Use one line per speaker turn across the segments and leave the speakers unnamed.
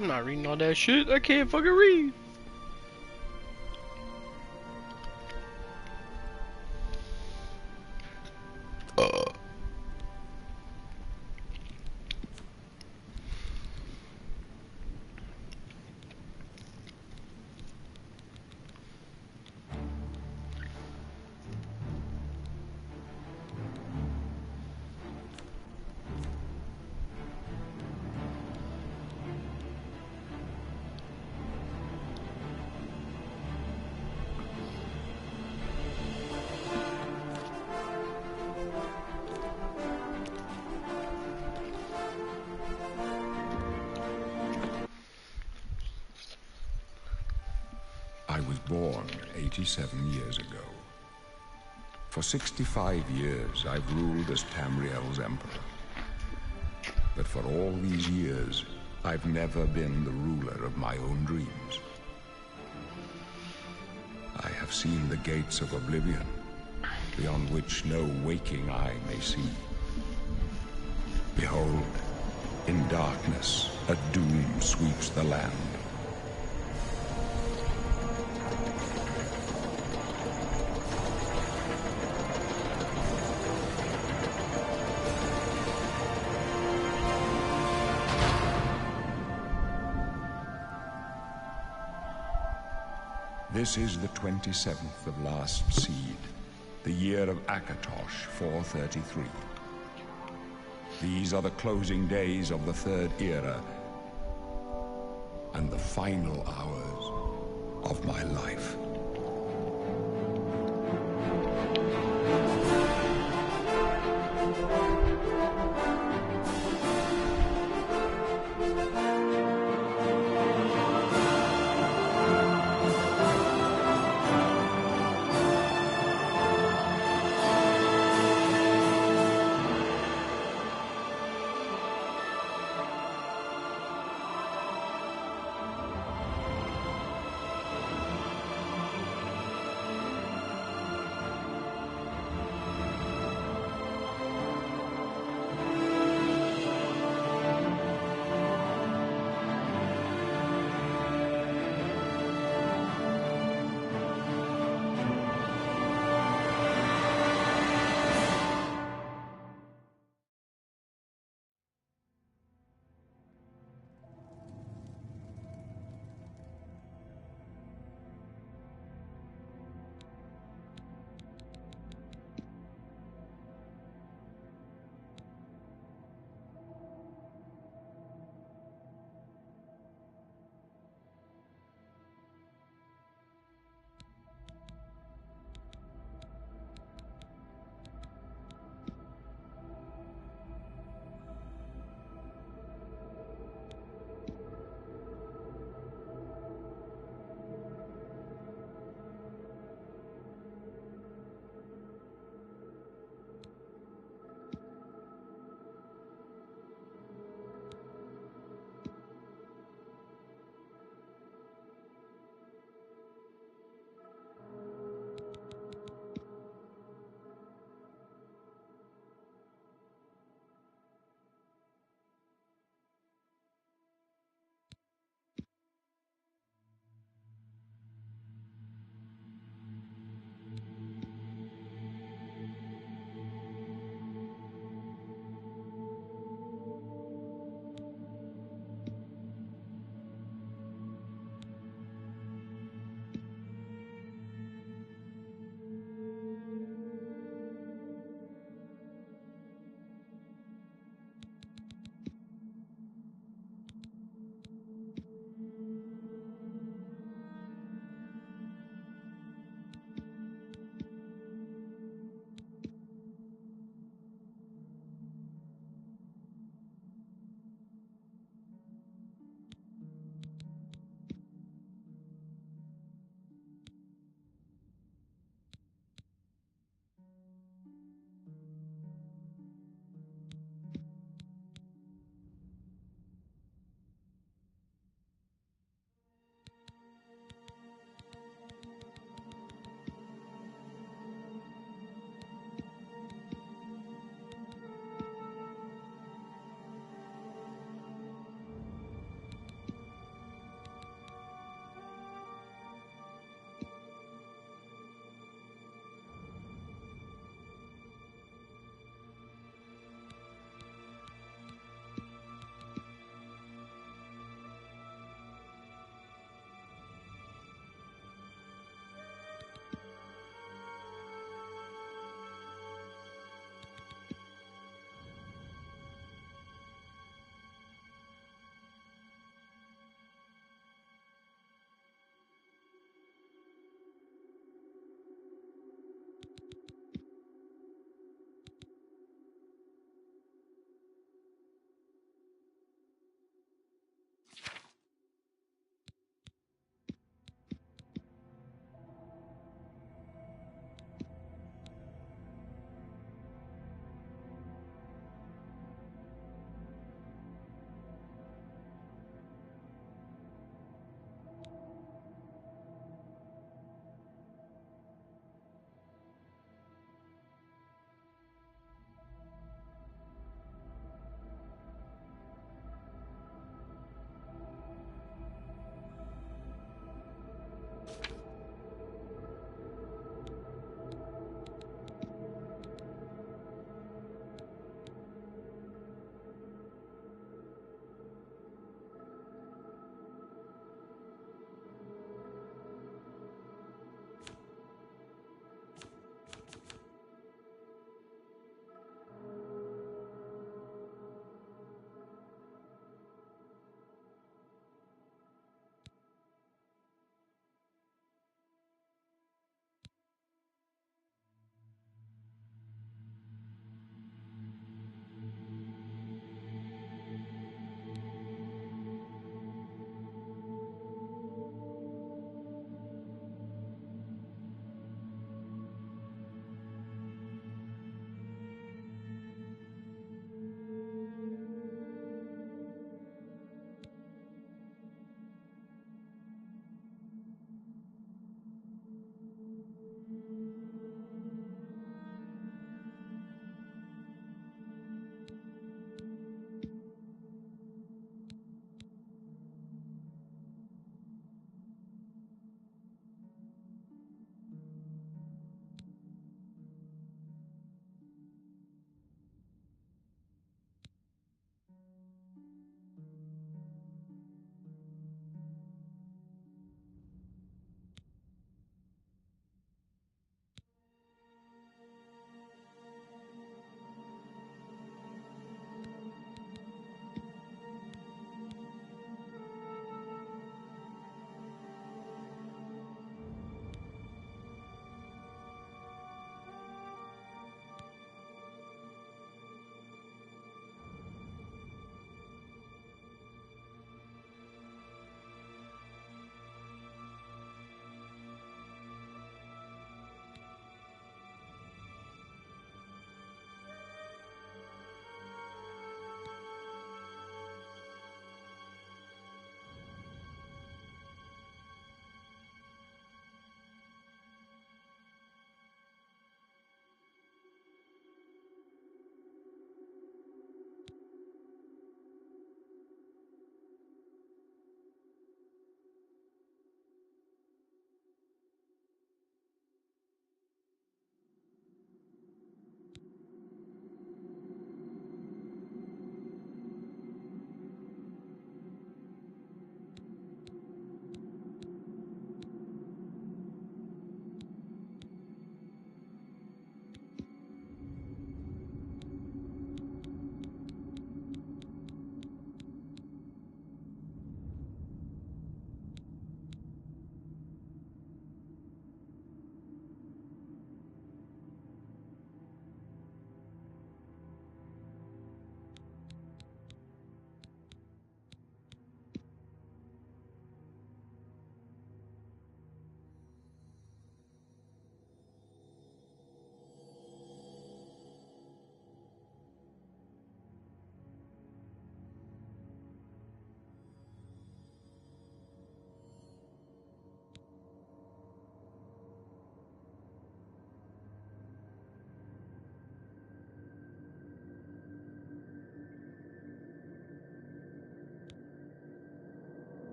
I'm not reading all that shit. I can't fucking read.
I was born 87 years ago. For 65 years, I've ruled as Tamriel's emperor. But for all these years, I've never been the ruler of my own dreams. I have seen the gates of Oblivion, beyond which no waking eye may see. Behold, in darkness, a doom sweeps the land. This is the 27th of last seed, the year of Akatosh 433. These are the closing days of the Third Era and the final hours of my life.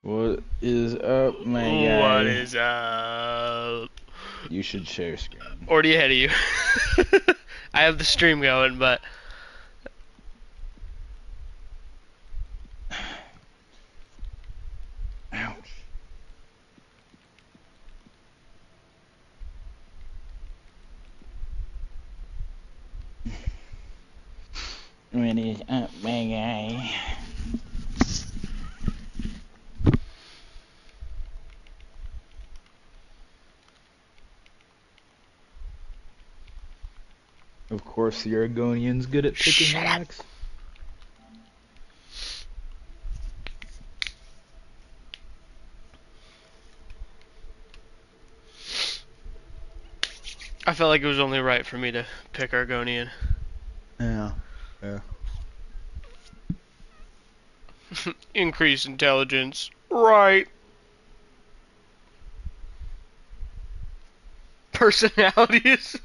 What is up, my
What
guy?
is up?
You should share screen.
Already ahead of you. I have the stream going, but
Ouch. What is up, my guy? Of course, the Argonian's good at picking
Shut up.
rocks.
I felt like it was only right for me to pick Argonian.
Yeah. Yeah.
Increase intelligence. Right. Personalities.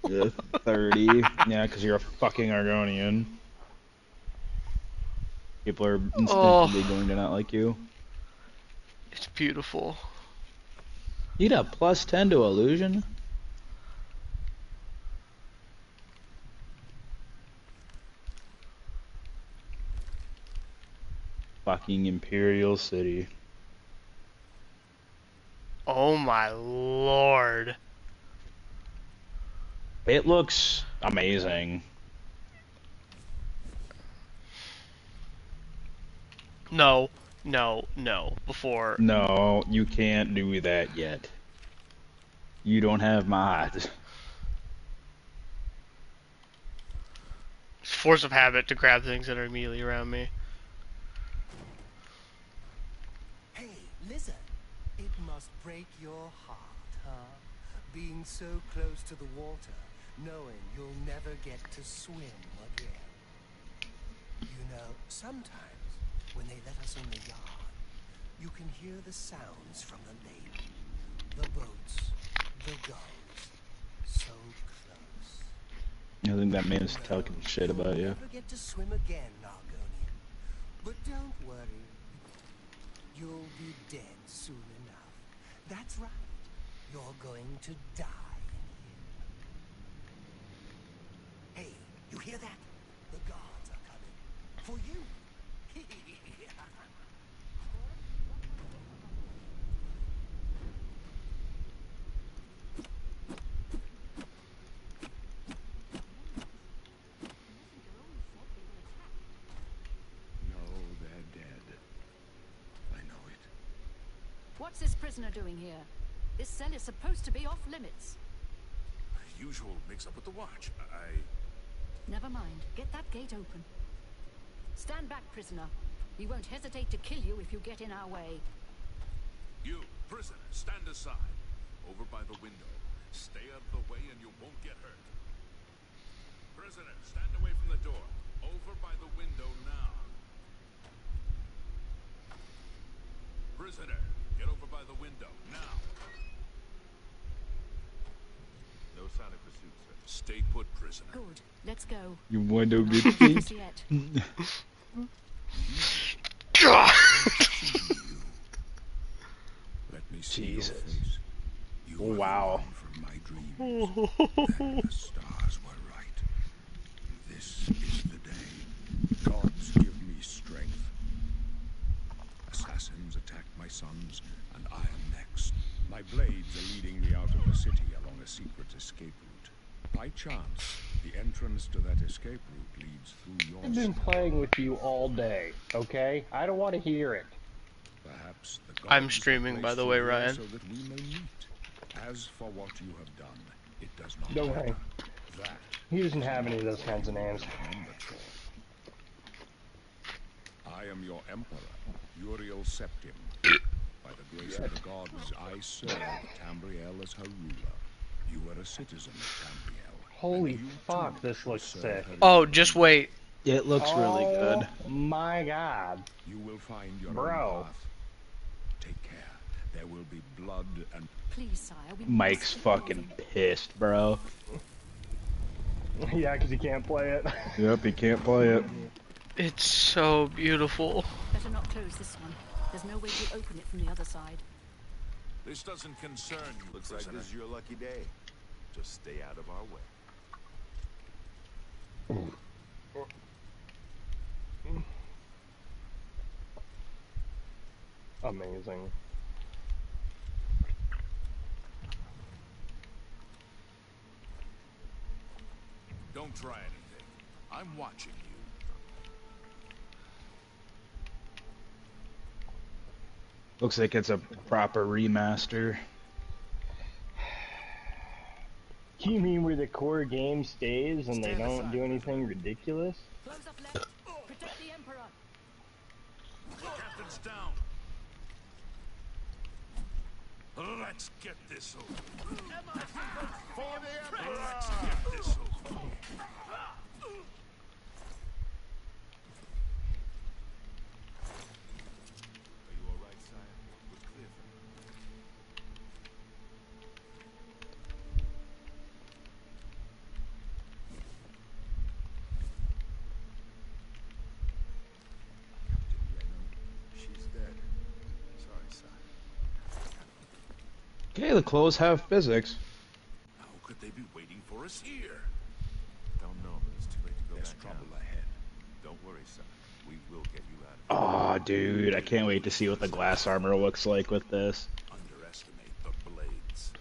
Yeah, 30. Yeah, because you're a fucking Argonian. People are instinctively going to not like you.
It's beautiful.
You got plus 10 to illusion? Fucking Imperial City.
Oh my lord.
It looks amazing.
No. No. No. Before.
No, you can't do that yet. You don't have mods.
It's force of habit to grab things that are immediately around me.
Hey, lizard. It must break your heart, huh? Being so close to the water, knowing you'll never get to swim again. You know, sometimes, when they let us in the yard, you can hear the sounds from the lake. The boats, the gulls, so close.
I think that man's talking shit about you.
You'll never get to swim again, Argonian. But don't worry. You'll be dead soon enough. That's right. You're going to die in here. Hey, you hear that? The guards are coming. For you.
No, they're dead. I know it.
What's this prisoner doing here? This cell is supposed to be off limits.
Usual mix-up with the watch.
Never mind. Get that gate open. Stand back, prisoner. We won't hesitate to kill you if you get in our way.
You, prisoner, stand aside. Over by the window. Stay out of the way and you won't get hurt. Prisoner, stand away from the door. Over by the window now. Prisoner, get over by the window now. No sign of pursuit, sir. Stay put, prisoner.
Good. Let's go.
You want to get
Not
beat?
yet.
Let me see
Jesus.
your face. You were the
Wow.
one from my dreams. And the stars were right. This is the day. Gods give me strength. Assassins attacked my sons, and I am next. My blades are leading me out of the city along a secret escape route. By chance, the entrance to that escape route leads through your
I've been
city.
playing with you all day, okay? I don't want to hear it.
Perhaps the gods
I'm
have
streaming, by
placed
the
you
way,
here
Ryan.
so that we may meet. As for what you have done, it does not
No
matter.
way.
That
He doesn't
is
have any of
not
those
what
kinds of
you will
names.
be remembered for. I am your emperor, Uriel Septim. By the grace of the gods, I serve Tamriel as her ruler. You are a citizen of Tamriel.
Holy
and you
fuck,
too
this
shall
looks
serve
sick.
her
Oh,
in
just
her
wait.
It looks really good.
Oh my god.
You will find your
Bro.
own path. Take care. There will be blood and
Please, sire. We
Mike's
must keep
fucking
moving.
pissed, bro.
Yeah, because you can't play it.
Yep, he can't play it.
It's so beautiful.
Better not close this one. There's no way to open it from the other side.
This doesn't concern you,
Looks like
prisoner.
this is your lucky day. Just stay out of our way.
Amazing.
Don't try anything. I'm watching you.
Looks like it's a proper remaster.
You mean where the core game stays and they
Stand
don't
aside,
do anything ridiculous?
Close up left. Protect the Emperor.
Captain's down. Let's get this over.
For the Emperor!
Let's get this over.
Are you all right, sire? We're clear for now. She's dead. Sorry, sire.
Okay, the clothes have physics.
How could they be waiting for us here?
Don't know, but it's too late to go
There's
back
trouble
now.
ahead.
Don't worry, sire. We will get you out of
Aw, dude, I can't wait to see what the glass armor looks like with this.
Underestimate the blades.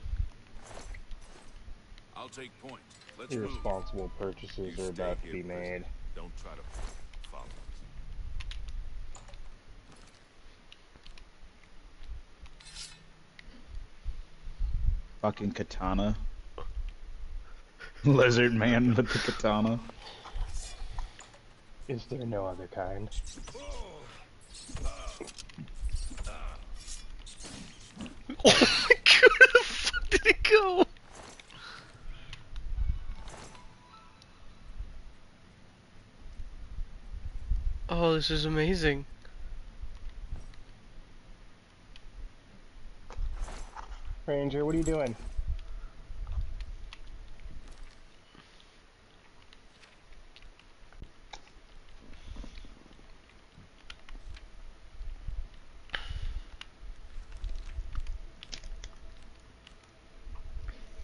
I'll take point. Let's move.
Irresponsible purchases
You
are
stay
about to
here,
be
prisoner.
made.
Don't try to follow us.
Fucking katana. Lizard man with the katana.
Is there no other kind?
Oh my god, where the fuck did it go? Oh, this is amazing.
Ranger, what are you doing?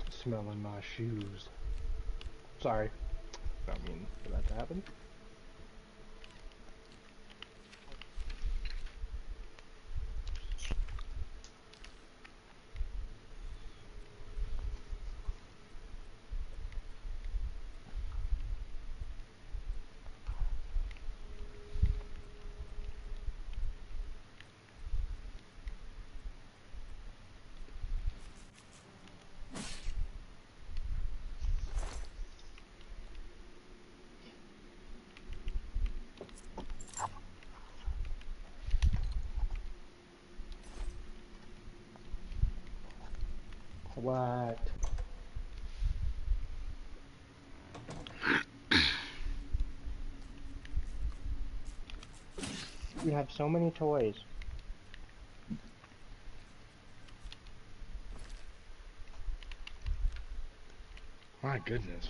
Smelling my shoes. Sorry. Don't mean for that to happen. What? You have so many toys. My goodness.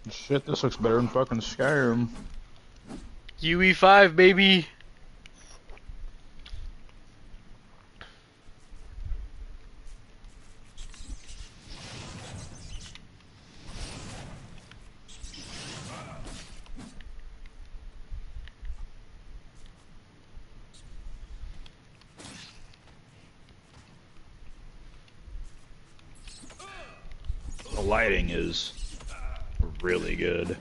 Shit, this looks better than fucking Skyrim.
UE5, baby.
The lighting is really good.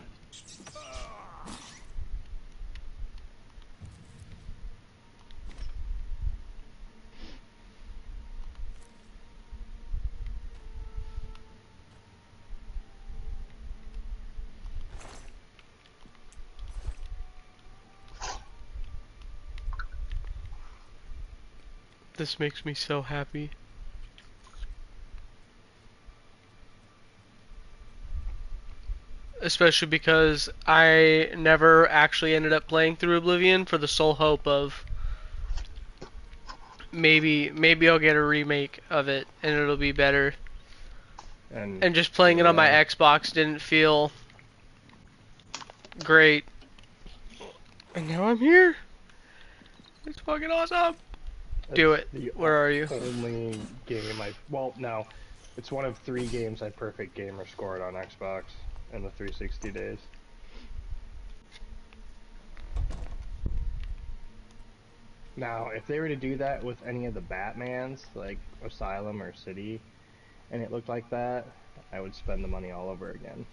This makes me so happy. Especially because I never actually ended up playing through Oblivion for the sole hope of maybe I'll get a remake of it and it'll be better.
And
And just playing
here
it
we
on my
are.
Xbox didn't feel great. And now I'm here. It's fucking awesome. Do
It's
it.
the
Where are you?
only game well, no. It's one of 3 games I perfect gamer scored on Xbox in the 360 days. Now, if they were to do that with any of the Batmans, like Asylum or City, and it looked like that, I would spend the money all over again.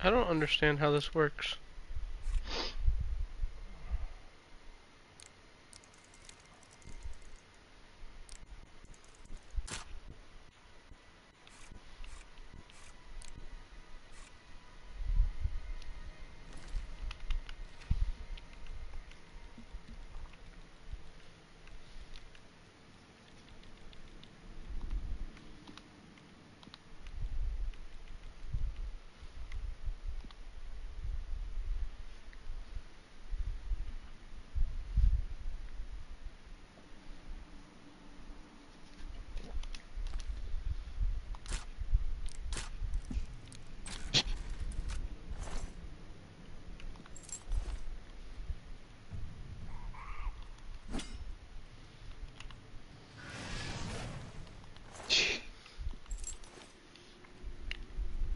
I don't understand how this works.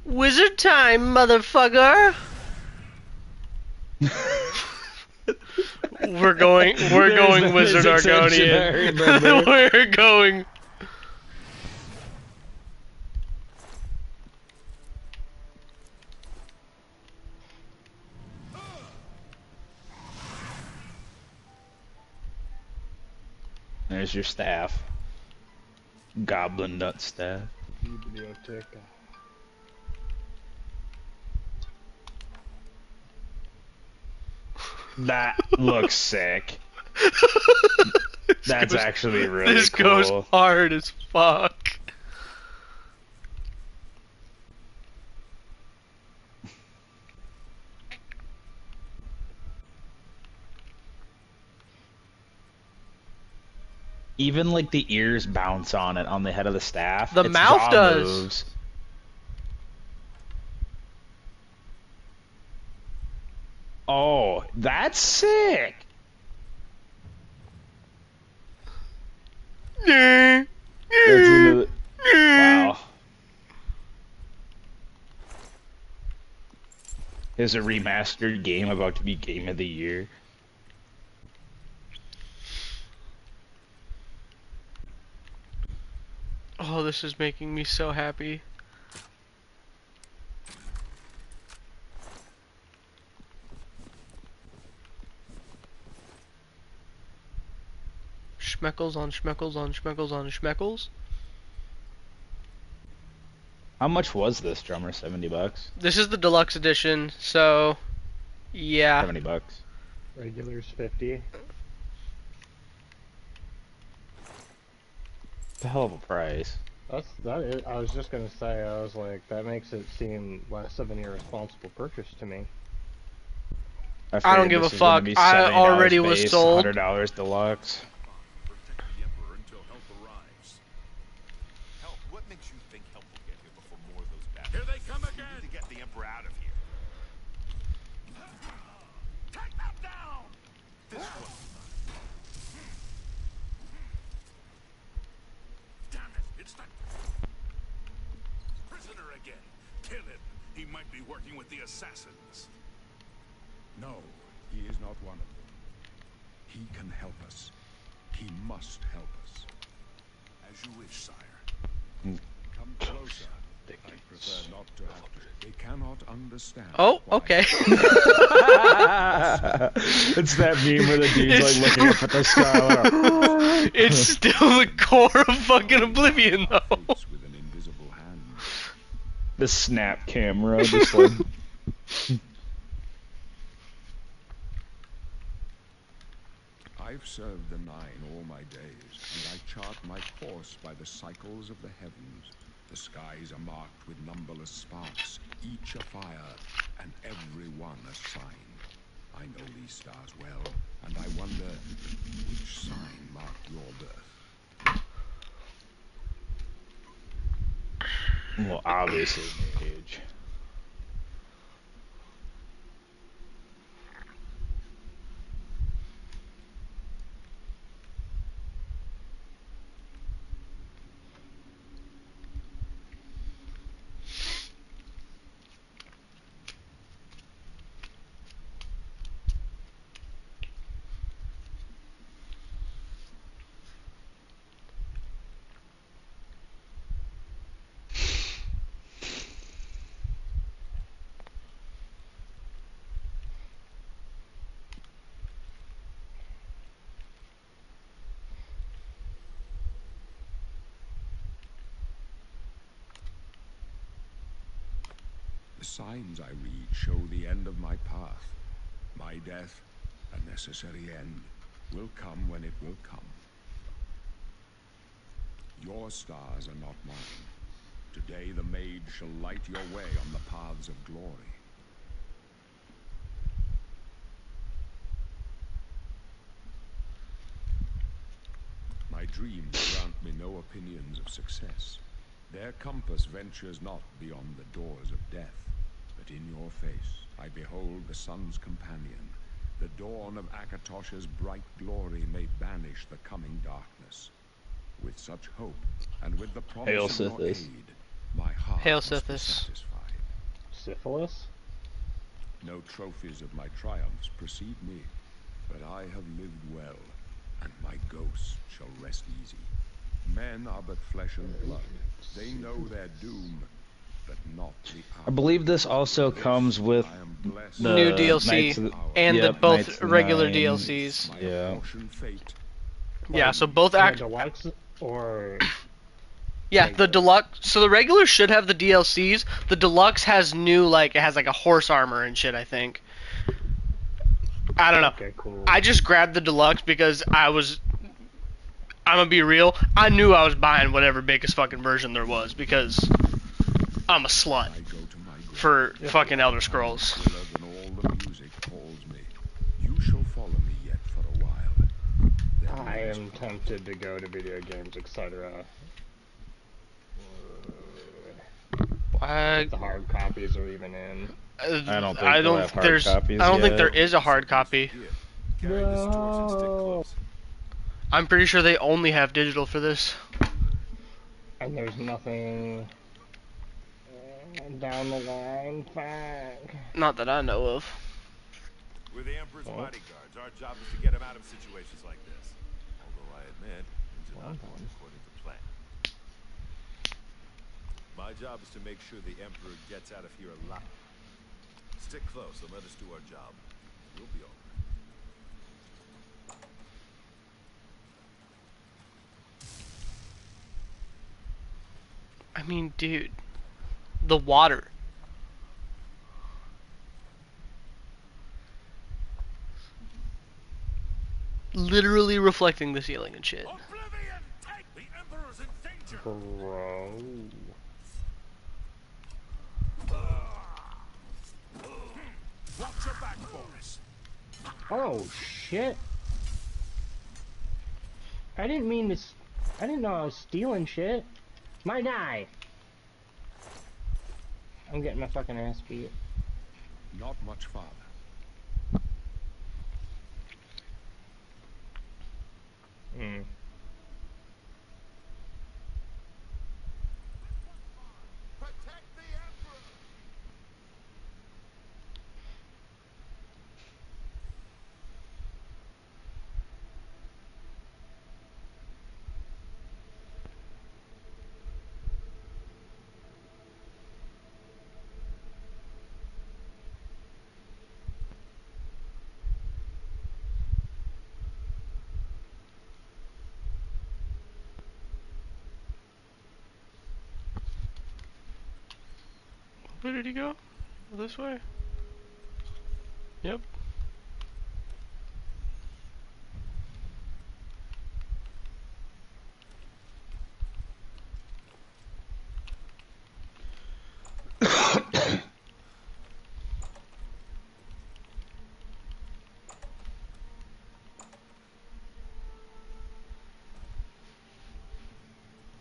Wizard time, motherfucker! We're going
There's the
Wizard
physics engine, I
Argonian.
remember.
We're going.
There's your staff. Goblin nut staff.
Biblioteca.
That looks sick. That's actually really
This goes
cool.
hard as fuck.
Even like the ears bounce on it on the head of the staff.
The
Its
mouth
jaw
does.
moves. Oh, that's sick. That's another... Wow. There's a remastered game about to be Game of the Year.
Oh, this is making me so happy. schmeckles on schmeckles on schmeckles on schmeckles.
How much was this drummer? $70?
This is the deluxe edition, so yeah.
$70.
Regular's 50.
It's a hell of a price.
I was just gonna say, I was like, that makes it seem less of an irresponsible purchase to me.
I don't give a fuck. I already was sold.
$100 deluxe.
Protect the Emperor until help arrives.
Help? What makes you think help will get here before more of those bad
Here they come
We
again!
need to get the Emperor out of here.
Take them down!
This was
Damn it! It's that prisoner again. Kill him. He might be working with the assassins.
No, he is not one of them. He can help us. He must help us.
As you wish, sire.
Come closer. I prefer not to have to. They cannot understand.
Oh,
why-
okay.
It's that meme where the dude's like looking up at the sky. Like,
It's still the core of fucking Oblivion, though.
Fates with an invisible hand.
the snap camera, just like.
I've served the Nine all my days, and I chart my course by the cycles of the heavens. The skies are marked with numberless sparks, each a fire, and every one a sign. I know these stars well, and I wonder which sign marked your birth.
Well, obviously, Mage.
The signs I read show the end of my path. My death, a necessary end, will come when it will come. Your stars are not mine. Today the Mage shall light your way on the paths of glory. My dreams grant me no opinions of success. Their compass ventures not beyond the doors of death. But in your face I behold the sun's companion. The dawn of Akatosh's bright glory may banish the coming darkness. With such hope, and with the
Hail
promise of your
Sithis.
aid, my heart
Hail
must be
Sithis.
satisfied.
Syphilis?
No trophies of my triumphs precede me, but I have lived well, and my ghost shall rest easy. Men are but flesh and blood. They know their doom, but not the hour.
I believe this also comes with
I am blessed.
the
New DLC
Knights of the-
and
Yep,
the both
Knights of the
regular
Nine.
DLCs.
My
Yeah.
apportioned fate.
Yeah, so both
The
act.
deluxe or
Yeah, the
regular?
deluxe. So the regular should have the DLCs. The deluxe has new, like, it has like a horse armor and shit, I think. I don't know.
Okay, cool.
I just grabbed the deluxe because I'm gonna be real, I knew I was buying whatever biggest fucking version there was because I'm a slut
I go to my grave.
for fucking Elder Scrolls.
Fuller than all the music calls me. You shall follow me yet for a while. Then
I
let us
am
part.
tempted to go to video games, etc.
I,
The hard copies are even in.
I don't think
I
they'll
don't
have hard
there's
copies
I don't think
yet.
there is a hard copy.
Here, carry this torch and stick close.
I'm pretty sure they only have digital for this.
And there's nothing down the line. Fuck.
Not that I know of.
We're the Emperor's
Oh.
bodyguards. Our job is to get him out of situations like this. Although I admit, things are not going according to plan. My job is to make sure the Emperor gets out of here alive. Stick close and let us do our job. We'll be all right.
I mean, dude, the water. Literally reflecting the ceiling and shit.
Oblivion! Take the Emperor's in danger!
Bro.
Watch your back, Boris.
Oh shit! I didn't mean to. I didn't know I was stealing shit. My die. I'm getting my fucking ass beat.
Not much farther.
Hmm.
Protect the Emperor!
Where did he go? This way? Yep.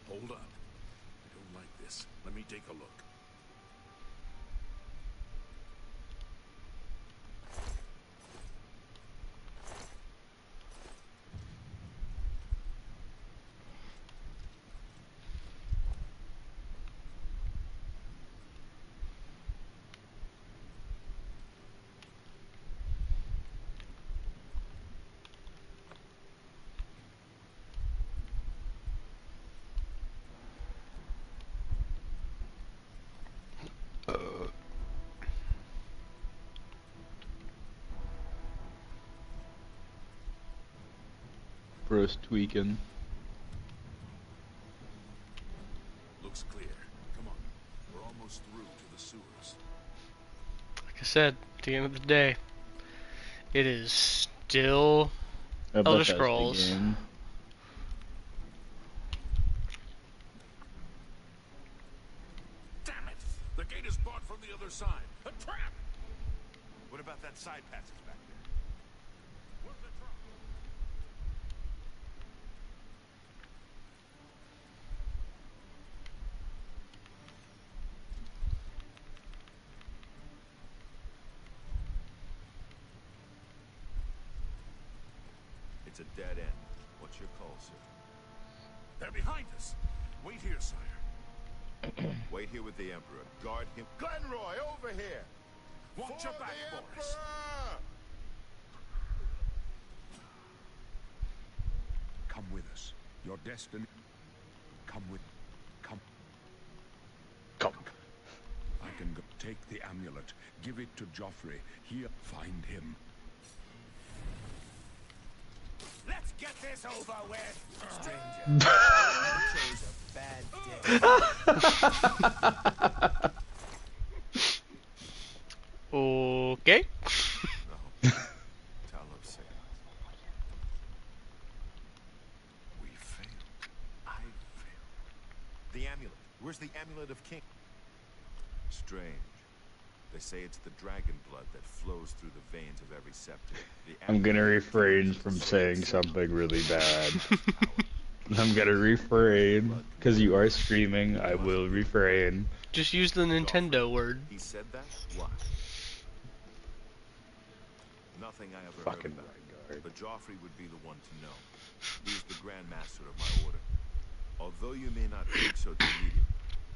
Hold up. I don't like this. Let me take a look.
Bro's tweaking.
Looks clear. Come on. We're almost through to the sewers.
Like I said, at the end of the day, it is still
A
Elder
Bethesda
Scrolls.
game.
Damn it! The gate is barred from the other side. A trap! What about that side passage back there? Where's the trap? It's a dead end. What's your call, sir? They're behind us. Wait here, sire. Wait here with the Emperor. Guard him. Glenroy, over here! Watch your back, Boris.
Come with us. Your destiny. Come with. Come.
Come.
I can go. Take the amulet. Give it to Joffrey. Here. Find him.
Let's get this over with! Stranger, you chose a bad day.
Okay.
No. Talos said. We failed. I failed. The amulet. Where's the amulet of King? Strange. They say it's the dragon blood that flows through the veins of every scepter.
I'm gonna refrain from saying something really bad. I'm gonna refrain, because you are streaming, I will refrain.
Just use the Nintendo word.
He said that? Why? Nothing I ever
Fucking
heard about.
Vanguard.
But Joffrey would be the one to know. He's the Grand Master of my order. Although you may not think so to meet him,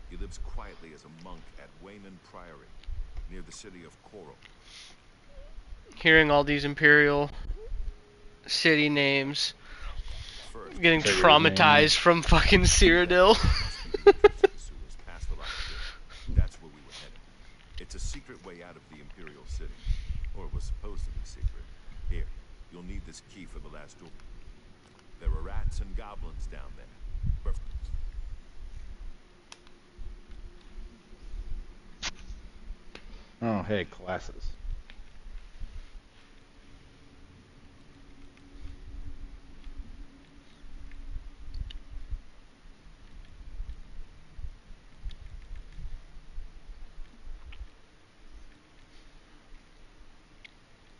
he lives quietly as a monk at Wayman Priory, near the city of Coral.
Hearing all these Imperial city names,
First,
getting
Say your
traumatized from fucking Cyrodiil.
sewers past the locked gate. That's where we were headed. It's a secret way out of the Imperial city. Or it was supposed to be secret. Here, you'll need this key for the last door. There are rats and goblins down there.
hey, classes.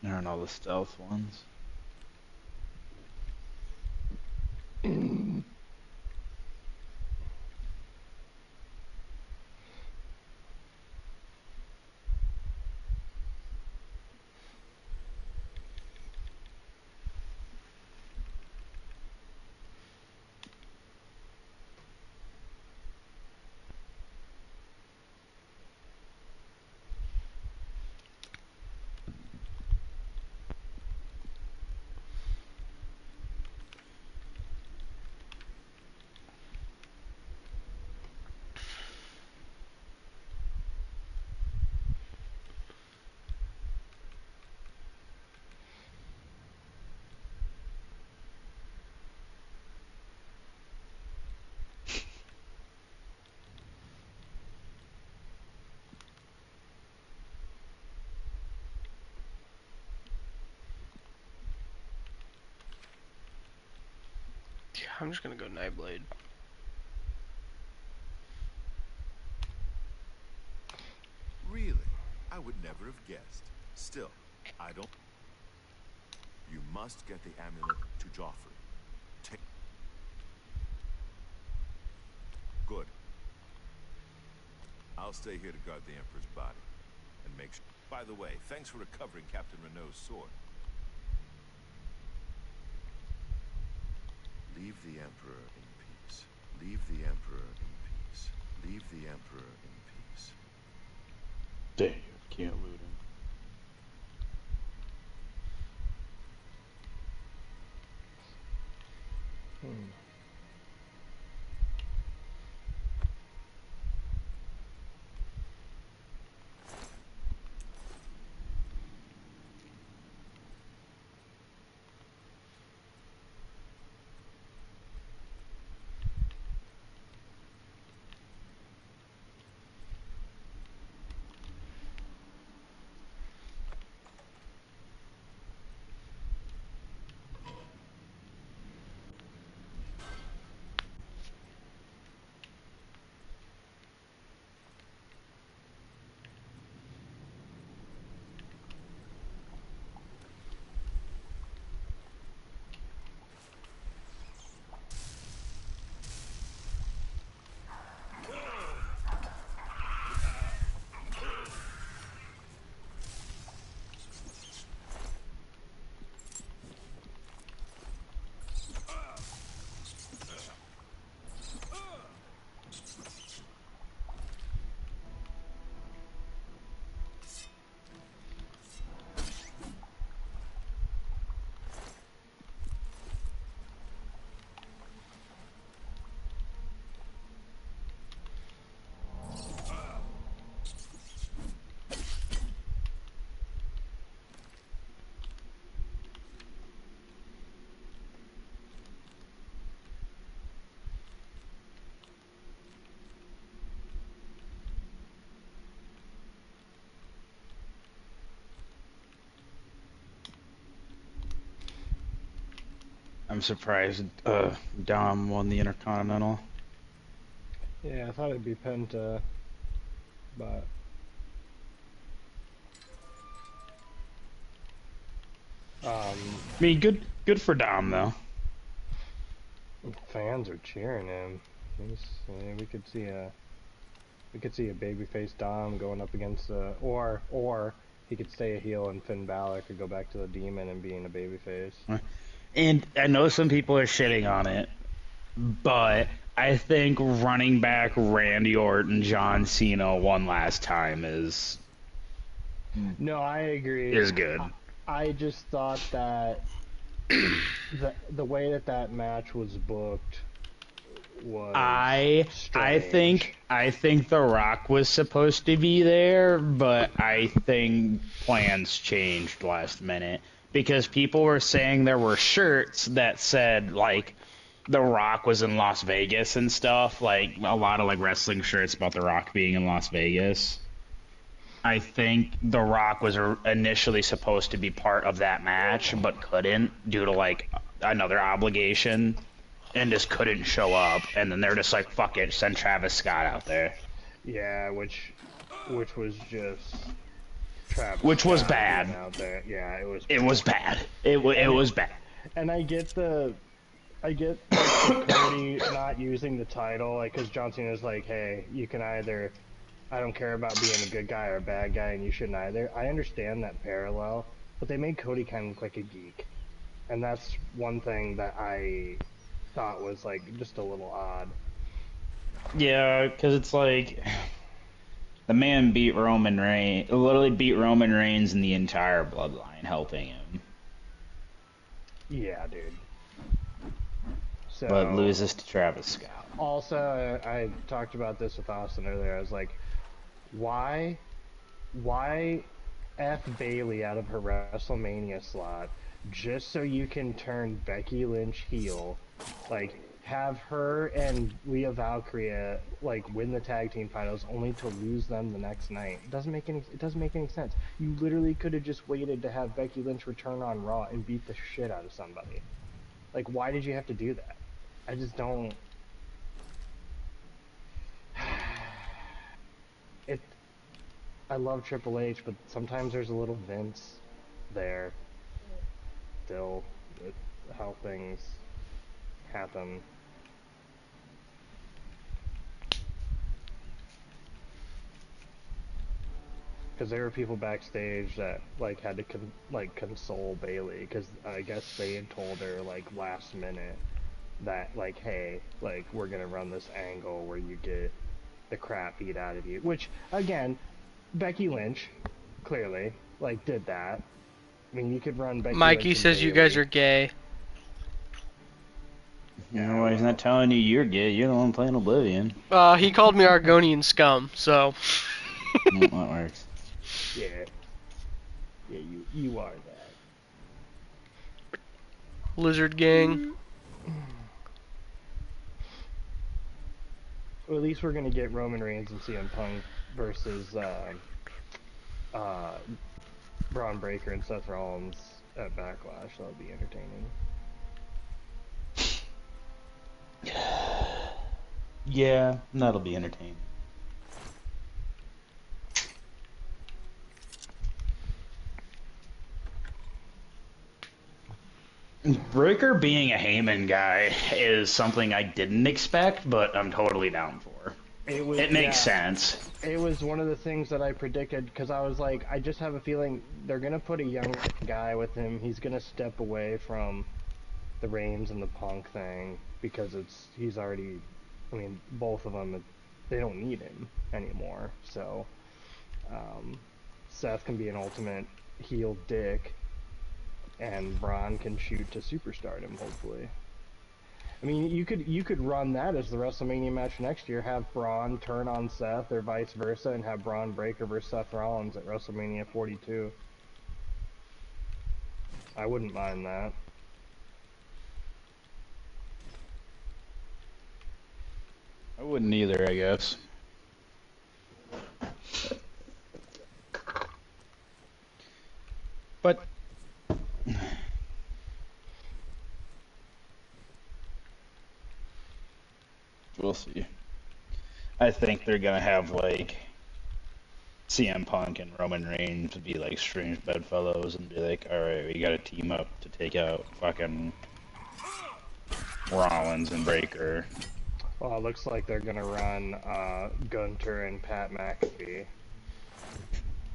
There aren't all the stealth ones.
Yeah, I'm just gonna go Nightblade.
Really? I would never have guessed. Still, I don't... You must get the amulet to Joffrey. Take... Good. I'll stay here to guard the Emperor's body. And make sure... By the way, thanks for recovering Captain Renault's sword. Leave the Emperor in peace. Leave the Emperor in peace. Leave the Emperor in peace.
Damn, can't loot him. I'm surprised Dom won the Intercontinental.
Yeah, I thought it'd be Penta, but
I mean, good for Dom though.
fans are cheering him. We could see a babyface Dom going up against or he could stay a heel and Finn Balor could go back to the Demon and being a babyface.
And I know some people are shitting on it, but I think running back Randy Orton, John Cena one last time is
No, I agree.
good.
I just thought that the way that match was booked was
I
strange.
think The Rock was supposed to be there, but I think plans changed last minute because people were saying there were shirts that said like The Rock was in Las Vegas and stuff, like a lot of like wrestling shirts about The Rock being in Las Vegas. I think The Rock was initially supposed to be part of that match, but couldn't due to like another obligation, and just couldn't show up. And then they're just like, "Fuck it, send Travis Scott out there,"
Yeah, which was just Travis
which was
Scott being
bad.
out there. Yeah, it was.
It was bad. It was bad.
And I get like the Cody not using the title, like, because John Cena's like, hey, you can either, I don't care about being a good guy or a bad guy, and you shouldn't either. I understand that parallel, but they made Cody kind of look like a geek, and that's one thing that I thought was like just a little odd.
Yeah, because it's like the man beat Roman Reigns, literally beat Roman Reigns and the entire bloodline, helping him,
Yeah, dude.
but
So
loses to Travis Scott.
also, I talked about this with Austin earlier. I was like, why F Bailey out of her WrestleMania slot just so you can turn Becky Lynch heel, like have her and Leah Valkyria like win the tag team titles only to lose them the next night. It doesn't make any sense. You literally could have just waited to have Becky Lynch return on Raw and beat the shit out of somebody. Like, why did you have to do that? I just don't. It. I love Triple H, but sometimes there's a little Vince there still with how things happen. Because there were people backstage that like had to console Bailey because I guess they had told her like last minute that like, hey, like we're gonna run this angle where you get the crap beat out of you. Which again, Becky Lynch clearly like did that. I mean, you could run Becky
Mikey
Lynch and
says you guys
Bayley.
are gay.
You know why he's not telling you you're gay? You're the one playing Oblivion.
He called me Argonian scum, so.
That works.
Yeah, yeah, you are that.
Lizard gang.
Well, at least we're gonna get Roman Reigns and CM Punk versus Braun Breaker and Seth Rollins at Backlash. That'll be entertaining.
Yeah, that'll be entertaining. Breaker being a Heyman guy is something I didn't expect, but I'm totally down for. It makes sense.
It was one of the things that I predicted because I was like, I just have a feeling they're gonna put a young guy with him. He's gonna step away from the Reigns and the Punk thing because he's already. I mean, both of them, they don't need him anymore. So, Seth can be an ultimate heel dick, and Braun can shoot to superstardom, hopefully. I mean, you could run that as the WrestleMania match next year. Have Braun turn on Seth, or vice versa, and have Braun Breaker versus Seth Rollins at WrestleMania 42. I wouldn't mind that.
I wouldn't either, I guess. But we'll see. I think they're gonna have like CM Punk and Roman Reigns be like strange bedfellows and be like, all right, we gotta team up to take out fucking Rollins and Breaker.
Well, it looks like they're gonna run Gunter and Pat McAfee.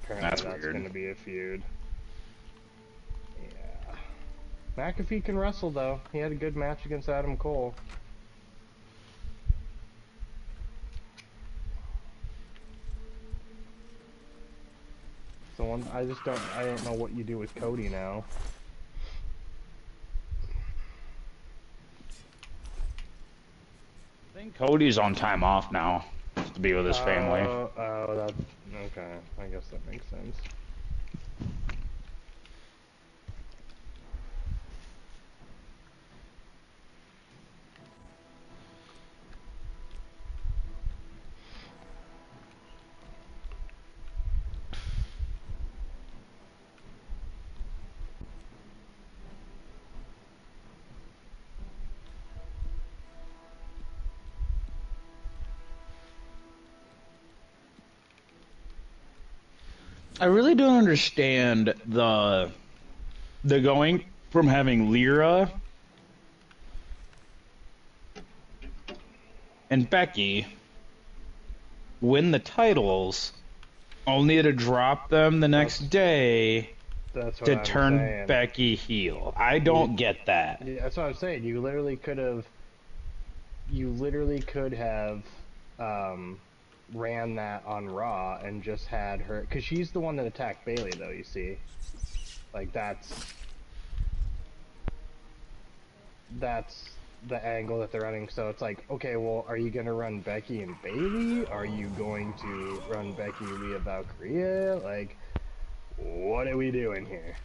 Apparently that's
weird.
gonna be a feud. Yeah. McAfee can wrestle though. He had a good match against Adam Cole. So I don't know what you do with Cody now.
I think Cody's on time off now to be with his family.
Oh, that okay. I guess that makes sense.
I really don't understand the going from having Lyra and Becky win the titles, only to drop them the next day
That's what
to
I'm
turn
saying.
Becky heel. I don't get that.
Yeah, that's what I'm saying. You literally could have ran that on Raw and just had her, because she's the one that attacked Bailey, though. You see, like that's the angle that they're running. So it's like, okay, well, are you gonna run Becky and Bailey? Are you going to run Becky, Rhea, Valkyria? Like, what are we doing here?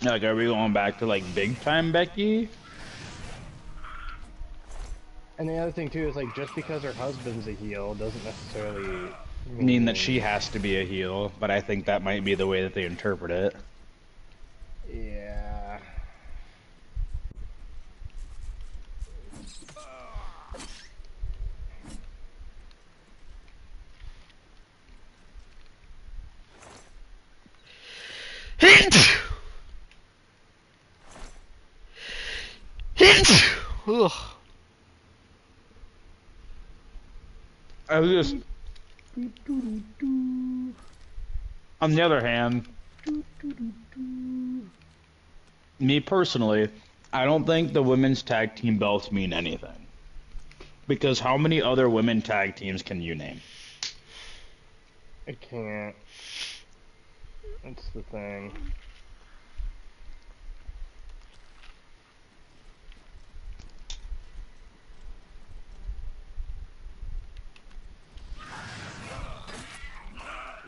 Like, are we going back to like big time Becky?
And the other thing too is like, just because her husband's a heel doesn't necessarily
Mean that
mean,
she has to be a heel, but I think that might be the way that they interpret it.
yeah.
Hit! Hit! Ugh.
I was just, on the other hand, me personally, I don't think the women's tag team belts mean anything. Because how many other women tag teams can you name?
I can't. That's the thing.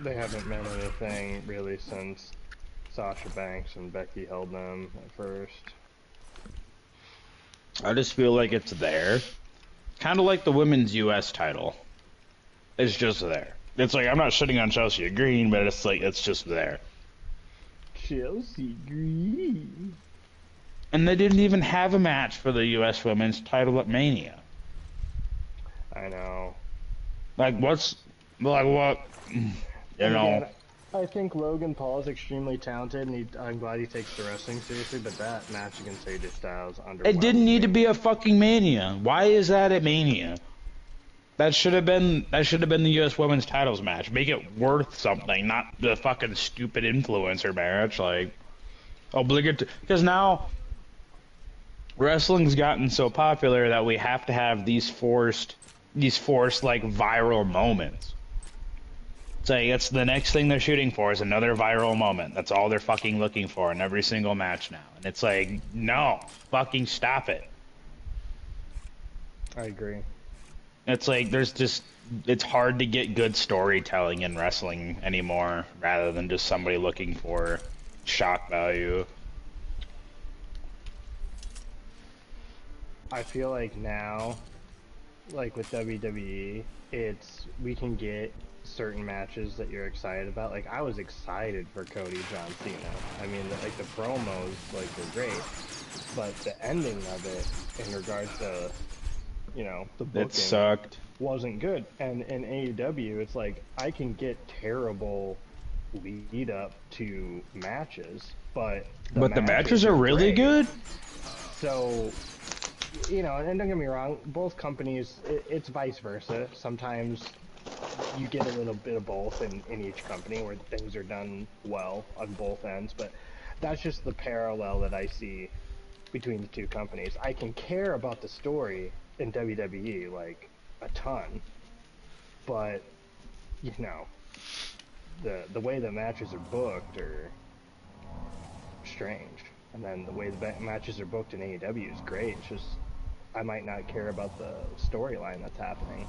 They haven't meant anything really since Sasha Banks and Becky held them at first.
I just feel like it's there. Kind of like the women's US title. It's just there. It's like, I'm not shitting on Chelsea Green, but it's like, it's just there.
Chelsea Green.
And they didn't even have a match for the US women's title at Mania.
I know.
Like, what? You know.
Again, I think Logan Paul is extremely talented, and I'm glad he takes the wrestling seriously, but that match against AJ Styles underwhelmed
It didn't need to
me.
be a fucking Mania. Why is that at Mania? That should have been the US women's titles match. Make it worth something, not the fucking stupid influencer match, like obligatory. Because now wrestling's gotten so popular that we have to have these forced like viral moments. It's like it's the next thing they're shooting for is another viral moment. That's all they're fucking looking for in every single match now. And it's like, no, fucking stop it.
I agree.
It's like it's hard to get good storytelling in wrestling anymore rather than just somebody looking for shock value.
I feel like now, like with WWE, we can get certain matches that you're excited about. Like, I was excited for Cody John Cena. I mean, the promos like were great, but the ending of it in regards to, the booking,
It sucked.
wasn't good. And in AEW, it's like, I can get terrible lead up to matches, but
the matches are really
great.
good.
So, and don't get me wrong, both companies, it's vice versa. Sometimes you get a little bit of both in each company where things are done well on both ends, but that's just the parallel that I see between the two companies. I can care about the story in WWE, like, a ton, but, the way the matches are booked are strange. And then the way the matches are booked in AEW is great. It's just, I might not care about the storyline that's happening.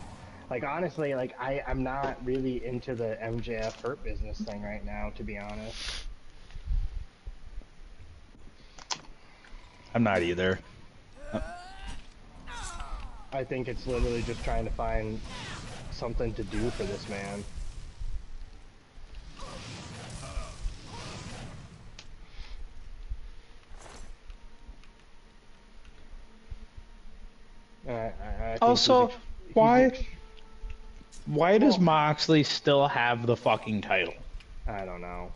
Like, honestly, like, I'm not really into the MJF Hurt Business thing right now, to be honest.
I'm not either.
I think it's literally just trying to find something to do for this man. I think
Also, why? Why does Moxley still have the fucking title?
I don't know.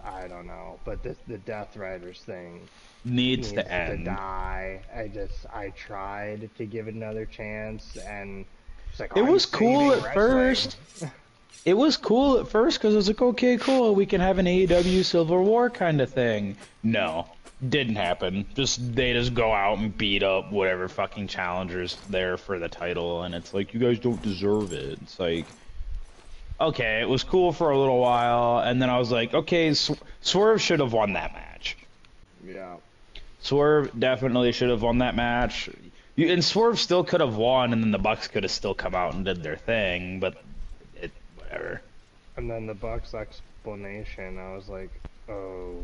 I don't know. But the Death Riders thing
Needs
needs
to
to
end.
die. I tried to give it another chance, and it's like,
It
oh,
was
you're
cool
saving
at
wrestling.
first. It was cool at first because it was like, okay, cool, we can have an AEW Civil War kind of thing. No, didn't happen. They just go out and beat up whatever fucking challengers there for the title, and it's like, you guys don't deserve it. It's like, okay, it was cool for a little while, and then I was like, okay, Swerve should have won that match.
Yeah.
Swerve definitely should have won that match. And Swerve still could have won, and then the Bucks could have still come out and did their thing, but whatever.
And then the Bucks explanation, I was like, okay,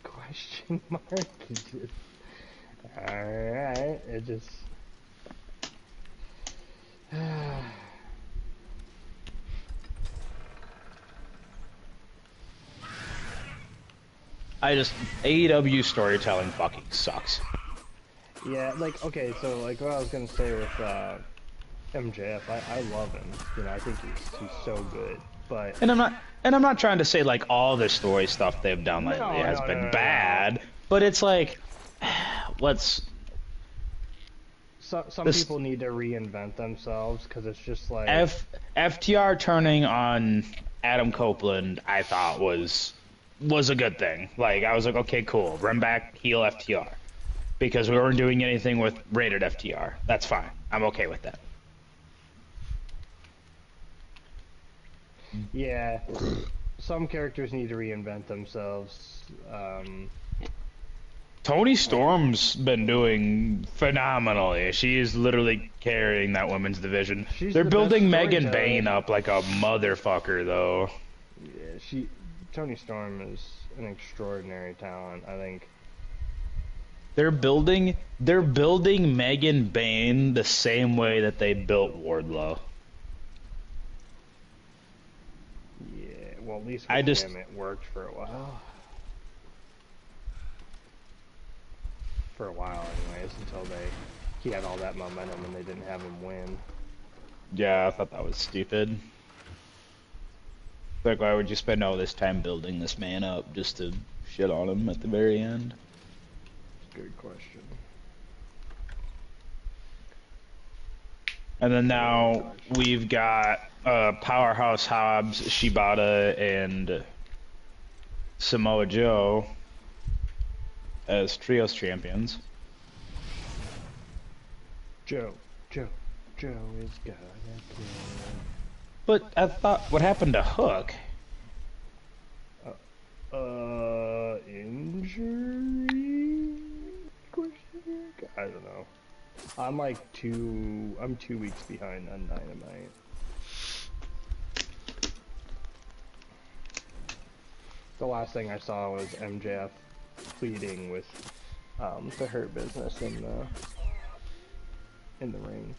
question mark. It just, alright, it just...
AEW storytelling fucking sucks.
Yeah, like, okay, so, like, what I was gonna say with, MJF, I love him. You know, I think he's so good, but...
And I'm not trying to say, like, all the story stuff they've done lately has been bad, but it's like,
Some people need to reinvent themselves, because it's just like...
FTR turning on Adam Copeland, I thought was a good thing. Like, I was like, okay, cool, run back, heel FTR. Because we weren't doing anything with rated FTR. That's fine. I'm okay with that.
Yeah, some characters need to reinvent themselves.
Toni Storm's been doing phenomenally. She is literally carrying that women's division. They're building Megan Bayne up like a motherfucker, though.
Yeah, Toni Storm is an extraordinary talent, I think.
They're building Megan Bayne the same way that they built Wardlow.
Yeah, well, at least with him it worked for a while. For a while, anyways, until he had all that momentum and they didn't have him win.
Yeah, I thought that was stupid. Like, why would you spend all this time building this man up just to shit on him at the very end?
Good question.
And then now we've got Powerhouse Hobbs, Shibata, and Samoa Joe as trios champions.
Joe is gonna kill.
But I thought, what happened to Hook?
Injury? I don't know. I'm 2 weeks behind on Dynamite. The last thing I saw was MJF pleading with the Hurt Business in the ring.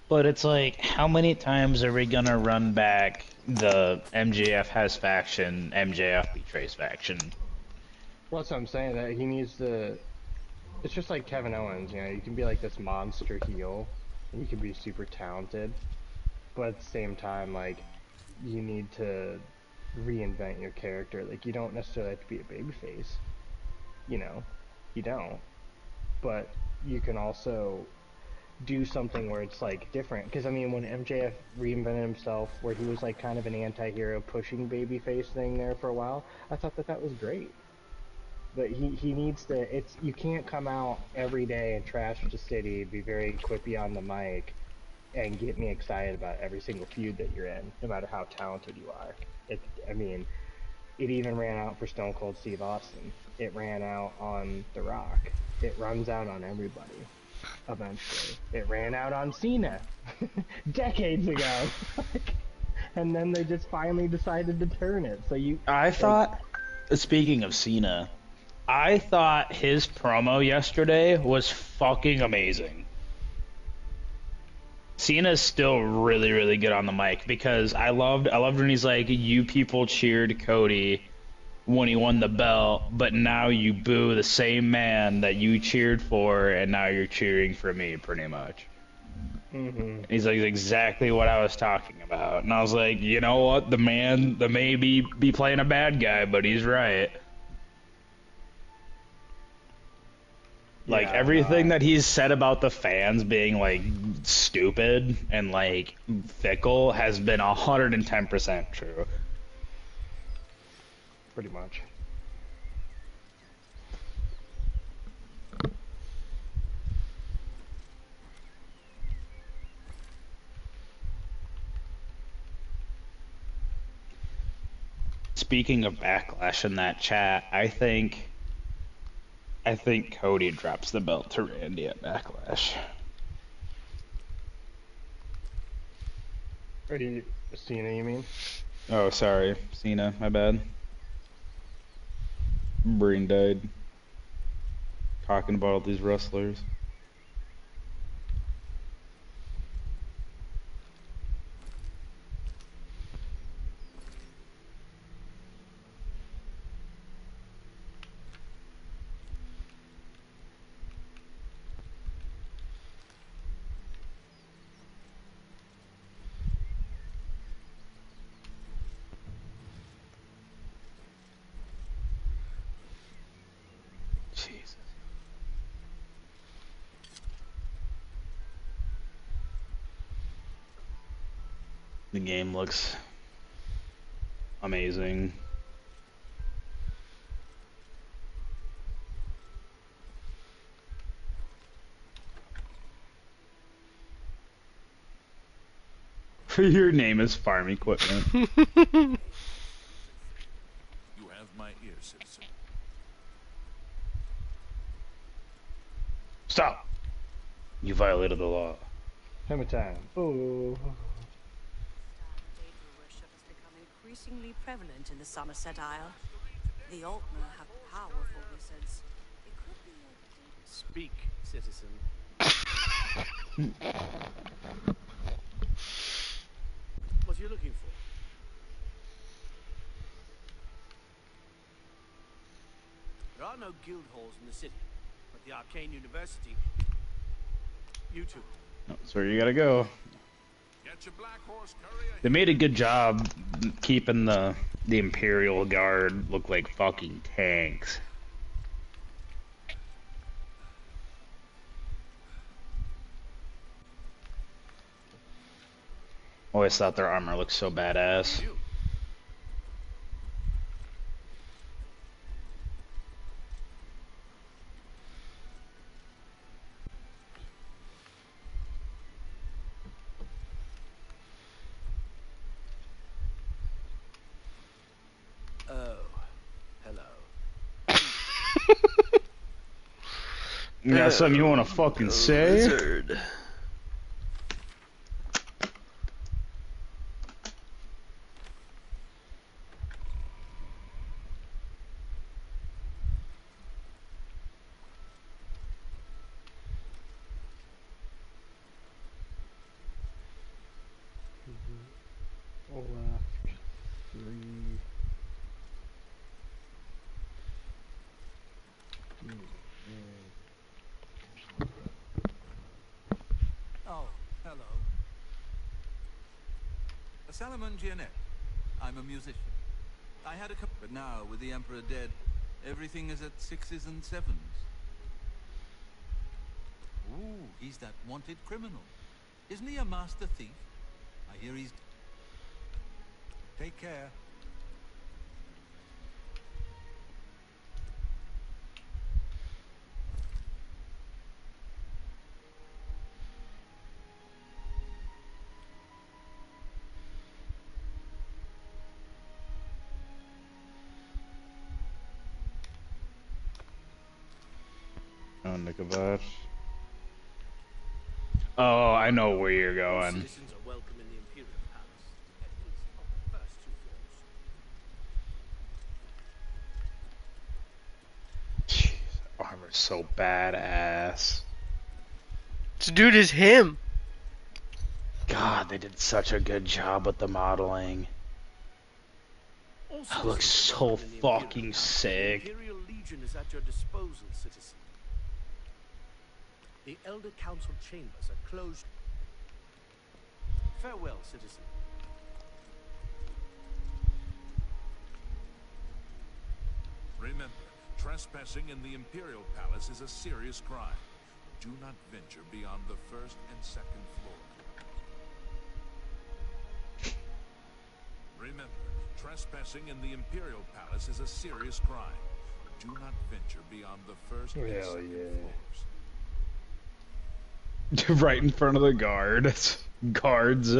But it's like, how many times are we gonna run back the MJF has faction, MJF betrays faction?
Well, that's what I'm saying, that he needs to... It's just like Kevin Owens, you know, you can be like this monster heel, and you can be super talented, but at the same time, like, you need to reinvent your character. Like, you don't necessarily have to be a babyface, you know, you don't, but you can also do something where it's like different, because I mean, when MJF reinvented himself where he was like kind of an anti-hero pushing babyface thing there for a while, I thought that was great. But he needs to, you can't come out every day and trash the city, be very quippy on the mic, and get me excited about every single feud that you're in, no matter how talented you are. I mean, it even ran out for Stone Cold Steve Austin. It ran out on The Rock. It runs out on everybody. Eventually. It ran out on Cena decades ago. And then they just finally decided to turn it. So
speaking of Cena, I thought his promo yesterday was fucking amazing. Cena's still really, really good on the mic because I loved when he's like, "You people cheered Cody when he won the belt, but now you boo the same man that you cheered for, and now you're cheering for me, pretty much."
Mm-hmm.
He's like, exactly what I was talking about, and I was like, you know what, the man, the may be playing a bad guy, but he's right. Like
Yeah,
everything
no,
that he's said about the fans being like stupid and like fickle has been 110% true.
pretty much.
Speaking of backlash in that chat, I think Cody drops the belt to Randy at Backlash.
Are you Cena, you mean?
Oh, sorry, Cena, my bad. Brain died. Talking about all these wrestlers. Jesus. The game looks amazing. Your name is Farm Equipment.
You have my ear, citizen.
Stop! You violated the law.
Hammer time. Oh.
Data worship has become increasingly prevalent in the Somerset Isle. The Altmer have powerful wizards. It could be a...
Speak, citizen. What are you looking for? There are no guild halls in the city, but the Arcane University... You two.
That's where you gotta go.
Get your black horse courier.
They made a good job keeping the Imperial Guard look like fucking tanks. Always thought their armor looked so badass.
You.
Oh, hello.
You got something you wanna fucking say?
Lizard.
Left. 3.
Oh, hello.
Salomon Gianet. I'm a musician. I had a couple, but now, with the Emperor dead, everything is at 6s and 7s. Ooh, he's that wanted criminal. Isn't he a master thief? I hear he's... Take care.
Oh, Nikovac. Oh, I know where you're going.
Citizens are welcome in the Imperial Palace. At least on the first 2 floors.
Jeez, armor's so badass.
This dude is him.
God, they did such a good job with the modeling.
All
That looks
citizens are
so
welcome in the Imperial
fucking
Palace.
sick.
The Imperial Legion is at your disposal, citizen. The Elder Council chambers are closed. Farewell, citizen.
Remember, trespassing in the Imperial Palace is a serious crime. Do not venture beyond the first and second floor. Remember, trespassing in the Imperial Palace is a serious crime. Do not venture beyond the first and
Hell
second
yeah.
floors.
Right in front of the guards. Guards.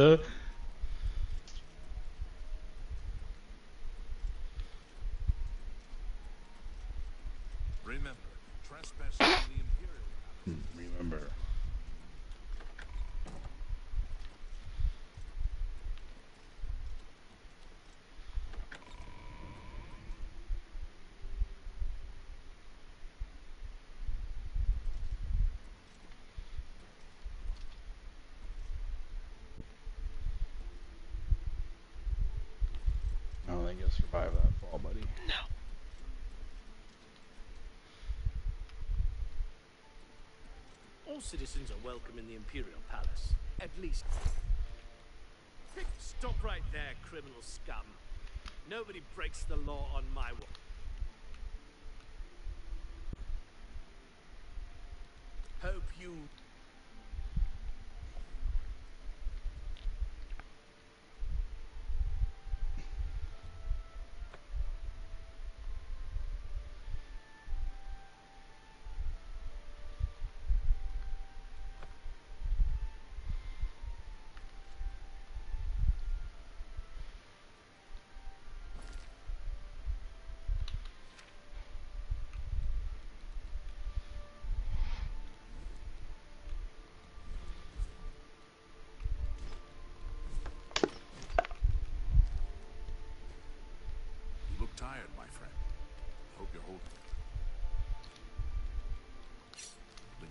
Remember, trespassing in the Imperial Palace.
Remember. I don't think you'll survive that fall, buddy.
No.
All citizens are welcome in the Imperial Palace. At least. Stop right there, criminal scum. Nobody breaks the law on my watch. Hope you...
You look tired, my friend. Hope you're holding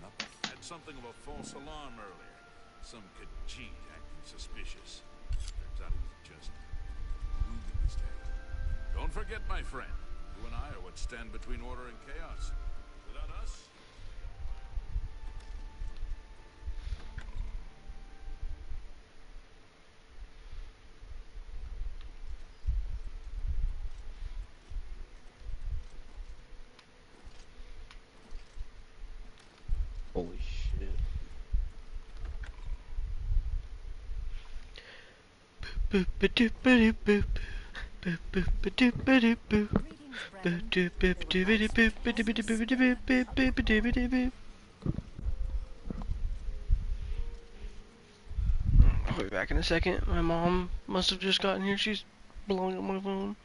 up. Had something of a false alarm earlier. Some Khajiit acting suspicious. Turns out he was just moving his tail. Don't forget, my friend. You and I are what stand between order and chaos. Without us,
Holy shit.
Boop ba doop ba doop boop. Boop boop ba doop ba doop boop. Boop doop boop doop boop ba doop ba doop ba doop boop boop boop ba doop ba doop boop. I'll be back in a second. My mom must have just gotten here. She's blowing up my phone.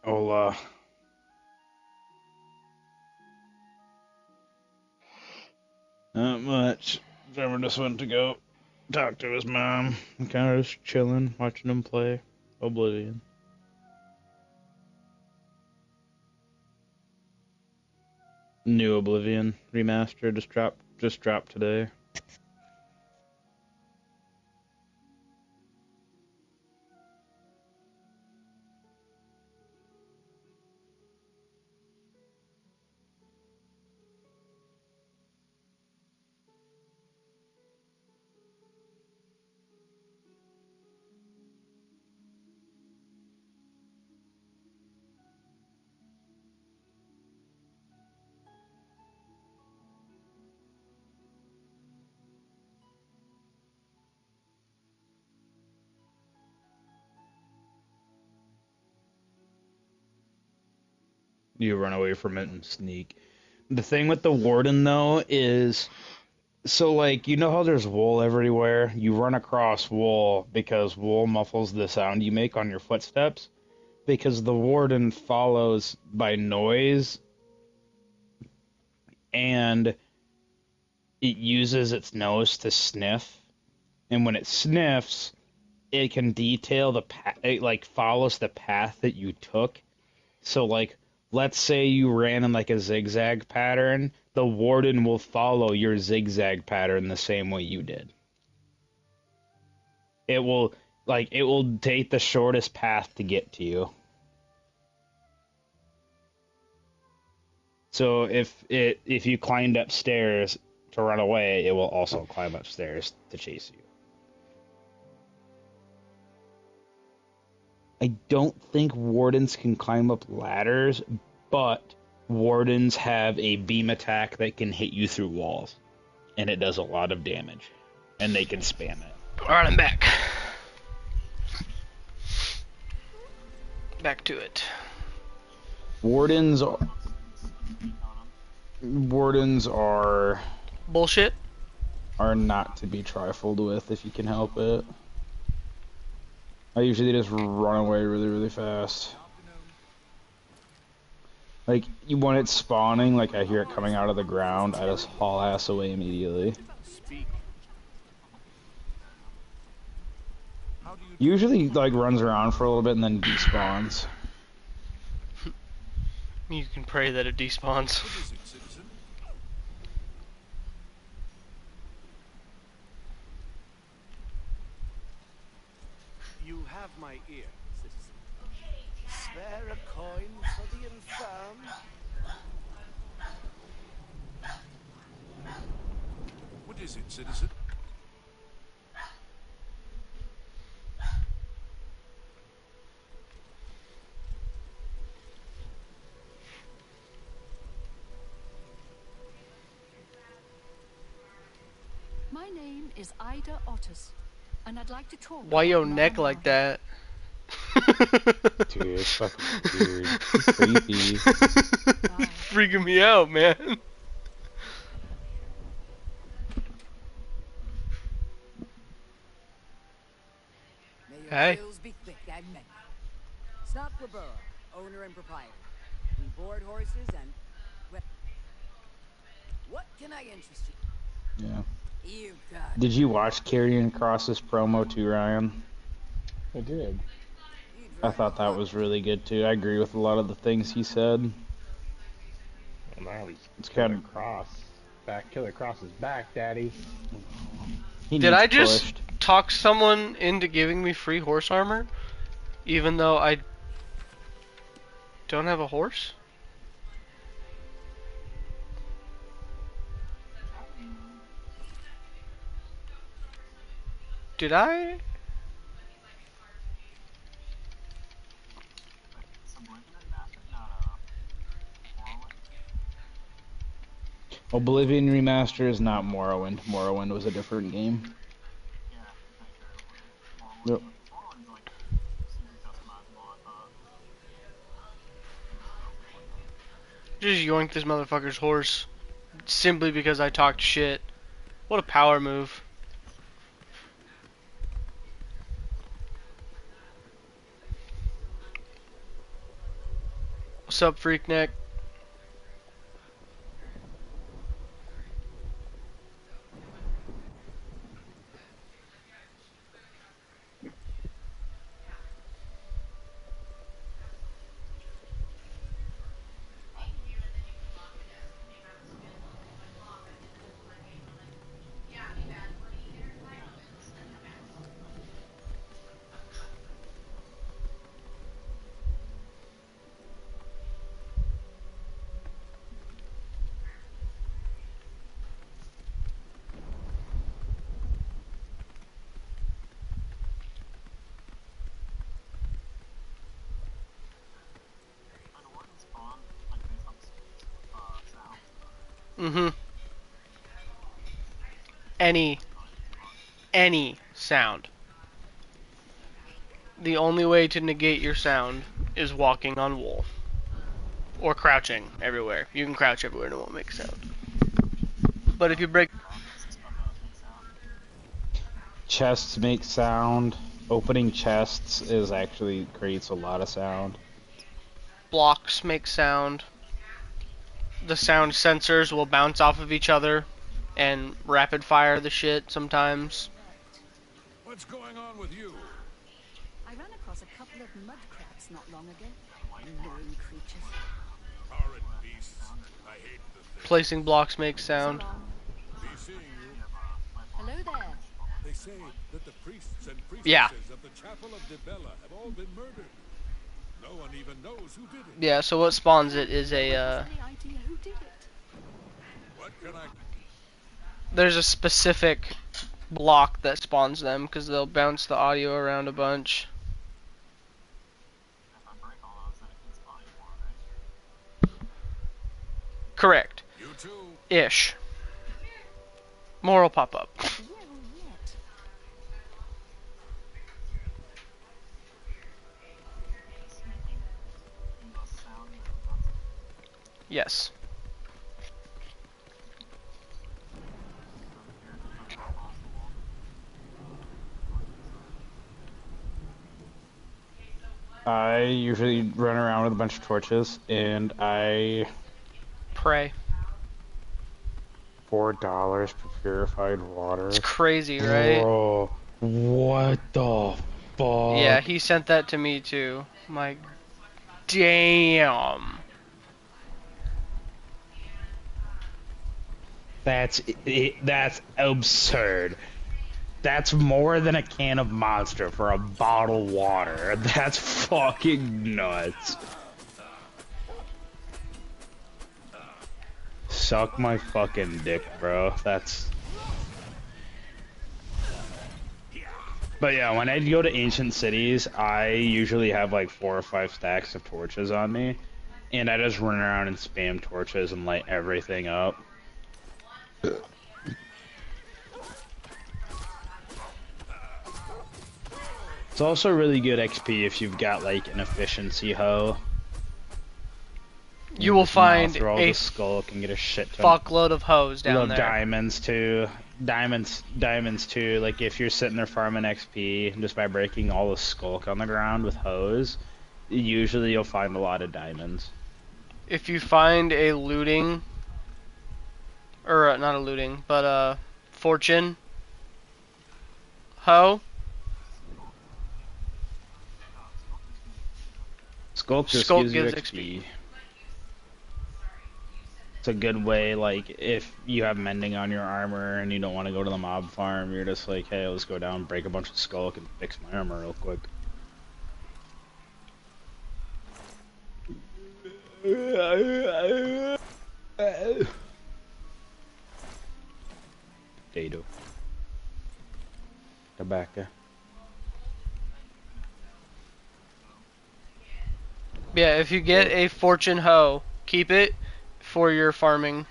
Hola. Not much. Trevor just went to go talk to his mom. I'm kind of just chilling, watching him play Oblivion. New Oblivion remaster just dropped today. You run away from it and sneak. The thing with the warden though is, so like, you know how there's wool everywhere? You run across wool because wool muffles the sound you make on your footsteps. because the warden follows by noise, and it uses its nose to sniff, and when it sniffs, it can detail the path. It like follows the path that you took. So like, let's say you ran in like a zigzag pattern, the warden will follow your zigzag pattern the same way you did. It will take the shortest path to get to you. So if you climbed upstairs to run away, it will also climb upstairs to chase you. I don't think wardens can climb up ladders, but wardens have a beam attack that can hit you through walls, and it does a lot of damage, and they can spam it.
Alright, I'm back. Back to it.
Wardens are
Bullshit.
Are not to be trifled with if you can help it. I usually just run away really, really fast. Like, when it's spawning, like I hear it coming out of the ground, I just haul ass away immediately. Usually, like, runs around for a little bit and then despawns.
You can pray that it despawns.
You have my ear, citizen. Spare a coin for the infirm.
What is it, citizen?
My name is Ida Otis, and I'd like to talk.
Why your
about my
neck like that?
Dude, it's fucking weird. It's creepy.
Freaking me out, man. Hey.
Be quick, I've met you. Snot Barbera, owner and proprietor. We board horses and... Well, what can I interest you?
Yeah.
You got
Did you watch Carrying Cross's promo too, Ryan?
I did.
I thought that was really good too. I agree with a lot of the things he said.
And now he's
It's kind of
Cross. Back, Killer Cross is back, Daddy.
Did I just talk someone into giving me free horse armor? Even though I don't have a horse? Did I?
Oblivion Remaster is not Morrowind. Morrowind was a different game. Yep.
Just yoinked this motherfucker's horse simply because I talked shit. What a power move. What's up, Freakneck? Mm-hmm. Any sound. The only way to negate your sound is walking on wool. Or crouching everywhere. You can crouch everywhere and it won't make a sound. But if you break...
Chests make sound. Opening chests is actually creates a lot of sound.
Blocks make sound. The sound sensors will bounce off of each other and rapid fire the shit sometimes.
What's going on with you?
I ran across a couple of mud crabs not long ago. Annoying creatures.
Horrid beasts. I hate the thing.
Placing blocks makes sound.
So long.
Be seeing you.
Hello there.
They say that the priests and priestesses
Yeah.
of the Chapel of Dibella have all been murdered. No one even knows who did it.
Yeah, so what spawns it is a,
Any idea who did it?
What can I...
there's a specific block that spawns them, because they'll bounce the audio around a bunch. Correct.
You too.
Ish. More will pop up.
Well, yet.
Yes.
I usually run around with a bunch of torches, and I
Pray.
$4 for purified water.
It's crazy, right?
Bro, what the fuck?
Yeah, he sent that to me too. I'm like, damn.
That's absurd. That's more than a can of Monster for a bottle of water. That's fucking nuts. Suck my fucking dick, bro. That's... But yeah, when I go to ancient cities, I usually have like 4 or 5 stacks of torches on me. And I just run around and spam torches and light everything up. It's also really good XP if you've got like an efficiency hoe.
You will
just mouse
find
through all
a
the skull and get a shit ton.
fuckload of hoes down
Love
there.
diamonds too. Diamonds too. Like if you're sitting there farming XP just by breaking all the skulk on the ground with hoes, usually you'll find a lot of diamonds.
If you find a looting, or not a looting, but a fortune hoe,
Skulk just
Skulk
gives you
gives
XP. It's a good way, like, if you have mending on your armor and you don't want to go to the mob farm, you're just like, hey, let's go down, break a bunch of skulk, and fix my armor real quick. Potato. Tobacco.
yeah, if you get a fortune hoe, keep it for your farming.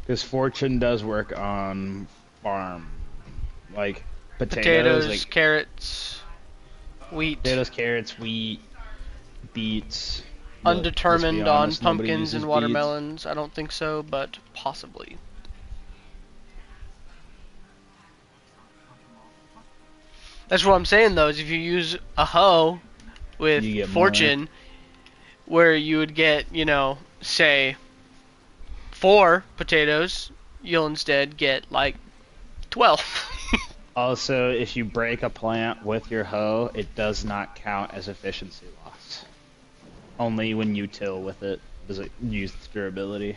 Because fortune does work on farm. Like,
Potatoes,
like,
carrots, wheat.
potatoes, carrots, wheat, beets.
Undetermined
Let's be honest,
on
nobody
pumpkins
uses
and watermelons. I don't think so, but possibly. That's what I'm saying though, is if you use a hoe with
You get
fortune, where you would get, you know, say 4 potatoes, you'll instead get like 12.
Also, if you break a plant with your hoe, it does not count as efficiency loss. Only when you till with it does it use its durability.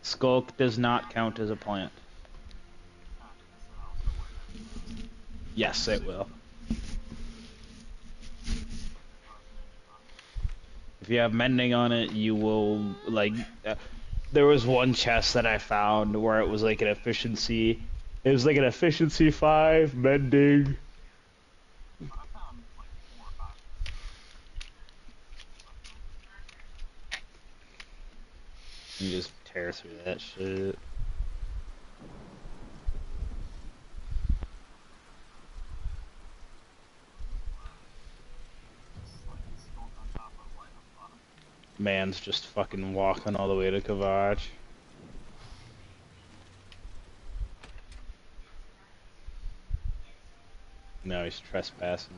Skulk does not count as a plant. Yes, it will. If you have mending on it, you will, like... there was one chest that I found where it was like an efficiency... It was like an efficiency 5, mending... You just tear through that shit. Man's just fucking walking all the way to Kavach. No, he's trespassing.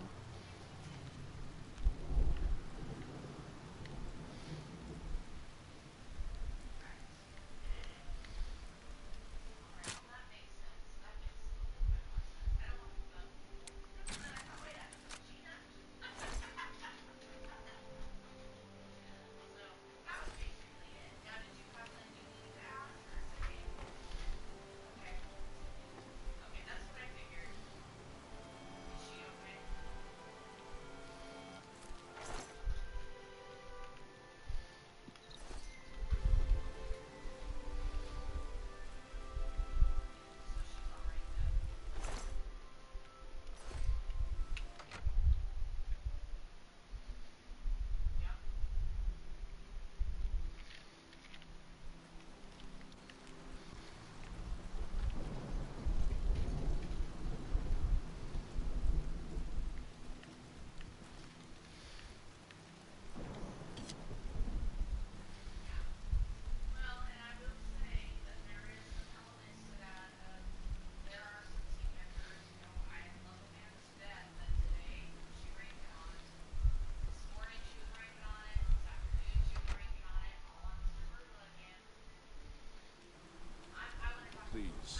Please,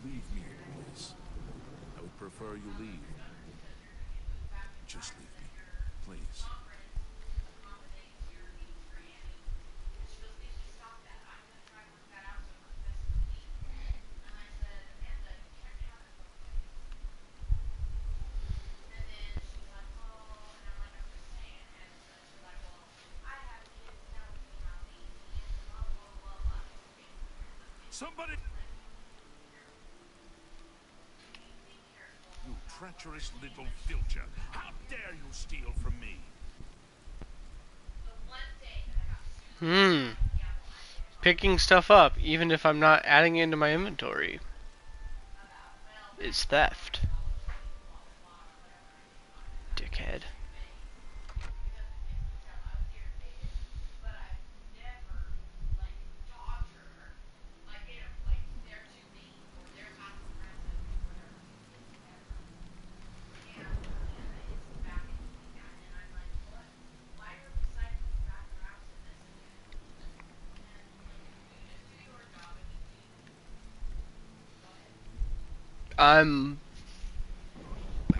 leave me in peace. I would prefer you leave. Just leave me, please. Somebody! You treacherous little filcher! How dare you steal from me?
Picking stuff up, even if I'm not adding it into my inventory, is theft. Dickhead.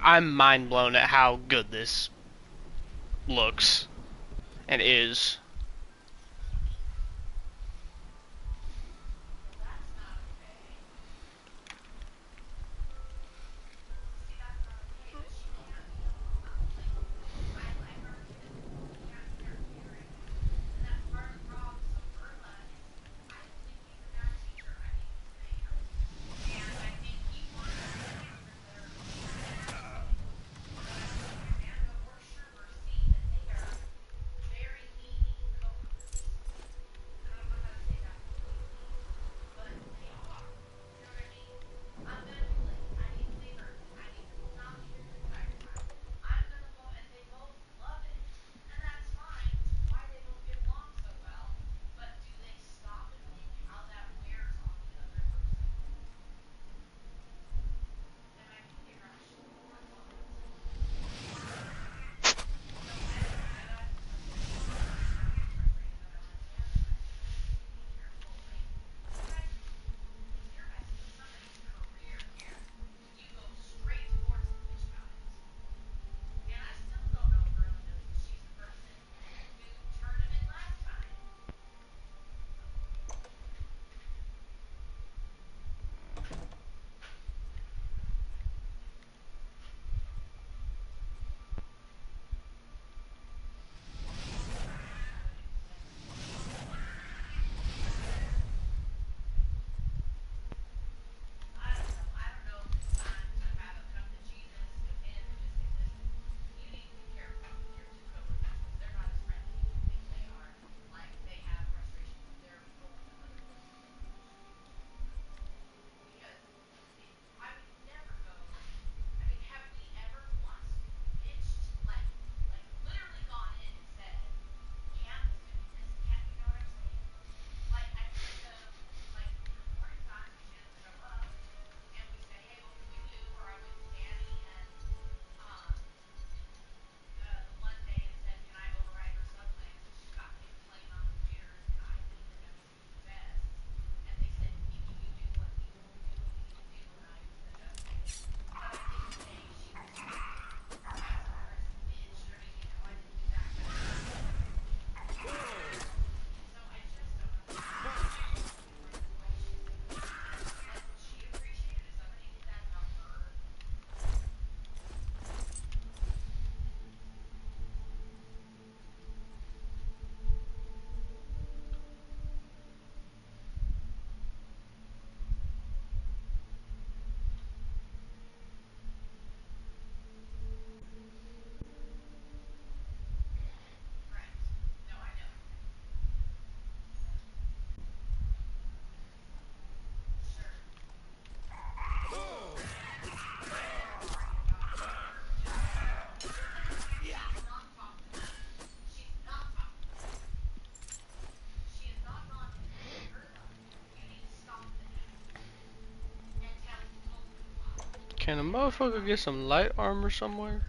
I'm mind blown at how good this looks and is. Can a motherfucker get some light armor somewhere?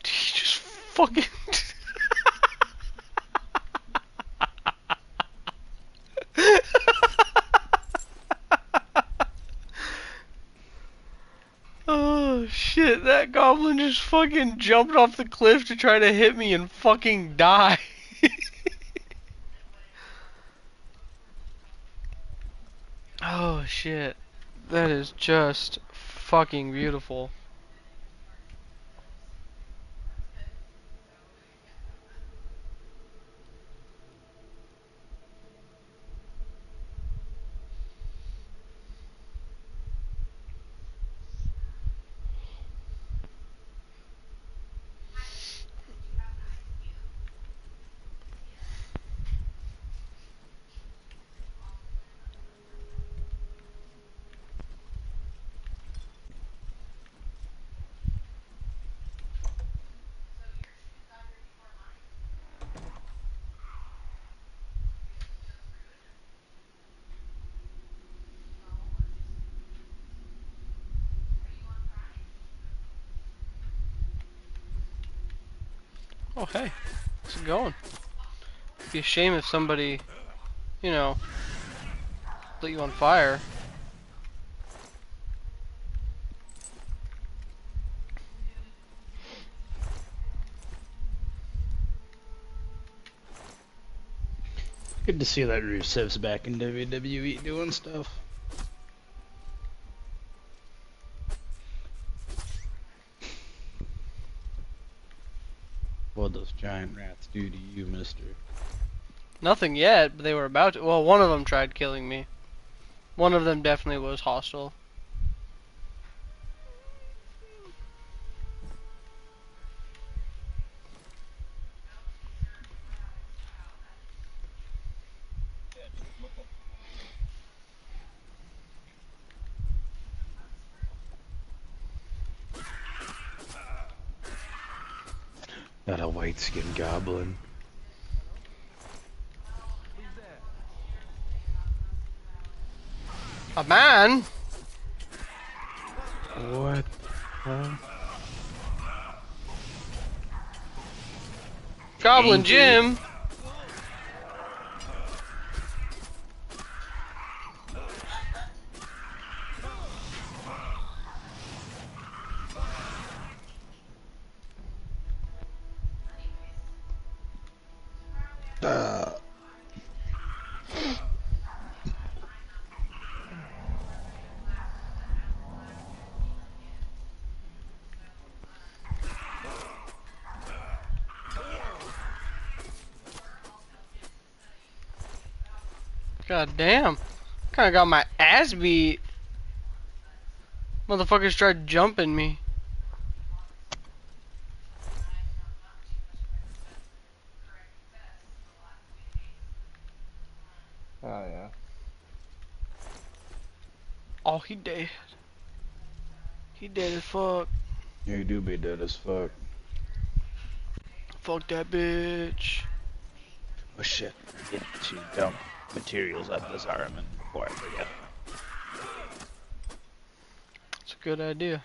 He just fucking. Oh shit, that goblin just fucking jumped off the cliff to try to hit me and fucking die. Oh shit. That is just fucking beautiful. Oh hey, how's it going? It'd be a shame if somebody, you know, lit you on fire.
Good to see that Rusev's back in WWE doing stuff. What'd those giant rats do to you, mister?
Nothing yet, but they were about to. Well, one of them tried killing me. One of them definitely was hostile.
Got a white-skinned goblin.
A man?
What? Huh?
Goblin
Angry.
Jim? God damn. Kinda got my ass beat. Motherfuckers tried jumping me.
Oh yeah.
Oh, he dead. He dead as fuck.
You do be dead as fuck.
Fuck that bitch.
Oh shit, I get to dump materials at this armament before I forget.
It's a good idea.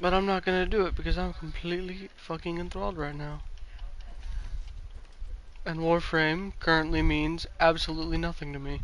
But I'm not gonna do it because I'm completely fucking enthralled right now. And Warframe currently means absolutely nothing to me.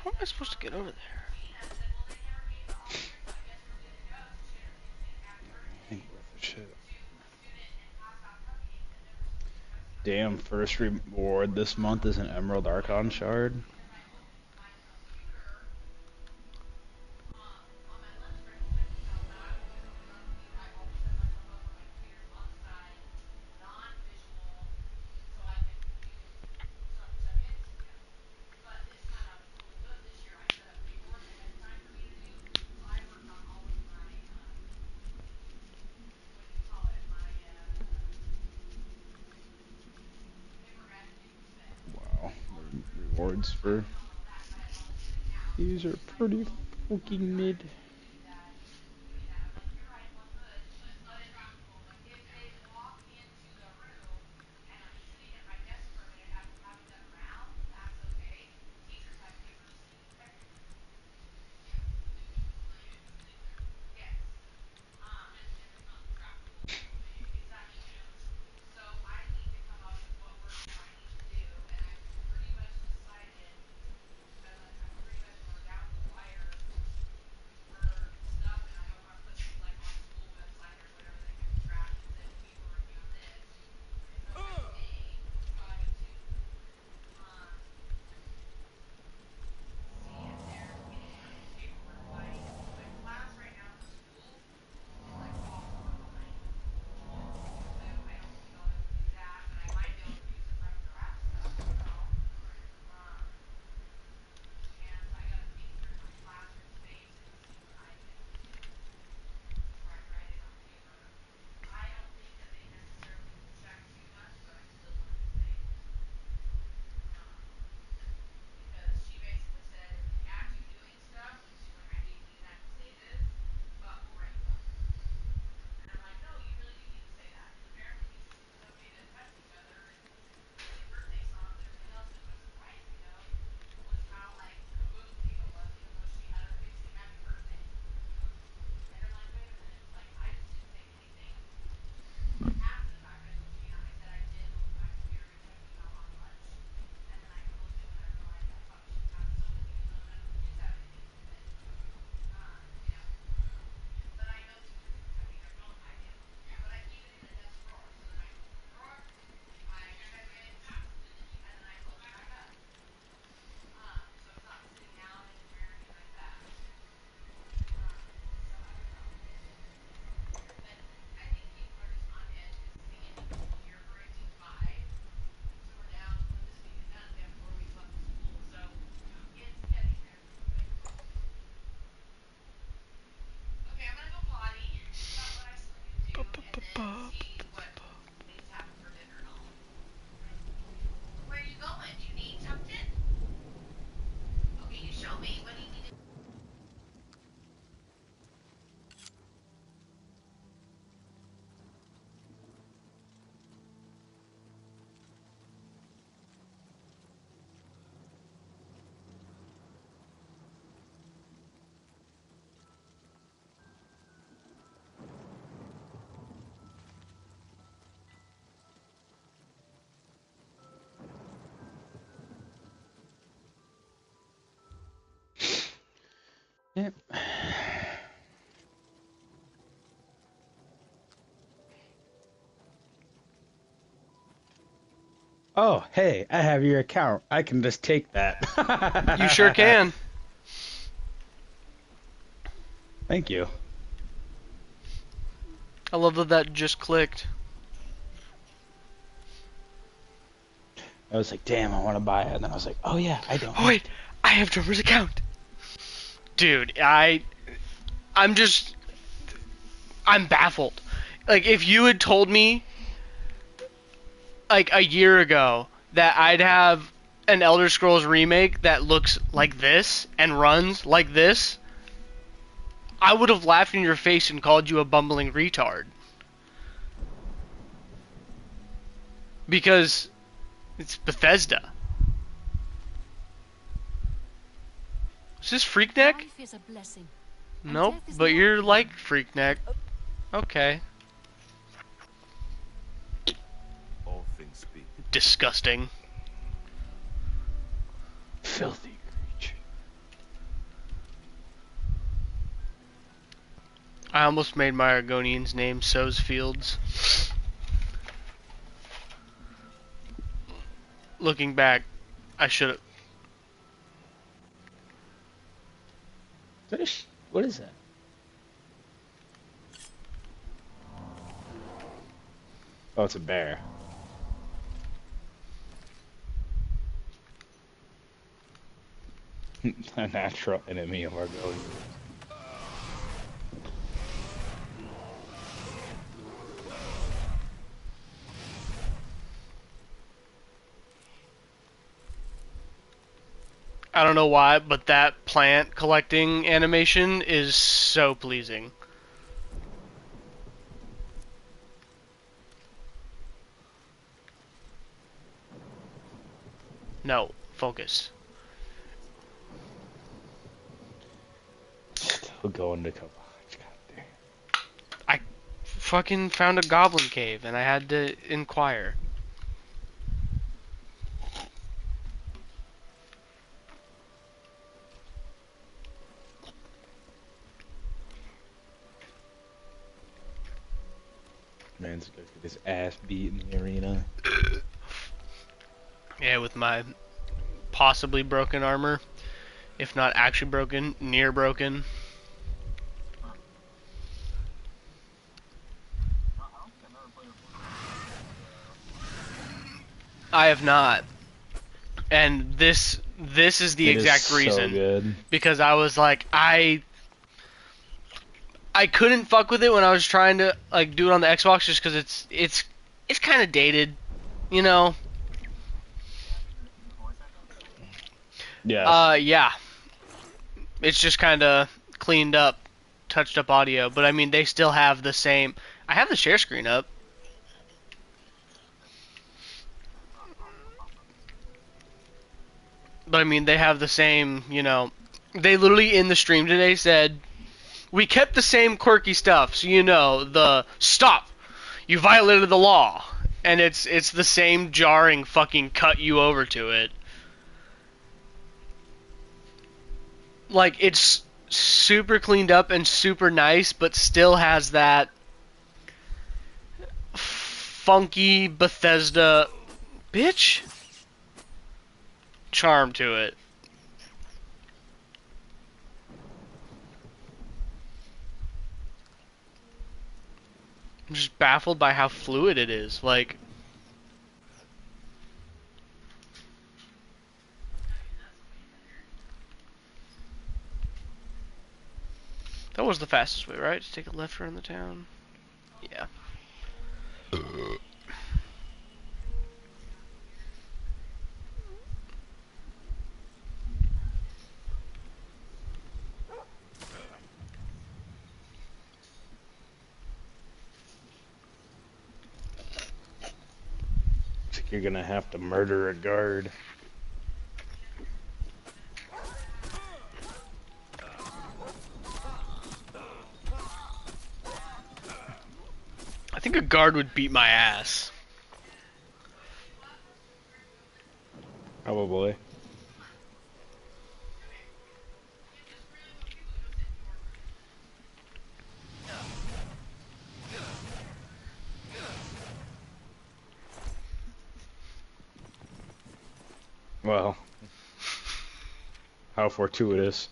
How am I supposed to get over there?
Ain't worth a shit. Damn, first reward this month is an Emerald Archon Shard. Wow, rewards for these are pretty fucking mid. Yep. Oh, hey, I have your account. I can just take that.
You sure can.
Thank you.
I love that that just clicked.
I was like, damn, I want to buy it. And then I was like, oh yeah, I don't.
Oh wait, I have Drummer's account. Dude, I'm baffled. Like, if you had told me, like, a year ago that I'd have an Elder Scrolls remake that looks like this and runs like this, I would have laughed in your face and called you a bumbling retard. Because it's Bethesda. Is this Freakneck?
Life is a blessing. and
Nope,
death is
but
not.
you're like Freakneck. Okay.
All things speak.
Disgusting.
Filthy creature.
I almost made my Argonian's name Sows Fields. Looking back, I should have.
What is that? Oh, it's a bear. A natural enemy of our goat.
I don't know why, but that plant collecting animation is so pleasing. No, focus.
Still going to Cobach. God
I fucking found a goblin cave and I had to inquire.
Man's gonna get his ass beat in the arena.
Yeah, with my possibly broken armor. If not actually broken, near broken. I have not. And this is the exact reason.
So good.
Because I was like, I couldn't fuck with it when I was trying to like do it on the Xbox just because it's kind of dated, you know.
Yeah.
Yeah. It's just kind of cleaned up, touched up audio, but I mean they still have the same. I have the share screen up. But I mean they have the same, you know. They literally in the stream today said we kept the same quirky stuff, so you know, the stop. You violated the law. And it's the same jarring fucking cut you over to it. Like, it's super cleaned up and super nice, but still has that funky Bethesda bitch charm to it. I'm just baffled by how fluid it is. Like, that was the fastest way, right? Just take a left around the town. Yeah.
You're gonna have to murder a guard.
I think a guard would beat my ass.
Probably. Well, how fortuitous.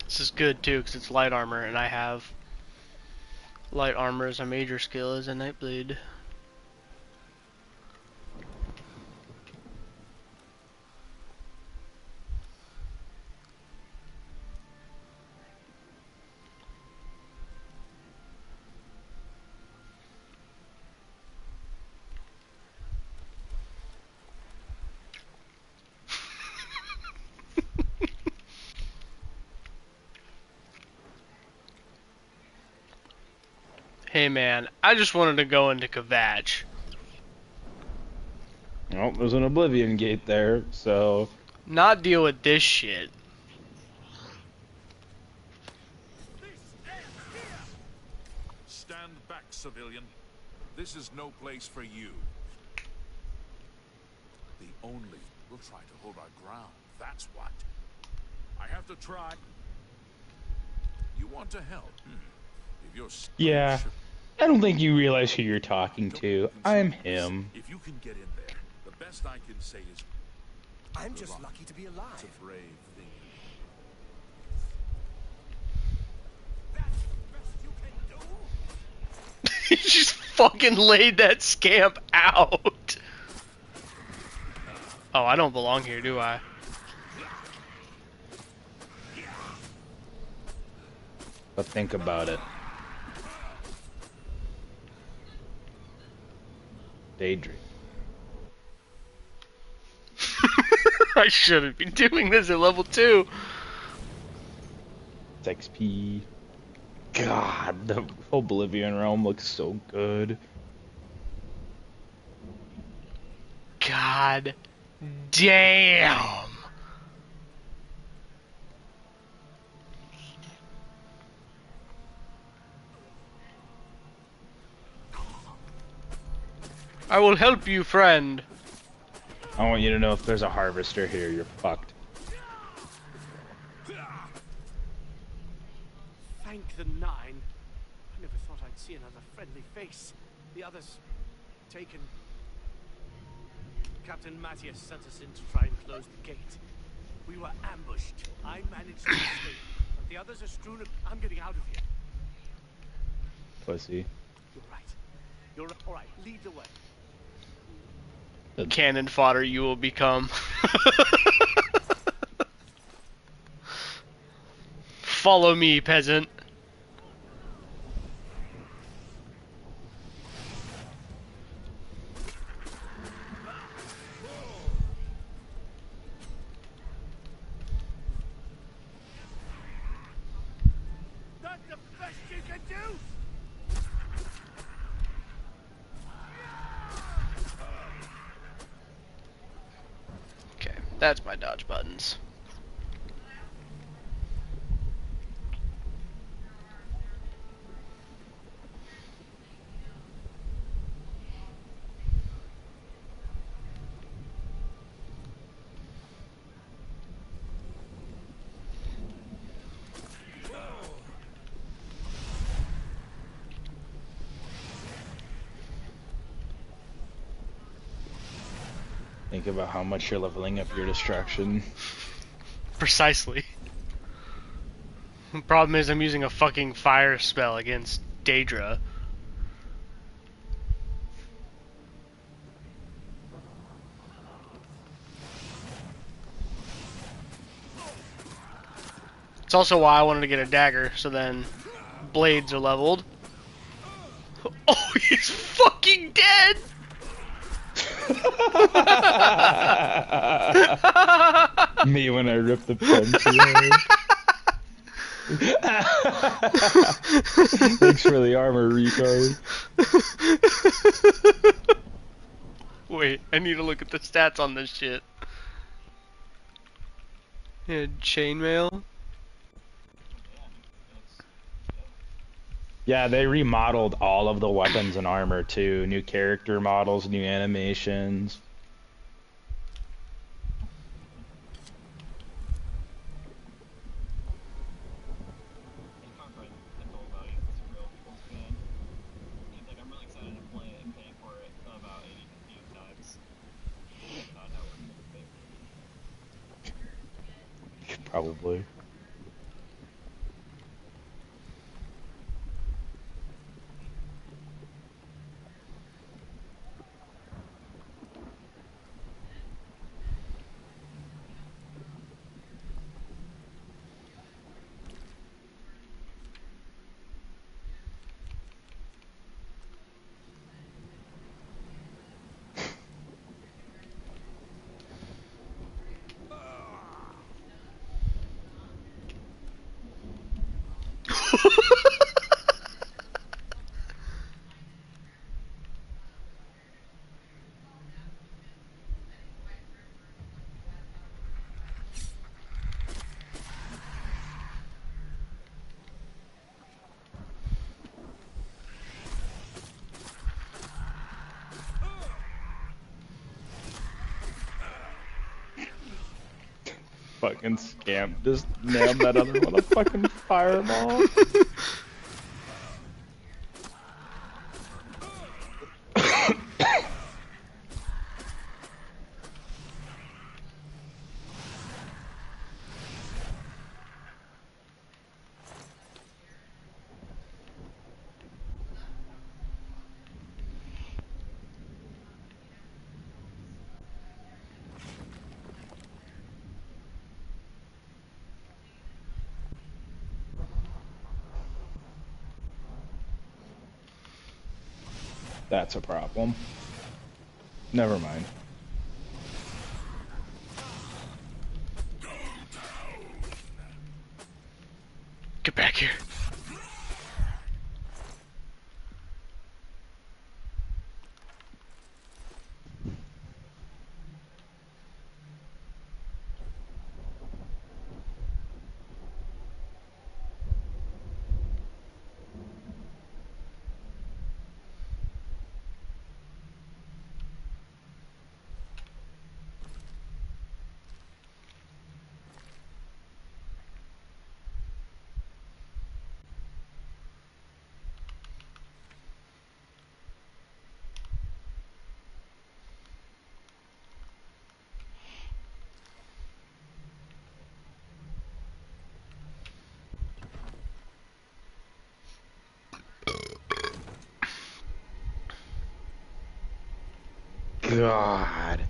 This is good too, because it's light armor, and I have light armor as a major skill as a Nightblade. Hey man, I just wanted to go into Kvatch.
Well, there's an Oblivion gate there, so...
Not deal with this shit.
Stand back, civilian. This is no place for you. The only will try to hold our ground. That's what. I have to try. You want to help? If you're
Yeah. I don't think you realize who you're talking to. I'm him.
If you can get in there, the best I can say is
I'm just lucky to be alive.
it's a brave thing.
That's the best you can do?
He just fucking laid that scamp out. Oh, I don't belong here, do I?
But think about it. Daydream.
I shouldn't be doing this at level 2.
It's XP. God, the Oblivion realm looks so good.
God damn. I will help you, friend.
I want you to know if there's a harvester here, you're fucked.
Thank the Nine. I never thought I'd see another friendly face. The others taken. Captain Matthias sent us in to try and close the gate. We were ambushed. I managed to escape, but the others are strewn. I'm getting out of here.
Pussy.
You're right. You're all right. Lead the way.
Cannon fodder you will become. Follow me, peasant.
That's the best you can do.
Okay, that's my dodge buttons.
Think about how much you're leveling up your destruction.
Precisely. The problem is I'm using a fucking fire spell against Daedra. It's also why I wanted to get a dagger, so then blades are leveled. Oh, he's fucking dead!
Me when I rip the pencil out. Thanks for the armor, retard.
Wait, I need to look at the stats on this shit. Yeah, chainmail.
Yeah, they remodeled all of the weapons and armor too. New character models, new animations. Probably. Fucking scamp just nailed that other one with a fucking fireball. That's a problem. Never mind.
Get back here.
God.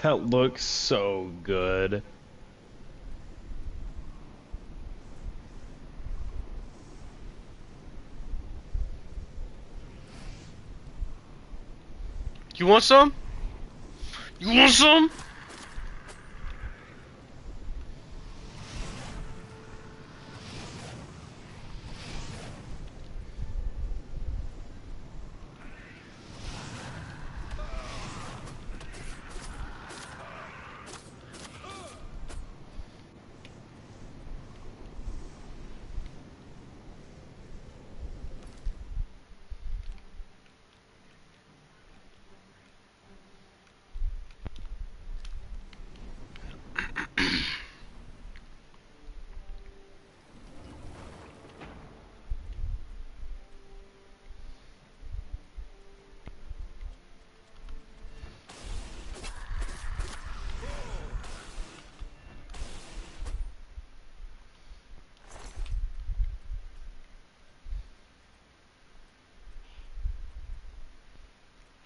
That looks so good.
You want some? You want some?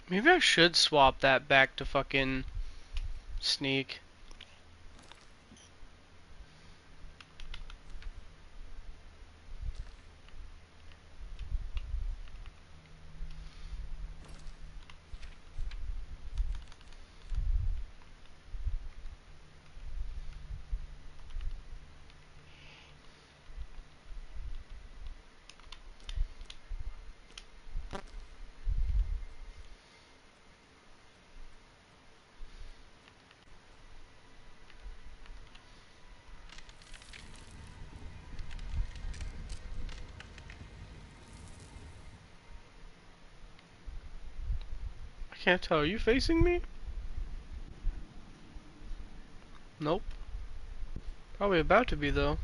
Maybe I should swap that back to fucking sneak. I can't tell. Are you facing me? Nope. Probably about to be though.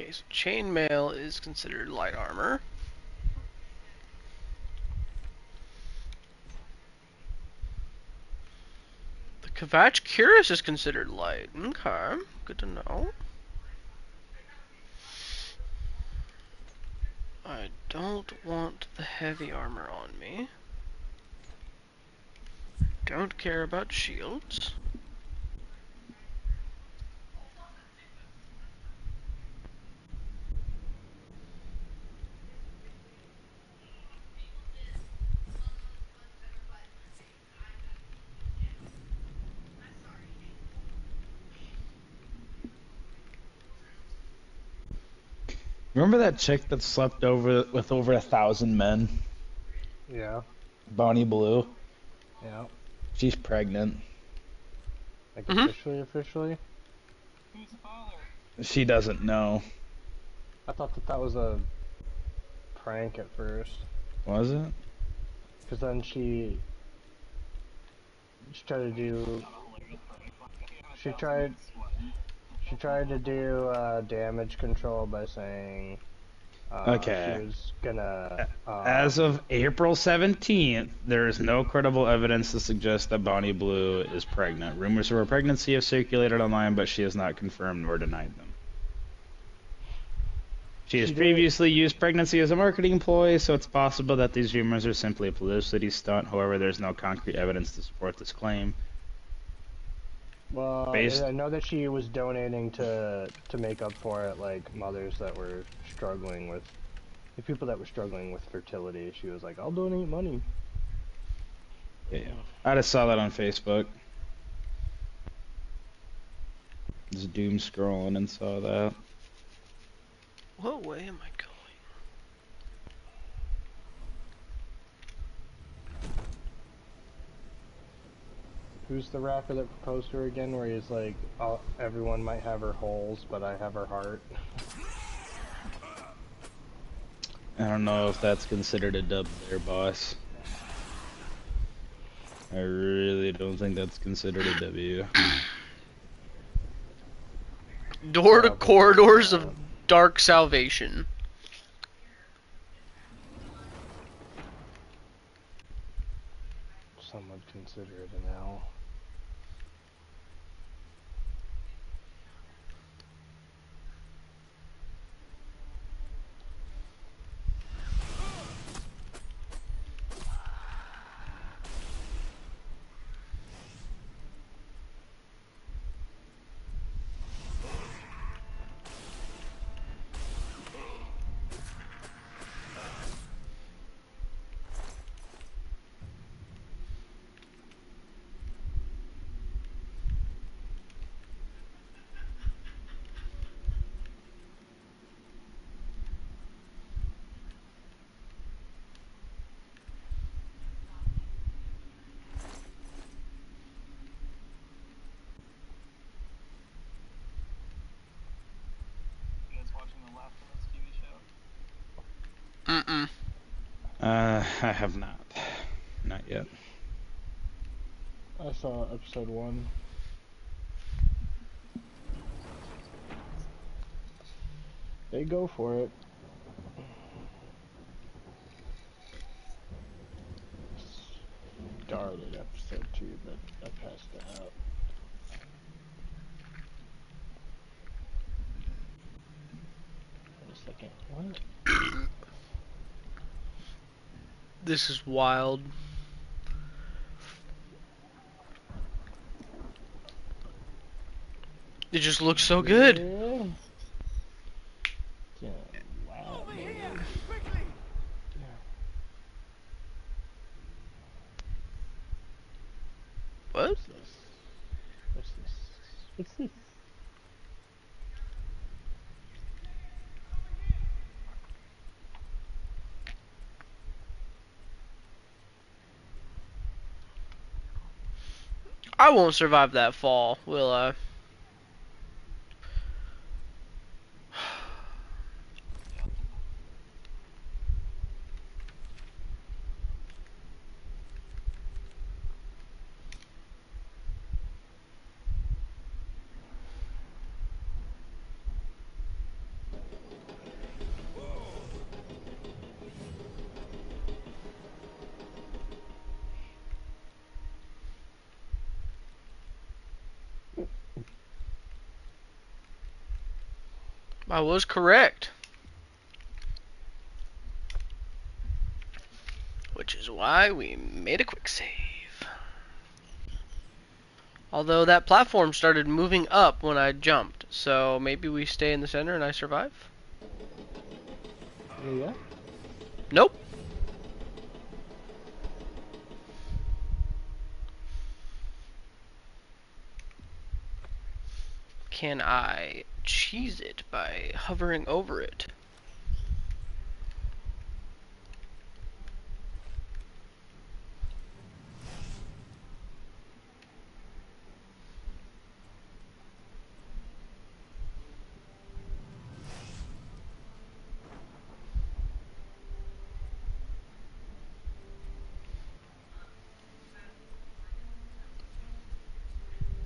Okay, so chainmail is considered light armor. The Kavach Cuirass is considered light. Okay, good to know. I don't want the heavy armor on me. Don't care about shields.
Remember that chick that slept over with over 1,000 men?
Yeah.
Bonnie Blue?
Yeah.
She's pregnant.
Like
Mhm.
officially?
She doesn't know.
I thought that was a prank at first.
Was it?
Because then she tried to do. She tried to do damage control by saying she
Okay.
was gonna.
As of April 17th, there is no credible evidence to suggest that Bonnie Blue is pregnant. Rumors of her pregnancy have circulated online, but she has not confirmed nor denied them. She has previously used pregnancy as a marketing ploy, so it's possible that these rumors are simply a publicity stunt. However, there's no concrete evidence to support this claim.
Well,
Based-
I know that she was donating to make up for it, like mothers that were struggling with, the people that were struggling with fertility. She was like, "I'll donate money."
Yeah, I just saw that on Facebook. Just doom scrolling and saw that.
What way am I going?
Who's the rapper that proposed to her again? Where he's like, oh, "Everyone might have her holes, but I have her heart."
I don't know if that's considered a dub there, boss. I really don't think that's considered a W.
Door to
Probably
corridors
not.
of dark salvation.
Some would consider it an L.
Mm-mm.
I have not. Not yet.
I saw episode 1. They go for it. Started episode 2, but I passed out. Wait a second. What?
This is wild. It just looks so good.
Yeah. Wow.
Over here, quickly!
What?
What's this? What's this? What's this?
I won't survive that fall, will I? I was correct. Which is why we made a quick save. Although that platform started moving up when I jumped, so maybe we stay in the center and I survive?
Yeah.
Nope. Can I cheese it by hovering over it?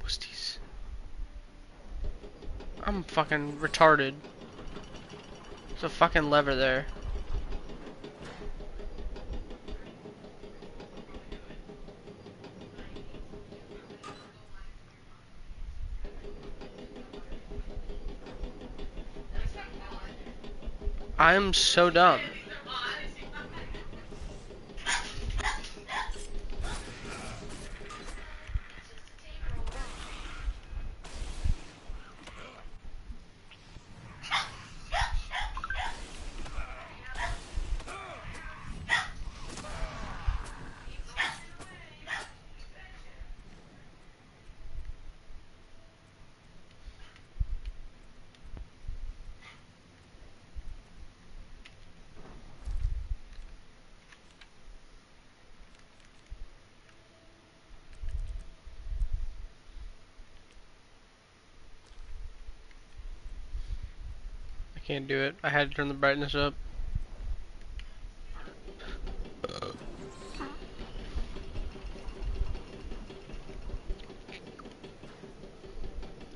What's I'm fucking retarded. There's a fucking lever there. I'm so dumb. I can't do it. I had to turn the brightness up.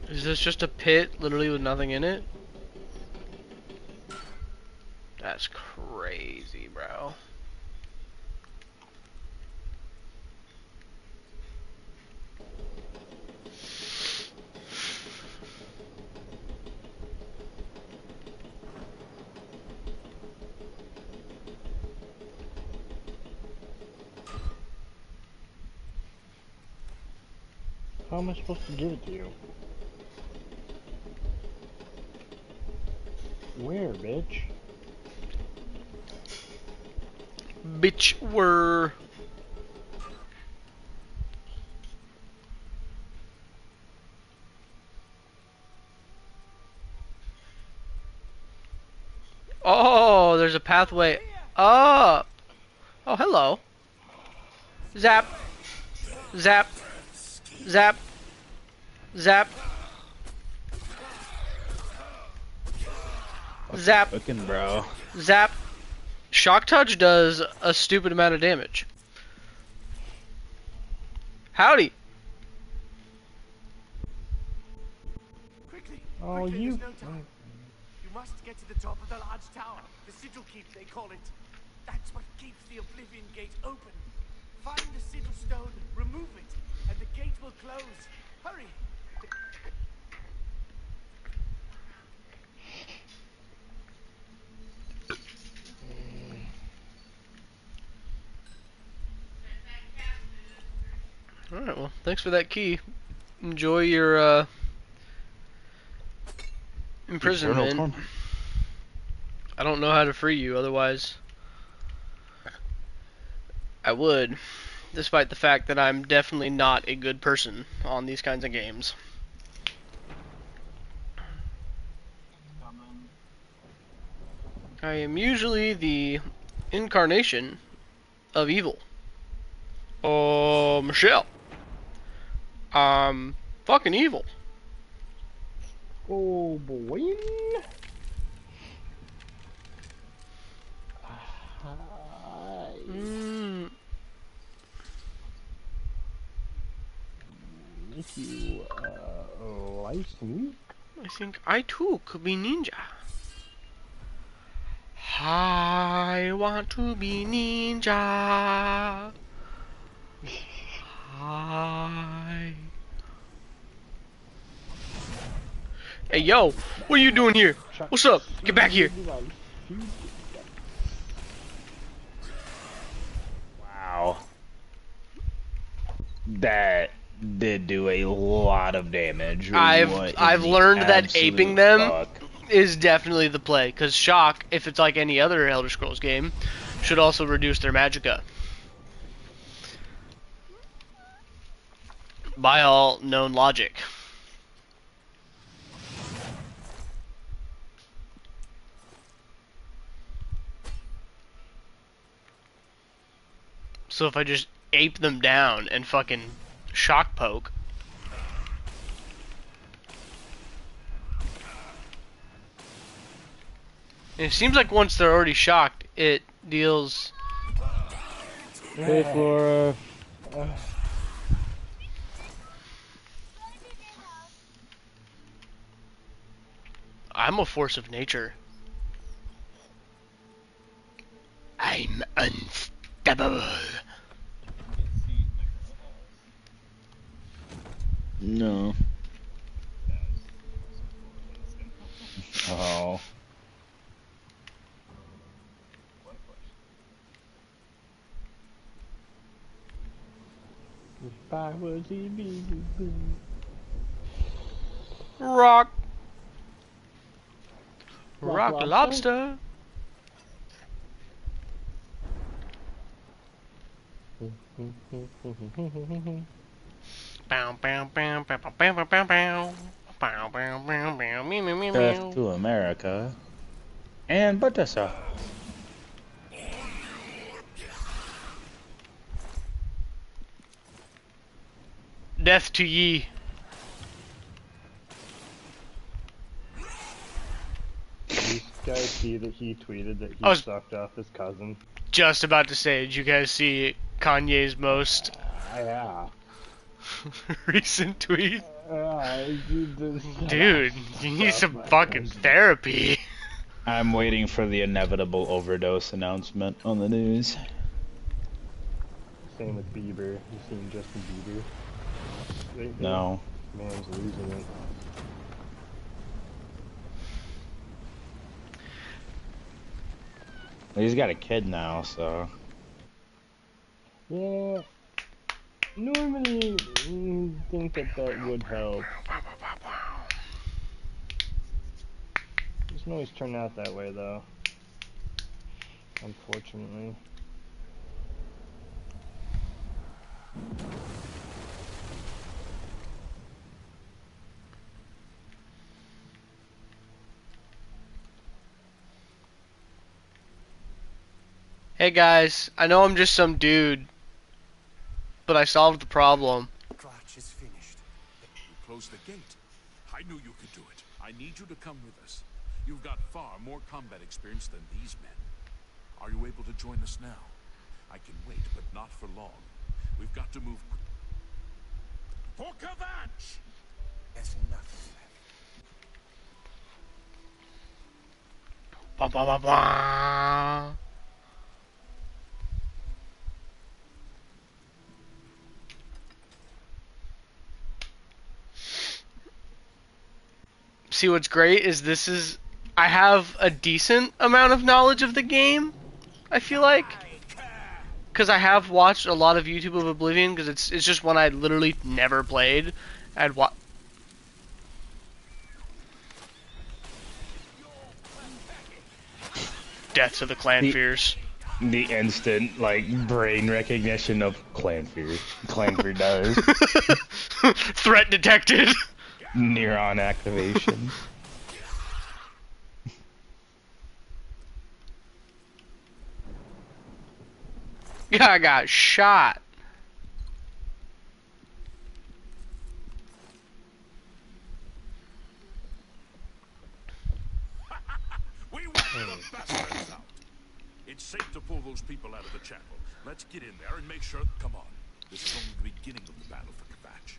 Is this just a pit, literally with nothing in it? That's crazy, bro.
How am I supposed to give it to you? Where, bitch?
Bitch, were. Oh, there's a pathway up. Oh, hello. Zap. Zap. Zap. Zap. Zap.
Looking, bro.
Zap. Shock touch does a stupid amount of damage. Howdy.
Quickly!
Oh,
Quickly,
you.
there's no time. You must get to the top of the large tower. The sigil keep, they call it. That's what keeps the Oblivion gate open. Find the sigil stone, remove it, and the gate will close. Hurry!
Alright, well, thanks for that key. Enjoy your, imprisonment. I don't know how to free you, otherwise I would, despite the fact that I'm definitely not a good person on these kinds of games. I am usually the incarnation of evil. Oh, Michelle. I'm fucking evil.
Oh, boy. If you, like me?
I think I too could be ninja. I want to be ninja. Hey, yo, what are you doing here? What's up? Get back here.
Wow. That did do a lot of damage. What in
I've
the
learned that aping
absolute
them
fuck?
is definitely the play, because shock, if it's like any other Elder Scrolls game, should also reduce their magicka. By all known logic. So if I just ape them down and fucking shock poke. And it seems like once they're already shocked, it deals...
Hey, Flora.
I'm a force of nature. I'm unstoppable.
No. Oh.
If I was invisible.
Rock.
Rock
Rock
lobster?
lobster. Bow, bow, bow, bow, bow, bow, bow, bow, bow. Bow, bow, bow, bow, meow, meow, meow,
Death
meow.
to America. And Buttersa.
Death to ye.
Did you guys see that he tweeted that
I
he
was-
sucked off his cousin?
Just about to say, did you guys see Kanye's most
Yeah.
recent tweet?
Dude,
Dude, you need some fucking therapy.
I'm waiting for the inevitable overdose announcement on the news.
Same with Bieber. You seen Justin Bieber? Lately?
No.
Man's losing it.
He's got a kid now, so.
Yeah. Normally, think that would help. Doesn't always turn out that way, though. Unfortunately.
Hey guys, I know I'm just some dude, but I solved the problem.
Clutch is finished. You closed the gate. I knew you could do it. I need you to come with us. You've got far more combat experience than these men. Are you able to join us now? I can wait, but not for long. We've got to move quick. For Kavanch! There's nothing left.
Ba ba ba ba. See, what's great is I have a decent amount of knowledge of the game, I feel like. Because I have watched a lot of YouTube of Oblivion, because it's just one I literally never played. Death to the clan fears.
The instant, like, brain recognition of clan fear. Clan fear does.
Threat detected.
Neuron activation.
Yeah, I got shot.
We want the bastards out. It's safe to pull those people out of the chapel. Let's get in there and make sure. Come on. This is only the beginning of the battle for Kavatch.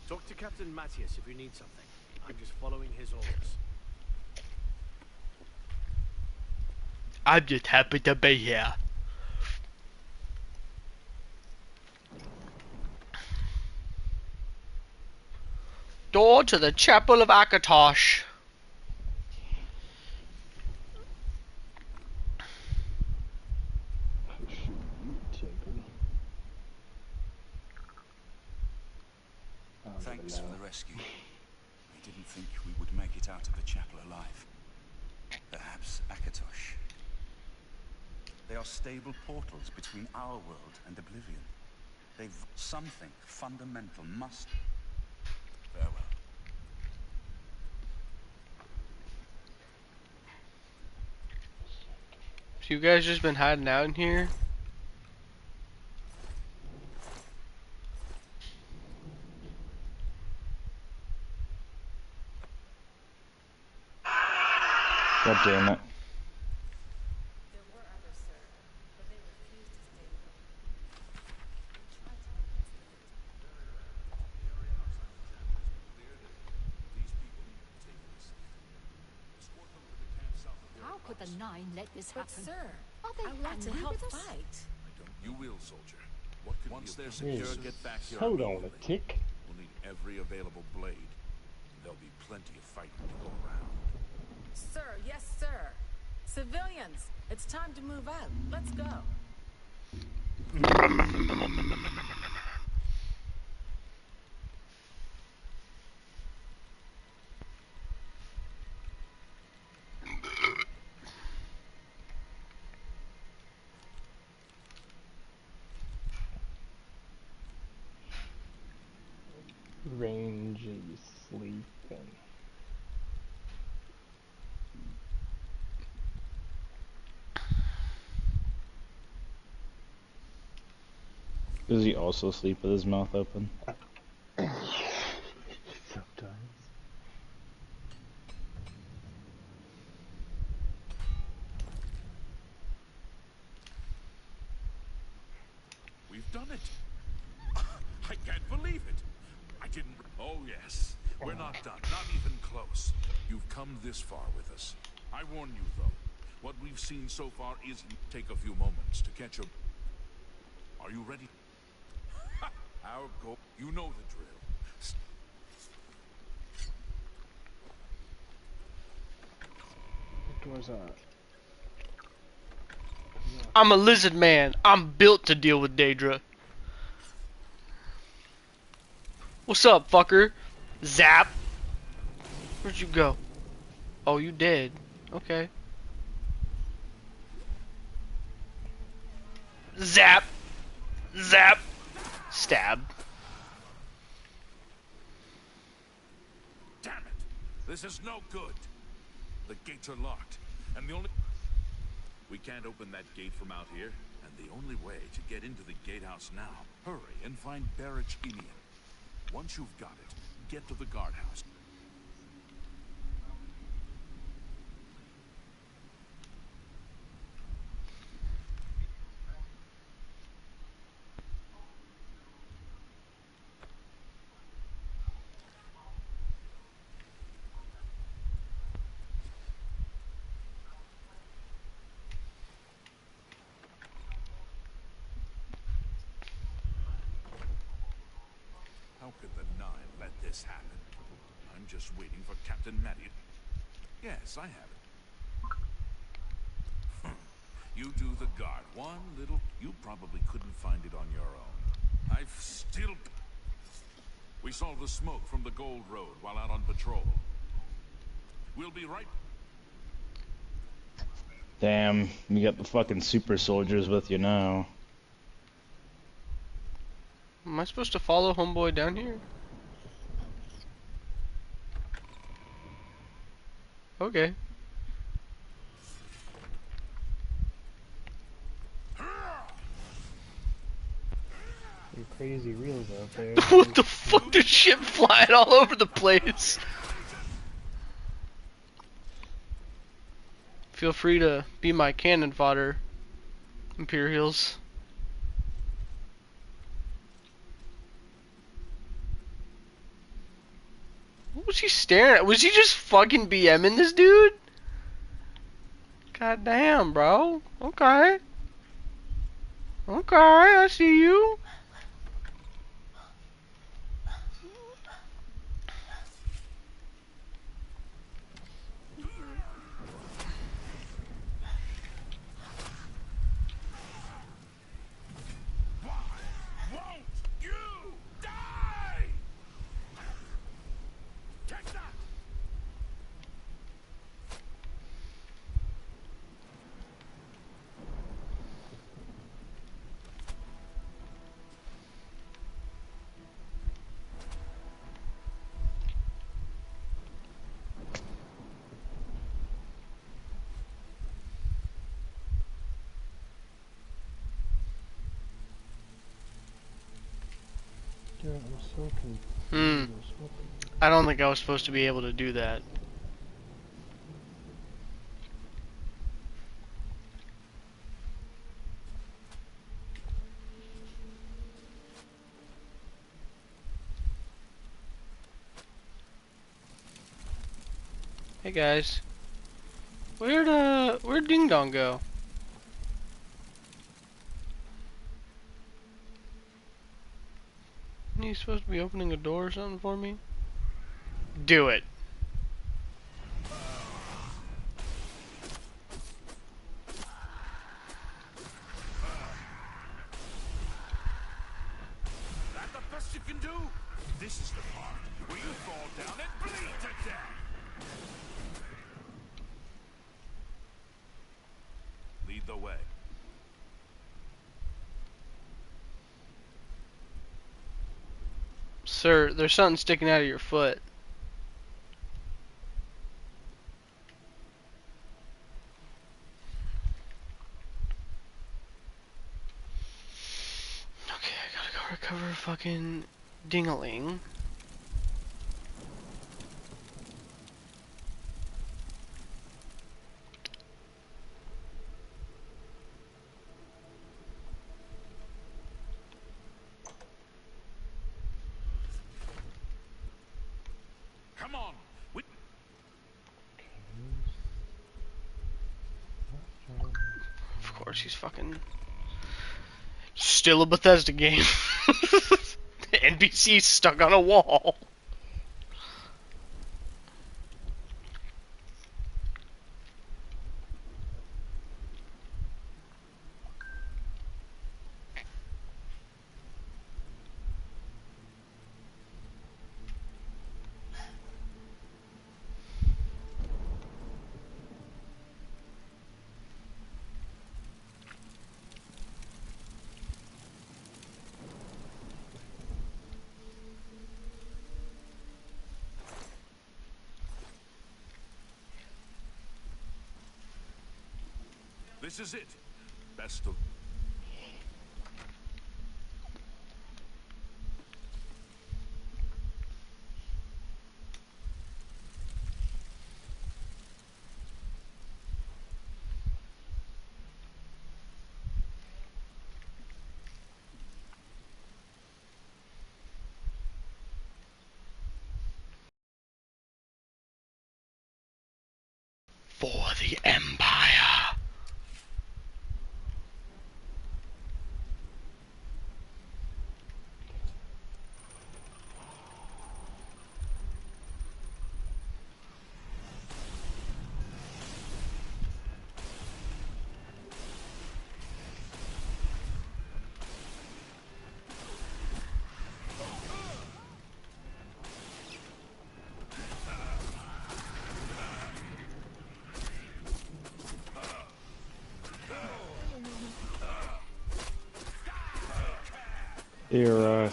Talk to Captain Matthias if you need something. I'm just following his orders.
I'm just happy to be here. Door to the Chapel of Akatosh.
Thanks for the rescue. I didn't think we would make it out of the chapel alive. Perhaps Akatosh. They are stable portals between our world and Oblivion. They've something fundamental must. Farewell.
So you guys just been hiding out in here?
God damn it.
How could the Nine let this
But
happen?
sir,
Are they
I want to
angry
help
with us?
fight.
You will, soldier. What could Once they're secure, get back here.
Hold on a
immediately.
tick.
We'll need every available blade. And there'll be plenty of fighting to go around.
Sir, yes, sir. Civilians, it's time to move out. Let's go.
Rangy sleeping.
Does he also sleep with his mouth open?
Sometimes.
We've done it. I can't believe it. I didn't. Oh, yes. We're not done. Not even close. You've come this far with us. I warn you, though. What we've seen so far is take a few moments to catch up. Are you ready? Our goal. You know the drill.
What door's that?
I'm a lizard man. I'm built to deal with Daedra. What's up, fucker? Zap. Where'd you go? Oh, you dead. Okay. Zap. Zap. Stab.
Damn it! This is no good. The gates are locked, and the only... We can't open that gate from out here, and the only way to get into the gatehouse now, hurry and find Barrach Inian. Once you've got it, get to the guardhouse. How could the Nine let this happen? I'm just waiting for Captain Matty. Yes, I have it. You do the guard. One little... You probably couldn't find it on your own. I've still... We saw the smoke from the Gold Road while out on patrol. We'll be right...
Damn, you got the fucking super soldiers with you now.
Am I supposed to follow homeboy down here? Okay.
Some crazy reels out there.
What the fuck? There's shit flying all over the place. Feel free to be my cannon fodder, Imperials. What was he staring at? Was he just fucking BMing this dude? God damn, bro. Okay. Okay, I see you.
I'm so confused.
Hmm. I don't think I was supposed to be able to do that. Hey guys. Where'd Ding Dong go? Isn't he supposed to be opening a door or something for me? Do it.
That the best you can do? This is the part where you fall down and bleed to death. Lead the way.
Sir, there's something sticking out of your foot. Okay, I gotta go recover fucking Dingaling.
Come on.
Of course, he's fucking still a Bethesda game. The NPC stuck on a wall.
This is it. Best of...
For the Empire.
Dear,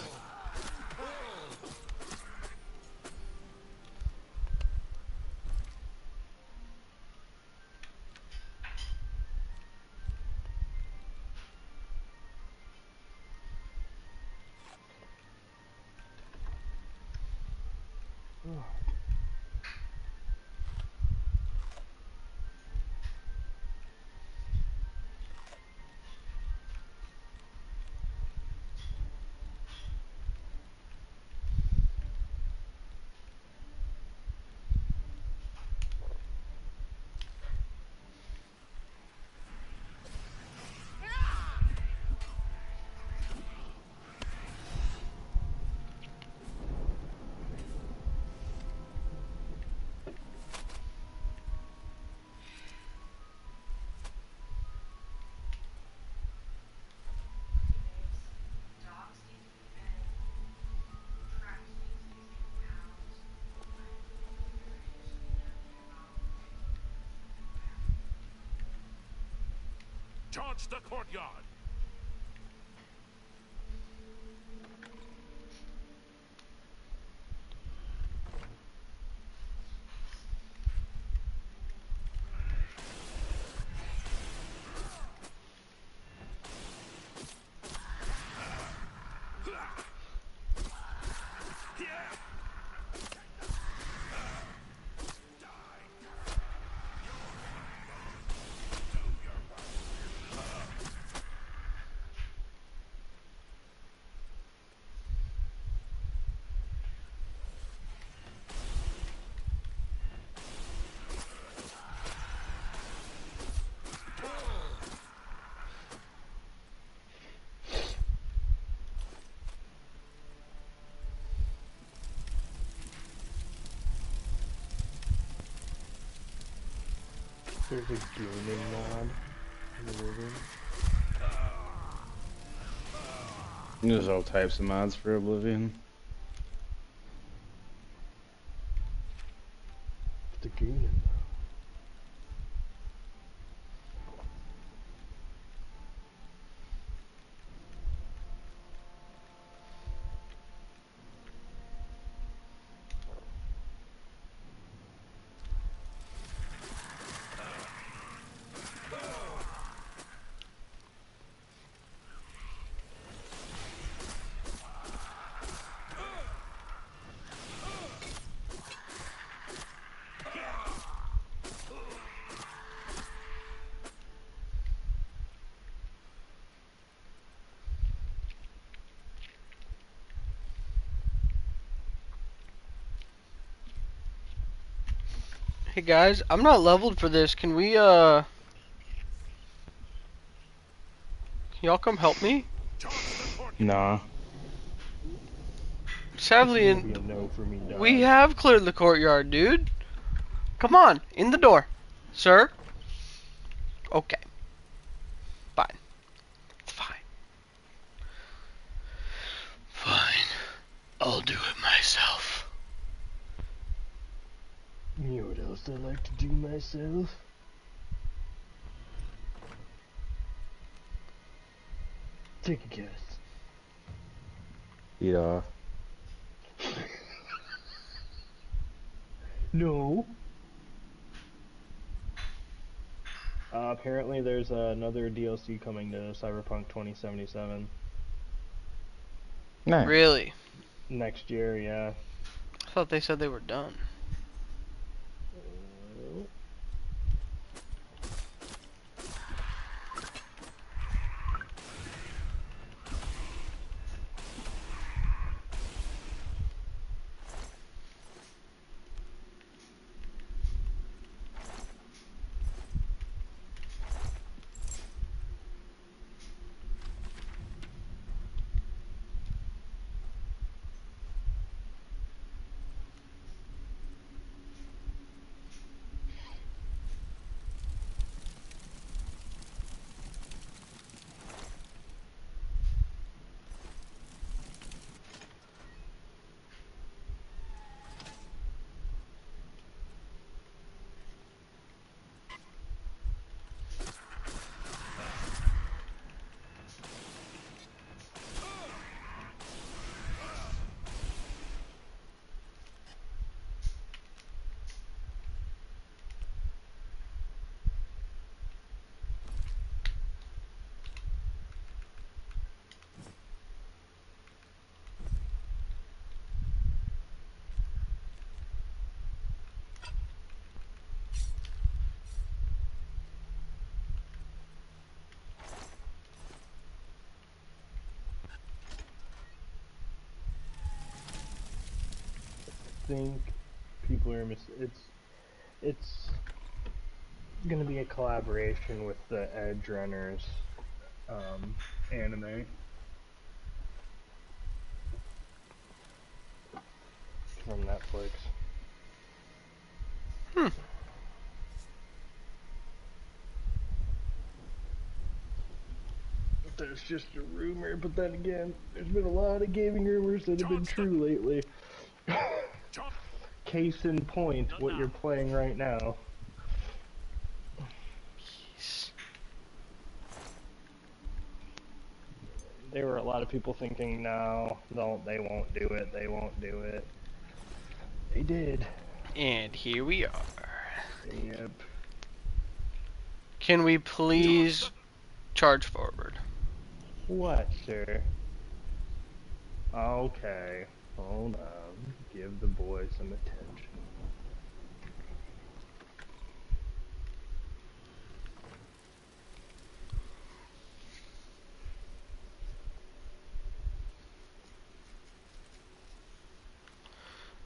Charge the courtyard.
There's a gaming mod in Oblivion.
There's all types of mods for Oblivion.
The gaming.
Hey guys, I'm not leveled for this. Can we, can y'all come help me?
Nah.
Sadly,
It's gonna be a no for me, dog.
we have cleared the courtyard, dude. Come on, in the door. Sir? Okay. Fine. It's fine. Fine. I'll do it myself.
You know what else I like to do myself? Take a guess.
Eat off.
No. Apparently there's another DLC coming to Cyberpunk 2077
Nice.
Really?
next year, yeah.
I thought they said they were done.
Think people are it's gonna be a collaboration with the Edge Runners anime from Netflix. That's just a rumor, but then again, there's been a lot of gaming rumors that have been true lately. Case in point, what you're playing right now. There were a lot of people thinking, no, they won't do it, they won't do it. They did.
And here we are.
Yep.
Can we please charge forward?
What, sir? Okay, hold on. Give the boy some attention.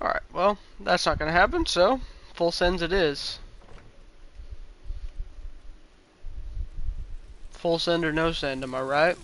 Alright, well, that's not gonna happen, so full sends it is. Full send or no send, am I right?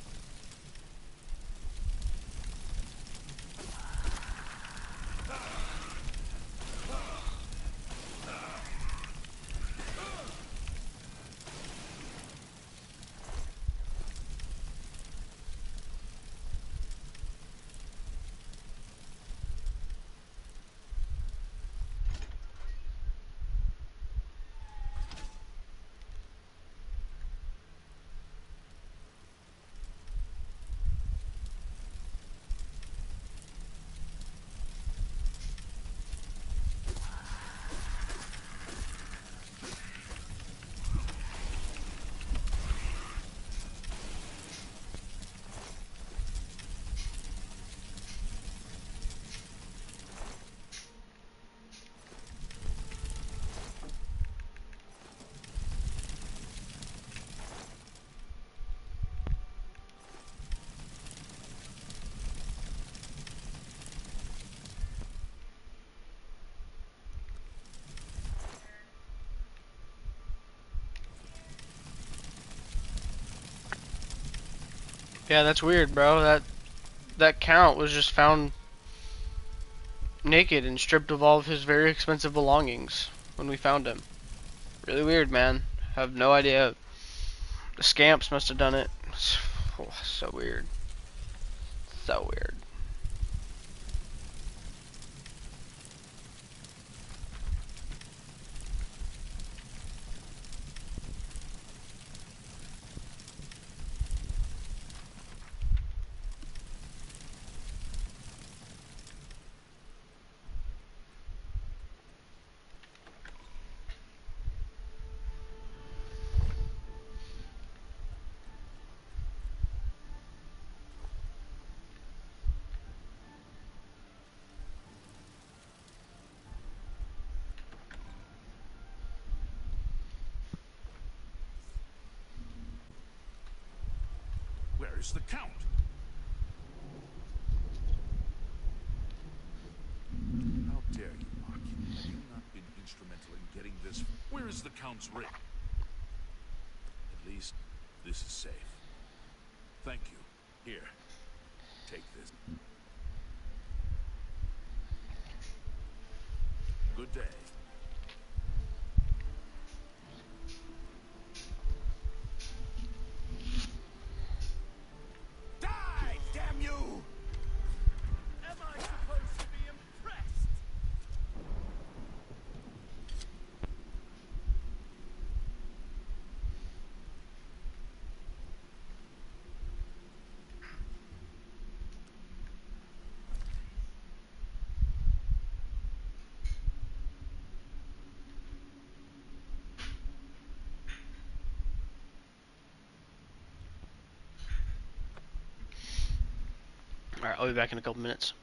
Yeah, that's weird, bro. That count was just found naked and stripped of all of his very expensive belongings when we found him. Really weird, man. Have no idea. The scamps must have done it. Oh, so weird. So weird.
Where is the Count? How dare you, Mark? Have you not been instrumental in getting this? Where is the Count's ring? At least, this is safe. Thank you. Here, take this. Good day.
Die, damn you! Am I supposed to be impressed?
Alright, I'll be back in a couple minutes.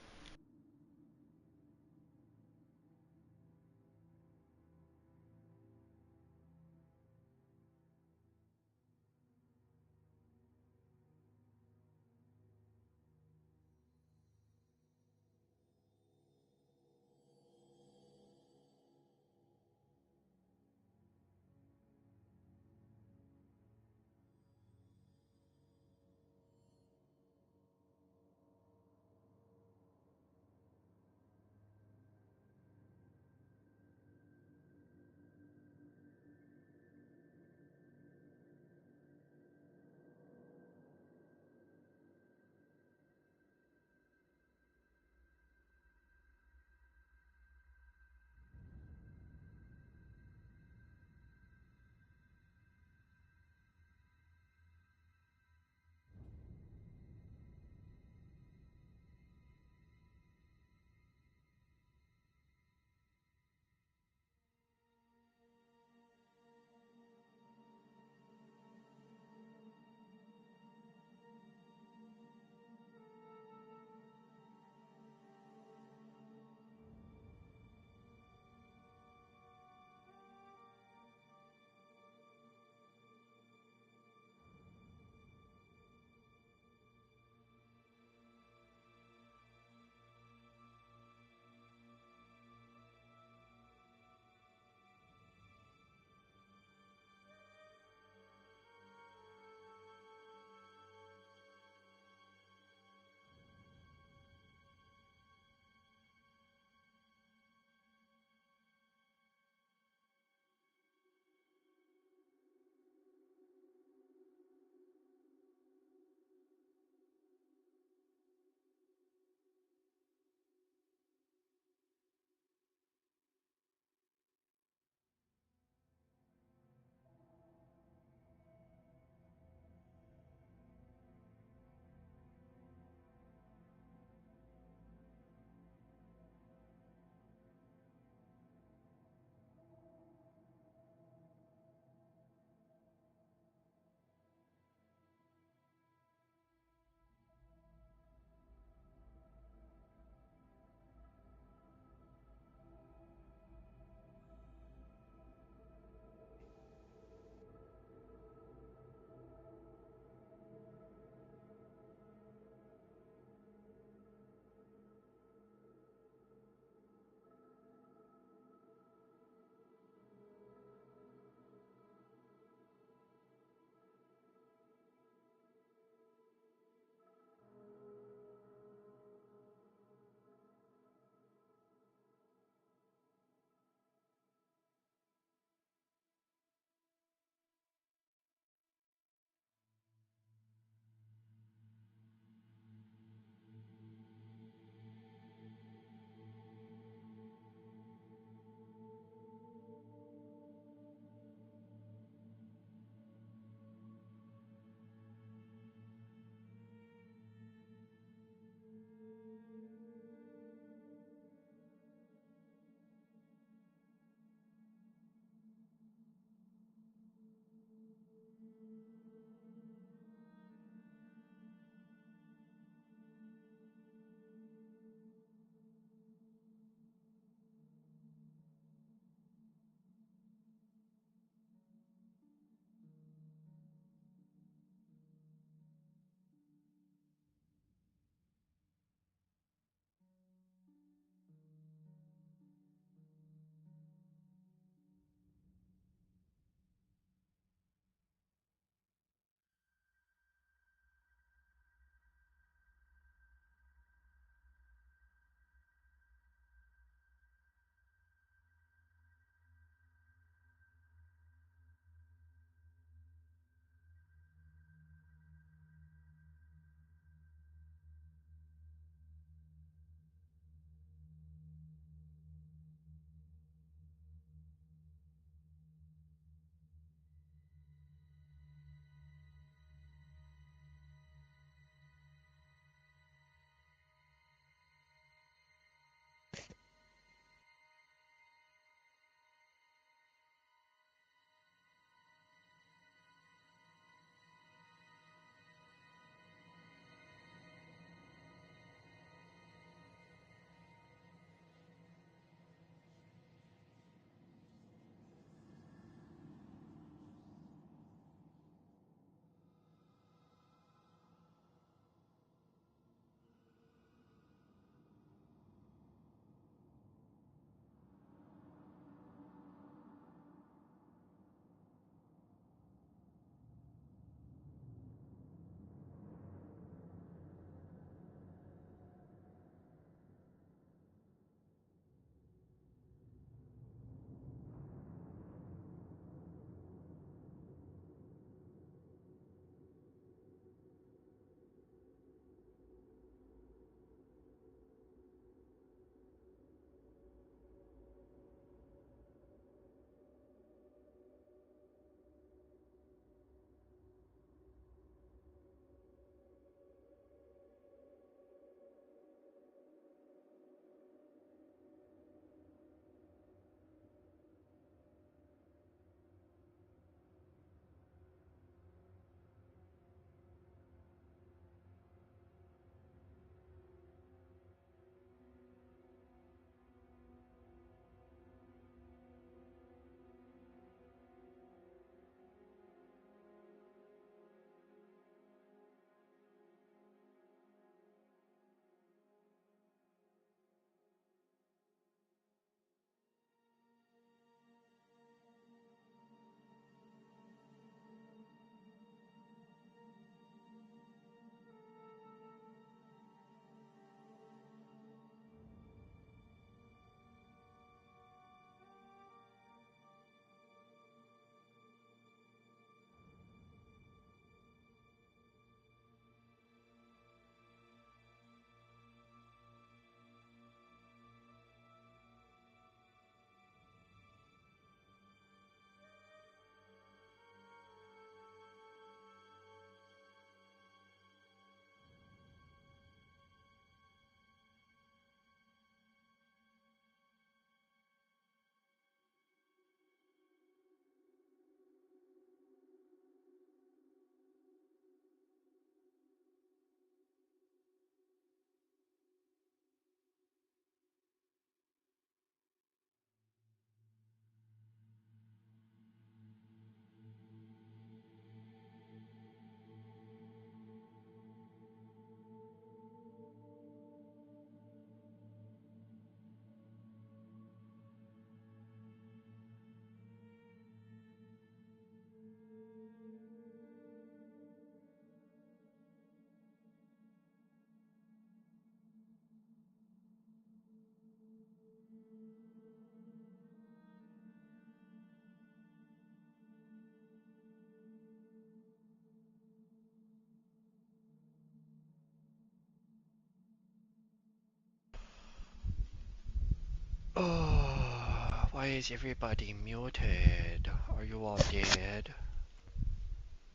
Why is everybody muted? Are you all dead?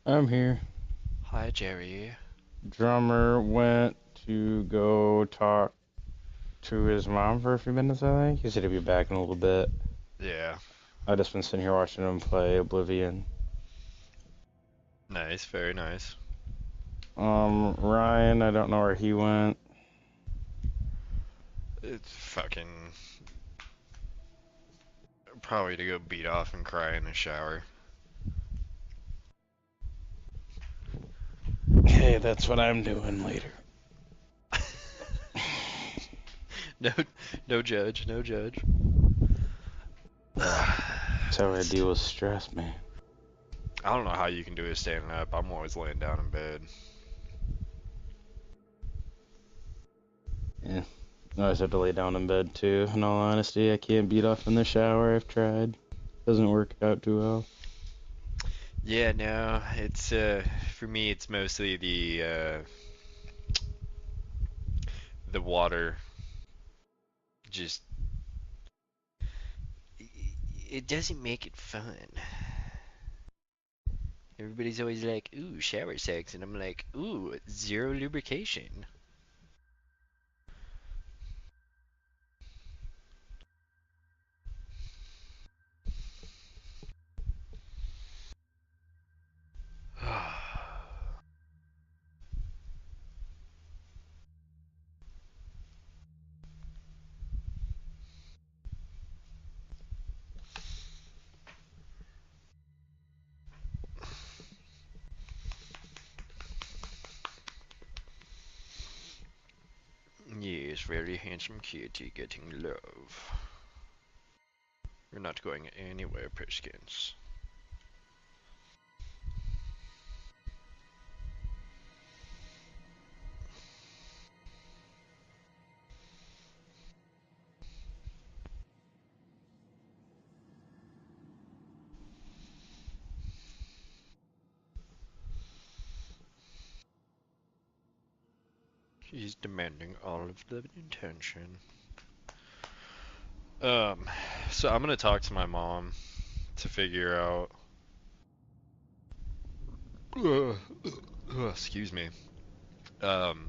I'm here.
Hi, Jerry.
Drummer went to go talk to his mom for a few minutes, I think. He said he'd be back in a little bit.
Yeah.
I've just been sitting here watching him play Oblivion.
Nice, very nice.
Ryan, I don't know where he went.
It's fucking... Probably to go beat off and cry in the shower.
Hey, that's what I'm doing later.
No judge, no judge.
That's how I deal with stress, man.
I don't know how you can do it standing up. I'm always laying down in bed.
Yeah. I always have to lay down in bed, too. In all honesty, I can't beat off in the shower. I've tried. Doesn't work out too well.
Yeah, no, it's, for me, it's mostly the water. Just, it doesn't make it fun. Everybody's always like, ooh, shower sex, and I'm like, ooh, zero lubrication. Yes, very handsome kitty getting love. You're not going anywhere, Priskins. He's demanding all of the attention. So I'm gonna talk to my mom to figure out. Excuse me. Um,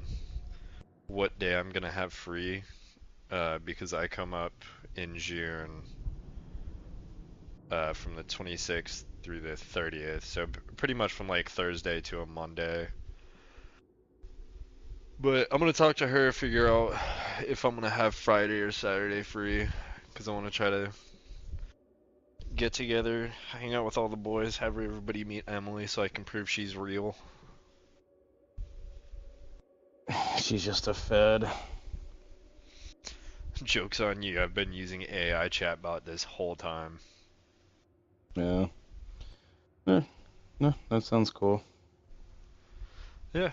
what day I'm gonna have free? Because I come up in June. From the 26th through the 30th, so pretty much from like Thursday to a Monday. But I'm gonna talk to her, figure out if I'm gonna have Friday or Saturday free, because I want to try to get together, hang out with all the boys, have everybody meet Emily so I can prove she's real.
She's just a fed.
Joke's on you, I've been using AI chatbot this whole time.
Yeah. No, that sounds cool.
Yeah.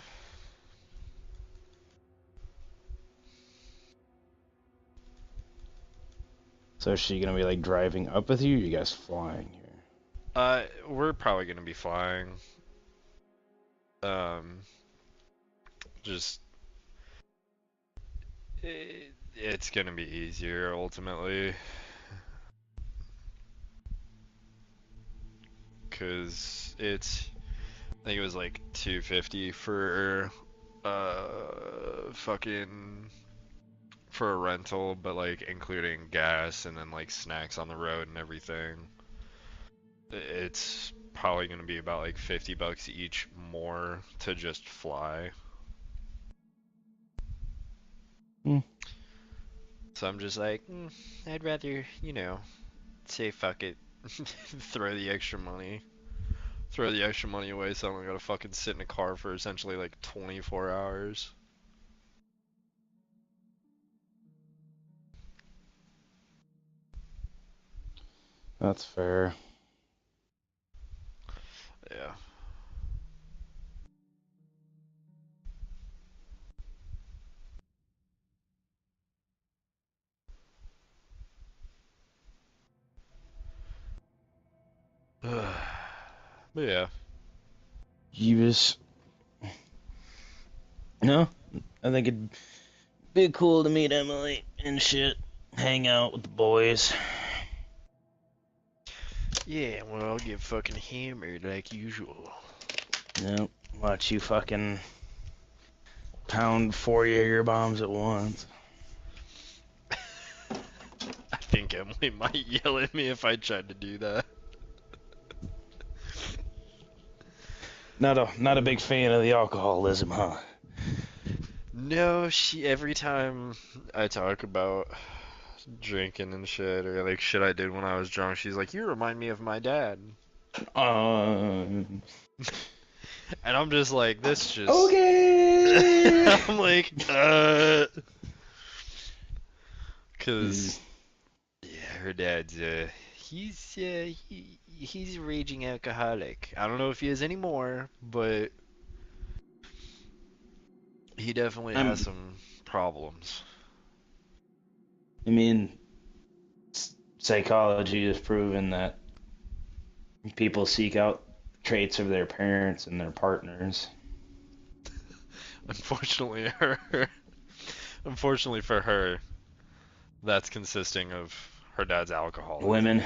So is she gonna be like driving up with you? Or are you guys flying here?
We're probably gonna be flying. Just it's gonna be easier ultimately. Cause it's, I think it was like 250 for fucking for a rental, but like including gas and then like snacks on the road and everything. It's probably gonna be about like $50 each more to just fly. So I'm just like, I'd rather, say fuck it, throw the extra money. Throw the extra money away so I don't gotta fucking sit in a car for essentially like 24 hours.
That's fair.
Yeah. But yeah.
Jeebus. No, I think it'd be cool to meet Emily and shit. Hang out with the boys.
Yeah, well, I'll get fucking hammered like usual.
Nope. Watch you fucking pound 4 Jaeger bombs at once.
I think Emily might yell at me if I tried to do that.
Not a big fan of the alcoholism, huh?
No, every time I talk about drinking and shit, or like shit I did when I was drunk, she's like, "You remind me of my dad."
Um.
And I'm just like, this just.
Okay.
I'm like, Cause, yeah, her dad's, he's a raging alcoholic. I don't know if he is anymore, but he definitely has some problems.
I mean, psychology has proven that people seek out traits of their parents and their partners.
Unfortunately, unfortunately for her, that's consisting of her dad's alcoholism.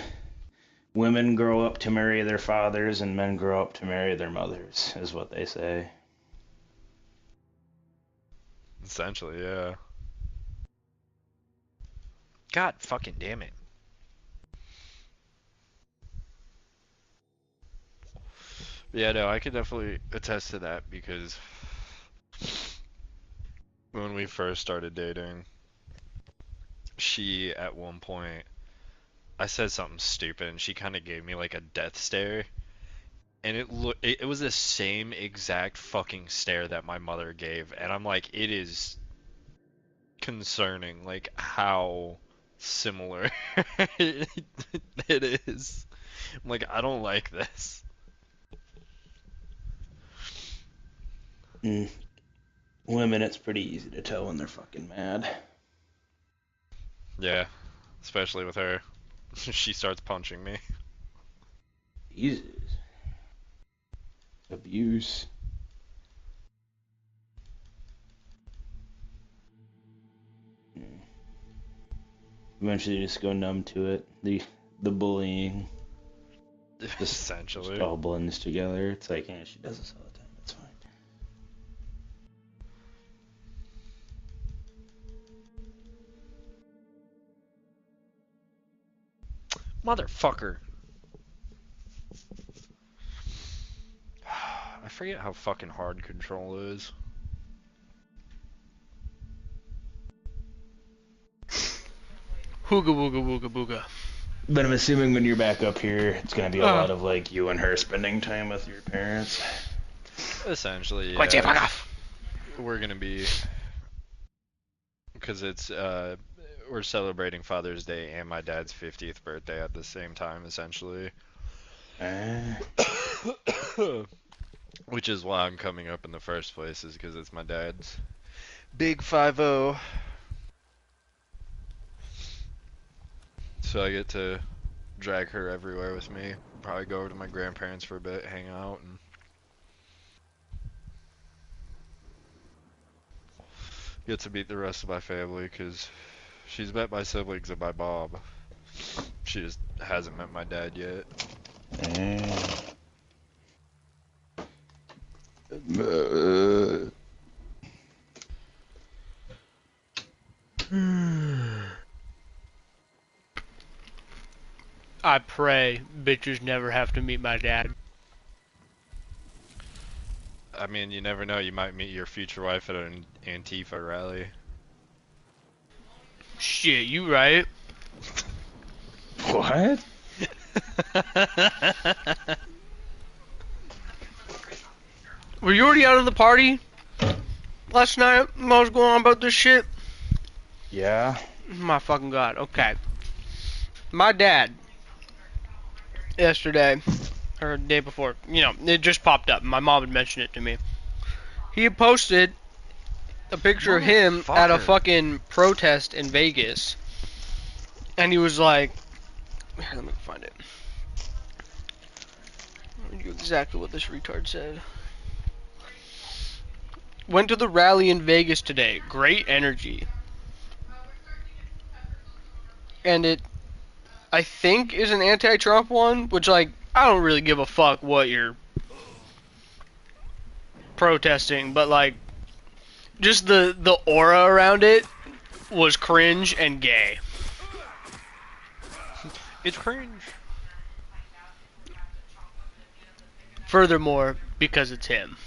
Women grow up to marry their fathers, and men grow up to marry their mothers, is what they say.
Essentially, yeah. God fucking damn it. Yeah, no, I could definitely attest to that because when we first started dating, she at one point, I said something stupid and she kind of gave me like a death stare. And it was the same exact fucking stare that my mother gave. And I'm like, it is concerning, like how similar it is. I'm like, I don't like this.
Women, it's pretty easy to tell when they're fucking mad.
Yeah, especially with her. She starts punching me.
Jesus. Abuse. Eventually, you just go numb to it. The bullying just
Essentially.
all blends together. It's like, yeah, she does this all the time. It's fine.
Motherfucker. I forget how fucking hard Control is.
Hooga wooga wooga booga.
But I'm assuming when you're back up here, it's gonna be a lot of like you and her spending time with your parents.
Essentially,
Quite fuck
yeah.
off.
We're gonna be, because it's we're celebrating Father's Day and my dad's 50th birthday at the same time, essentially. Which is why I'm coming up in the first place, is because it's my dad's big 5-0. So I get to drag her everywhere with me. Probably go over to my grandparents for a bit, hang out, and get to meet the rest of my family, because she's met my siblings and my mom. She just hasn't met my dad yet.
I pray bitches never have to meet my dad.
I mean, you never know. You might meet your future wife at an Antifa rally.
Shit, you right.
What?
Were you already out of the party last night when I was going on about this shit?
Yeah.
My fucking god. Okay. My dad, yesterday, or the day before, it just popped up. My mom had mentioned it to me. He had posted a picture of him at a fucking protest in Vegas. And he was like, here, let me find it. I'll read you exactly what this retard said. Went to the rally in Vegas today. Great energy. And it I think is an anti-Trump one, which like I don't really give a fuck what you're protesting, but like just the aura around it was cringe and gay.
It's cringe.
Furthermore, because it's him.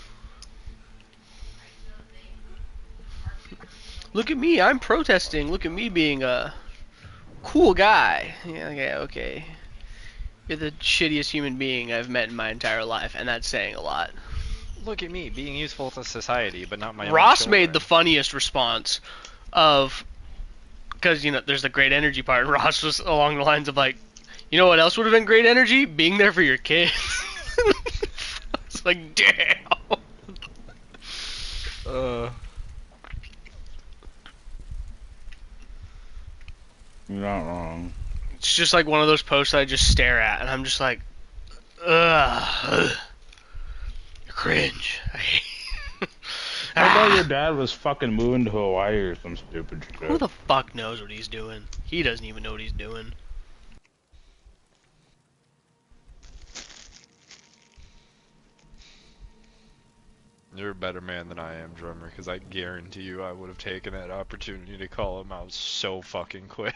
Look at me, I'm protesting. Look at me being a cool guy. Yeah, okay. You're the shittiest human being I've met in my entire life, and that's saying a lot.
Look at me being useful to society, but not my own
Ross
children.
made the funniest response of, because, there's the great energy part. Ross was along the lines of like, you know what else would have been great energy? Being there for your kids. It's like, damn.
You're not wrong.
It's just like one of those posts I just stare at, and I'm just like, ugh. Cringe. I hate
I thought your dad was fucking moving to Hawaii or some stupid shit.
Who the fuck knows what he's doing? He doesn't even know what he's doing.
You're a better man than I am, drummer, because I guarantee you I would have taken that opportunity to call him out so fucking quick.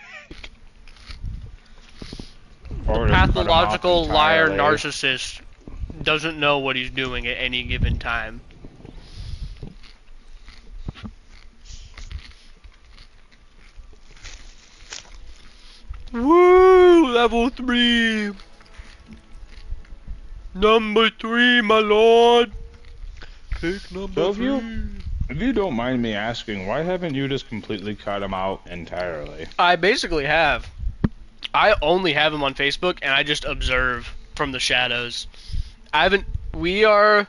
A pathological liar narcissist doesn't know what he's doing at any given time. Woo! Level 3! Number 3, my lord! Pick number 3.
If you don't mind me asking, why haven't you just completely cut him out entirely?
I basically have. I only have him on Facebook, and I just observe from the shadows. I haven't... We are...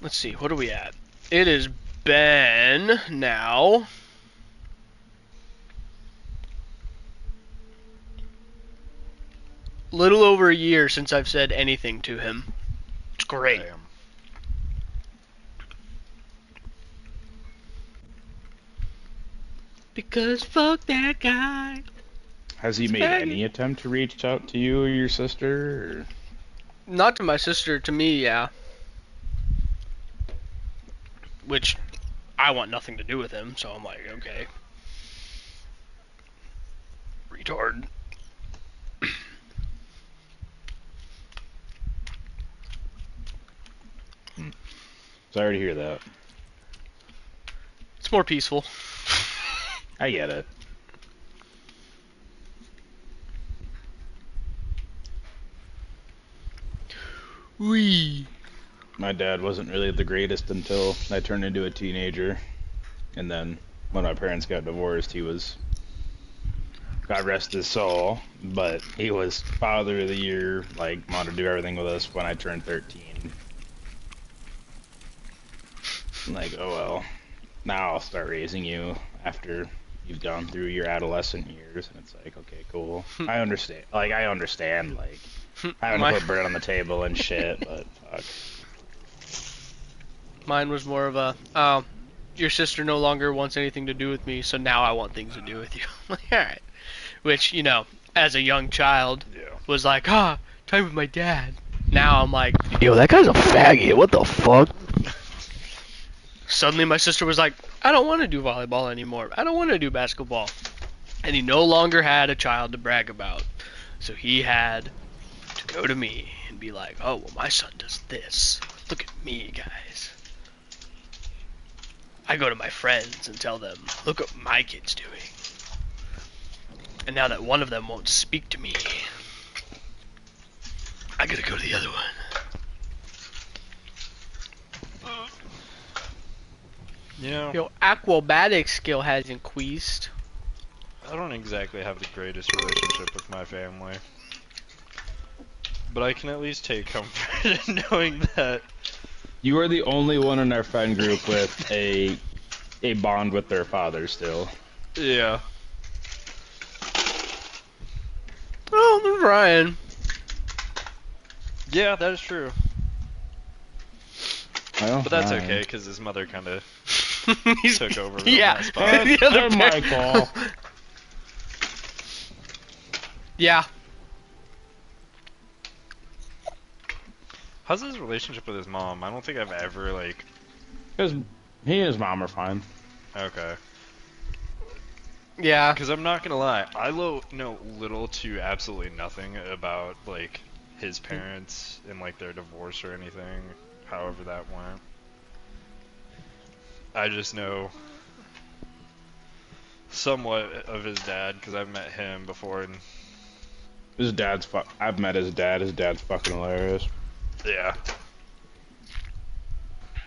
Let's see, what are we at? It has been now... little over a year since I've said anything to him. It's great.
Damn.
Because fuck that guy.
Has he made any attempt to reach out to you or your sister? Or?
Not to my sister, to me, yeah. Which, I want nothing to do with him, so I'm like, okay. Retard.
Sorry to hear that.
It's more peaceful.
I get it.
Wee.
My dad wasn't really the greatest until I turned into a teenager. And then when my parents got divorced, he was, God rest his soul, but he was father of the year, like wanted to do everything with us when I turned 13. I'm like, oh well, now I'll start raising you after you've gone through your adolescent years. And it's like, okay, cool. I understand, like, having to put bread on the table and shit, but fuck.
Mine was more of a, oh, your sister no longer wants anything to do with me, so now I want things to do with you. I'm like, alright. Which, as a young child, was like, time with my dad. Now I'm like, yo, that guy's a faggot, what the fuck? Suddenly my sister was like, I don't want to do volleyball anymore. I don't want to do basketball. And he no longer had a child to brag about. So he had to go to me and be like, oh, well, my son does this. Look at me, guys. I go to my friends and tell them, look what my kid's doing. And now that one of them won't speak to me, I gotta go to the other one.
Yeah.
Your acrobatic skill has increased.
I don't exactly have the greatest relationship with my family. But I can at least take comfort in knowing that
You are the only one in our friend group with a bond with their father still.
Yeah.
Oh, there's Ryan.
Yeah, that is true.
Well,
But that's
Ryan.
okay, because his mother kind of took over from
Yeah.
that spot.
The other
Michael.
Yeah.
How's his relationship with his mom? I don't think I've ever, like...
Because he and his mom are fine.
Okay.
Yeah.
Because I'm not gonna lie, I know little to absolutely nothing about, like, his parents and, like, their divorce or anything, however that went. I just know somewhat of his dad, because I've met him before, and...
His dad's I've met his dad. His dad's fucking hilarious.
Yeah.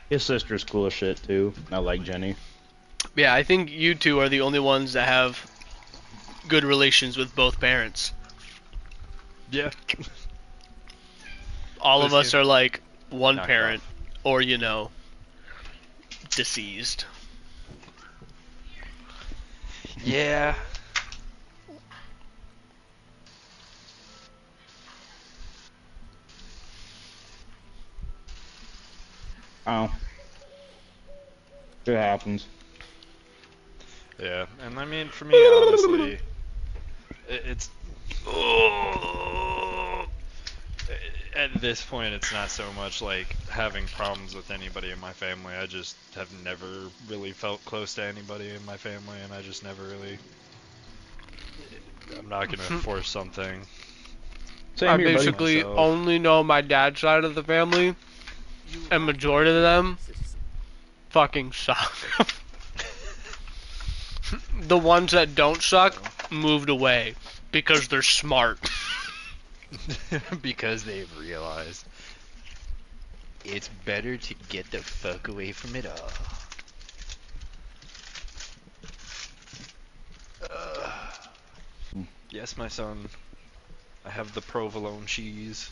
His sister's cool as shit, too. I like Jenny.
Yeah, I think you two are the only ones that have good relations with both parents.
Yeah.
All of us are like one
Knock it
parent,
off.
or deceased.
Yeah.
Oh. It happens.
Yeah, and I mean, for me, honestly, it's... At this point, it's not so much like having problems with anybody in my family. I just have never really felt close to anybody in my family, and I just never really... I'm not gonna force something.
Same
I
here, buddy.
basically
Myself.
only know my dad's side of the family, and majority of them fucking suck. The ones that don't suck moved away because they're smart.
Because they've realized it's better to get the fuck away from it all. Yes, my son. I have the provolone cheese.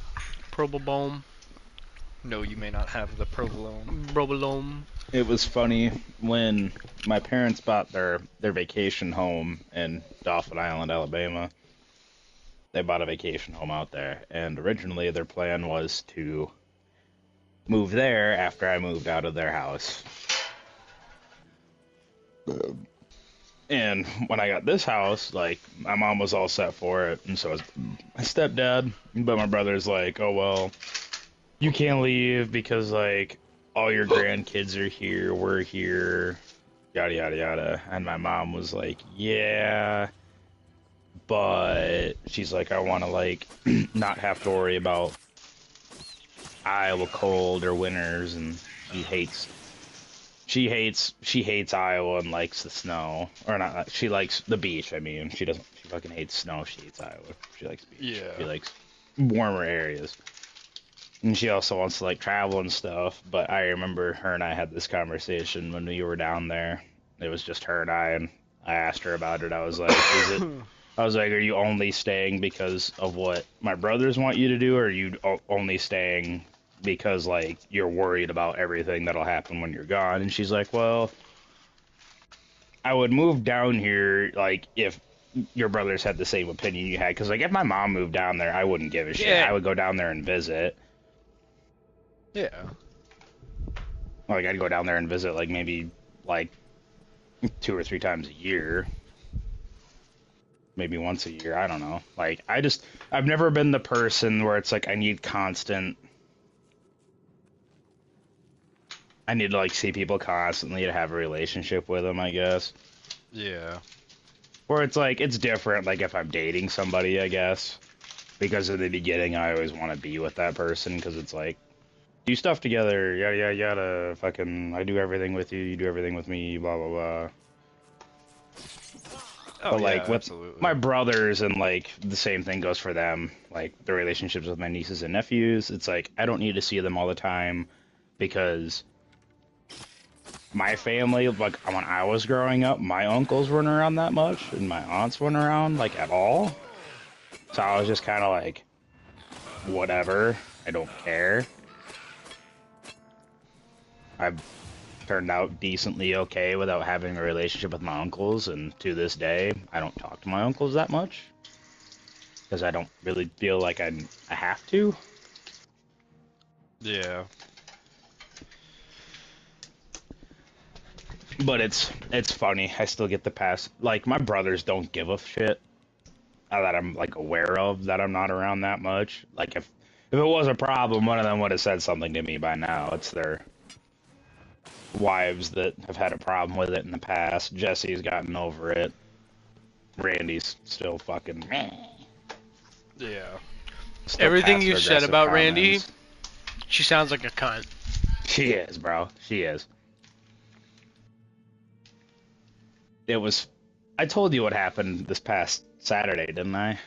Provolone.
No, you may not have the provolone.
Provolone.
It was funny when my parents bought their vacation home in Dauphin Island, Alabama. They bought a vacation home out there, and originally their plan was to move there after I moved out of their house. And when I got this house, like, my mom was all set for it, and so was my stepdad. But my brother's like, oh, well, you can't leave because, like, all your grandkids are here, we're here, yada, yada, yada. And my mom was like, yeah, but she's like, I want to, like, not have to worry about Iowa cold or winters, and she hates Iowa and likes the snow, or not. She likes the beach. I mean, she fucking hates snow. She hates Iowa. She likes beach.
Yeah.
She likes warmer areas. And she also wants to like travel and stuff. But I remember her and I had this conversation when we were down there. It was just her and I asked her about it. I was like, are you only staying because of what my brothers want you to do, or are you only staying because, like, you're worried about everything that'll happen when you're gone? And she's like, well, I would move down here, like, if your brothers had the same opinion you had. Because, like, if my mom moved down there, I wouldn't give a shit.
Yeah.
I would go down there and visit.
Yeah.
Like, I'd go down there and visit, like, maybe, like, 2 or 3 times a year. Maybe once a year, I don't know. Like, I've never been the person where it's like, I need to, like, see people constantly to have a relationship with them, I guess.
Yeah.
Or it's like, it's different, like, if I'm dating somebody, I guess. Because in the beginning, I always want to be with that person, because it's like, do stuff together, yada, yada, yada, fucking, I do everything with you, you do everything with me, blah, blah, blah.
Oh,
But, like,
yeah,
with
absolutely.
my brothers, and, like, the same thing goes for them. Like, the relationships with my nieces and nephews, it's like, I don't need to see them all the time, because my family, like, when I was growing up, my uncles weren't around that much, and my aunts weren't around, like, at all. So I was just kind of like, whatever, I don't care. I've turned out decently okay without having a relationship with my uncles, and to this day, I don't talk to my uncles that much. Because I don't really feel like I have to.
Yeah.
But it's funny. I still get the pass. Like, my brothers don't give a shit. that I'm like aware of that I'm not around that much. Like if it was a problem, one of them would have said something to me by now. It's their wives that have had a problem with it in the past. Jesse's gotten over it. Randy's still fucking.
Yeah.
Still
Everything you said
passive-aggressive
about Randy,
comments.
she sounds like a cunt.
She is, bro. She is. It was. I told you what happened this past Saturday, didn't I?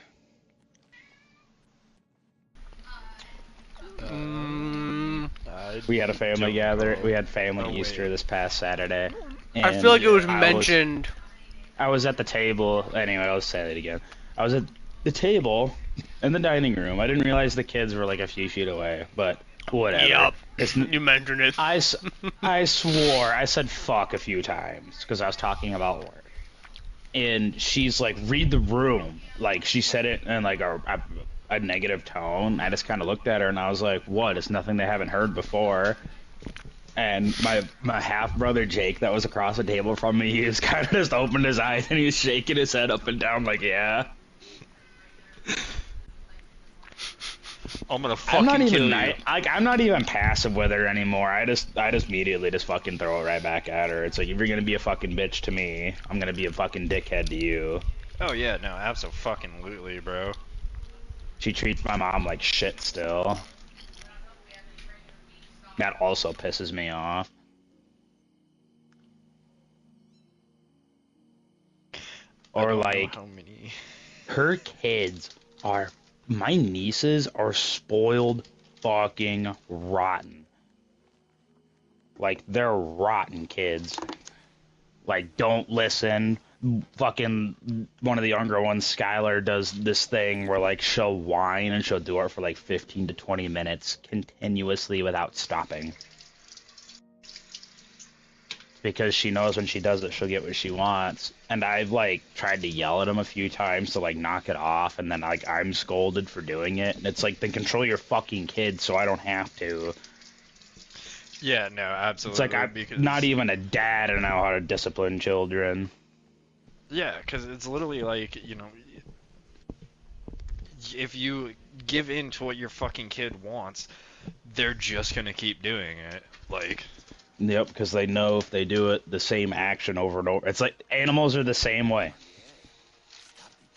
We had a family gather. We had family Easter this past Saturday.
I feel like it was
I
mentioned.
I was at the table. Anyway, I'll say it again. I was at the table in the dining room. I didn't realize the kids were like a few feet away, but whatever.
Yep. You mentioned it.
I swore. I said fuck a few times because I was talking about work. And she's like, read the room. Like, she said it in like a negative tone. I just kind of looked at her and I was like, what? It's nothing they haven't heard before. And my half-brother Jake that was across the table from me, he just kind of just opened his eyes and he was shaking his head up and down like, yeah.
I'm gonna fucking kill you.
I'm not even passive with her anymore. I just immediately just fucking throw it right back at her. It's like, if you're gonna be a fucking bitch to me, I'm gonna be a fucking dickhead to you.
Oh yeah, no, abso-fucking-lutely, bro.
She treats my mom like shit still. That also pisses me off. Or like,
how many...
her kids are, my nieces are spoiled fucking rotten. Like, they're rotten kids. Like, don't listen. Fucking one of the younger ones, Skylar, does this thing where like she'll whine and she'll do it for like 15 to 20 minutes continuously without stopping. Because she knows when she does it, she'll get what she wants. And I've like tried to yell at him a few times to like knock it off, and then like I'm scolded for doing it. And it's like, then control your fucking kids so I don't have to.
Yeah, no, absolutely.
It's like I'm not even a dad and I know how to discipline children.
Yeah, because it's literally like, you know, if you give in to what your fucking kid wants, they're just gonna keep doing it. Like...
Yep, because they know if they do it, the same action over and over. It's like animals are the same way.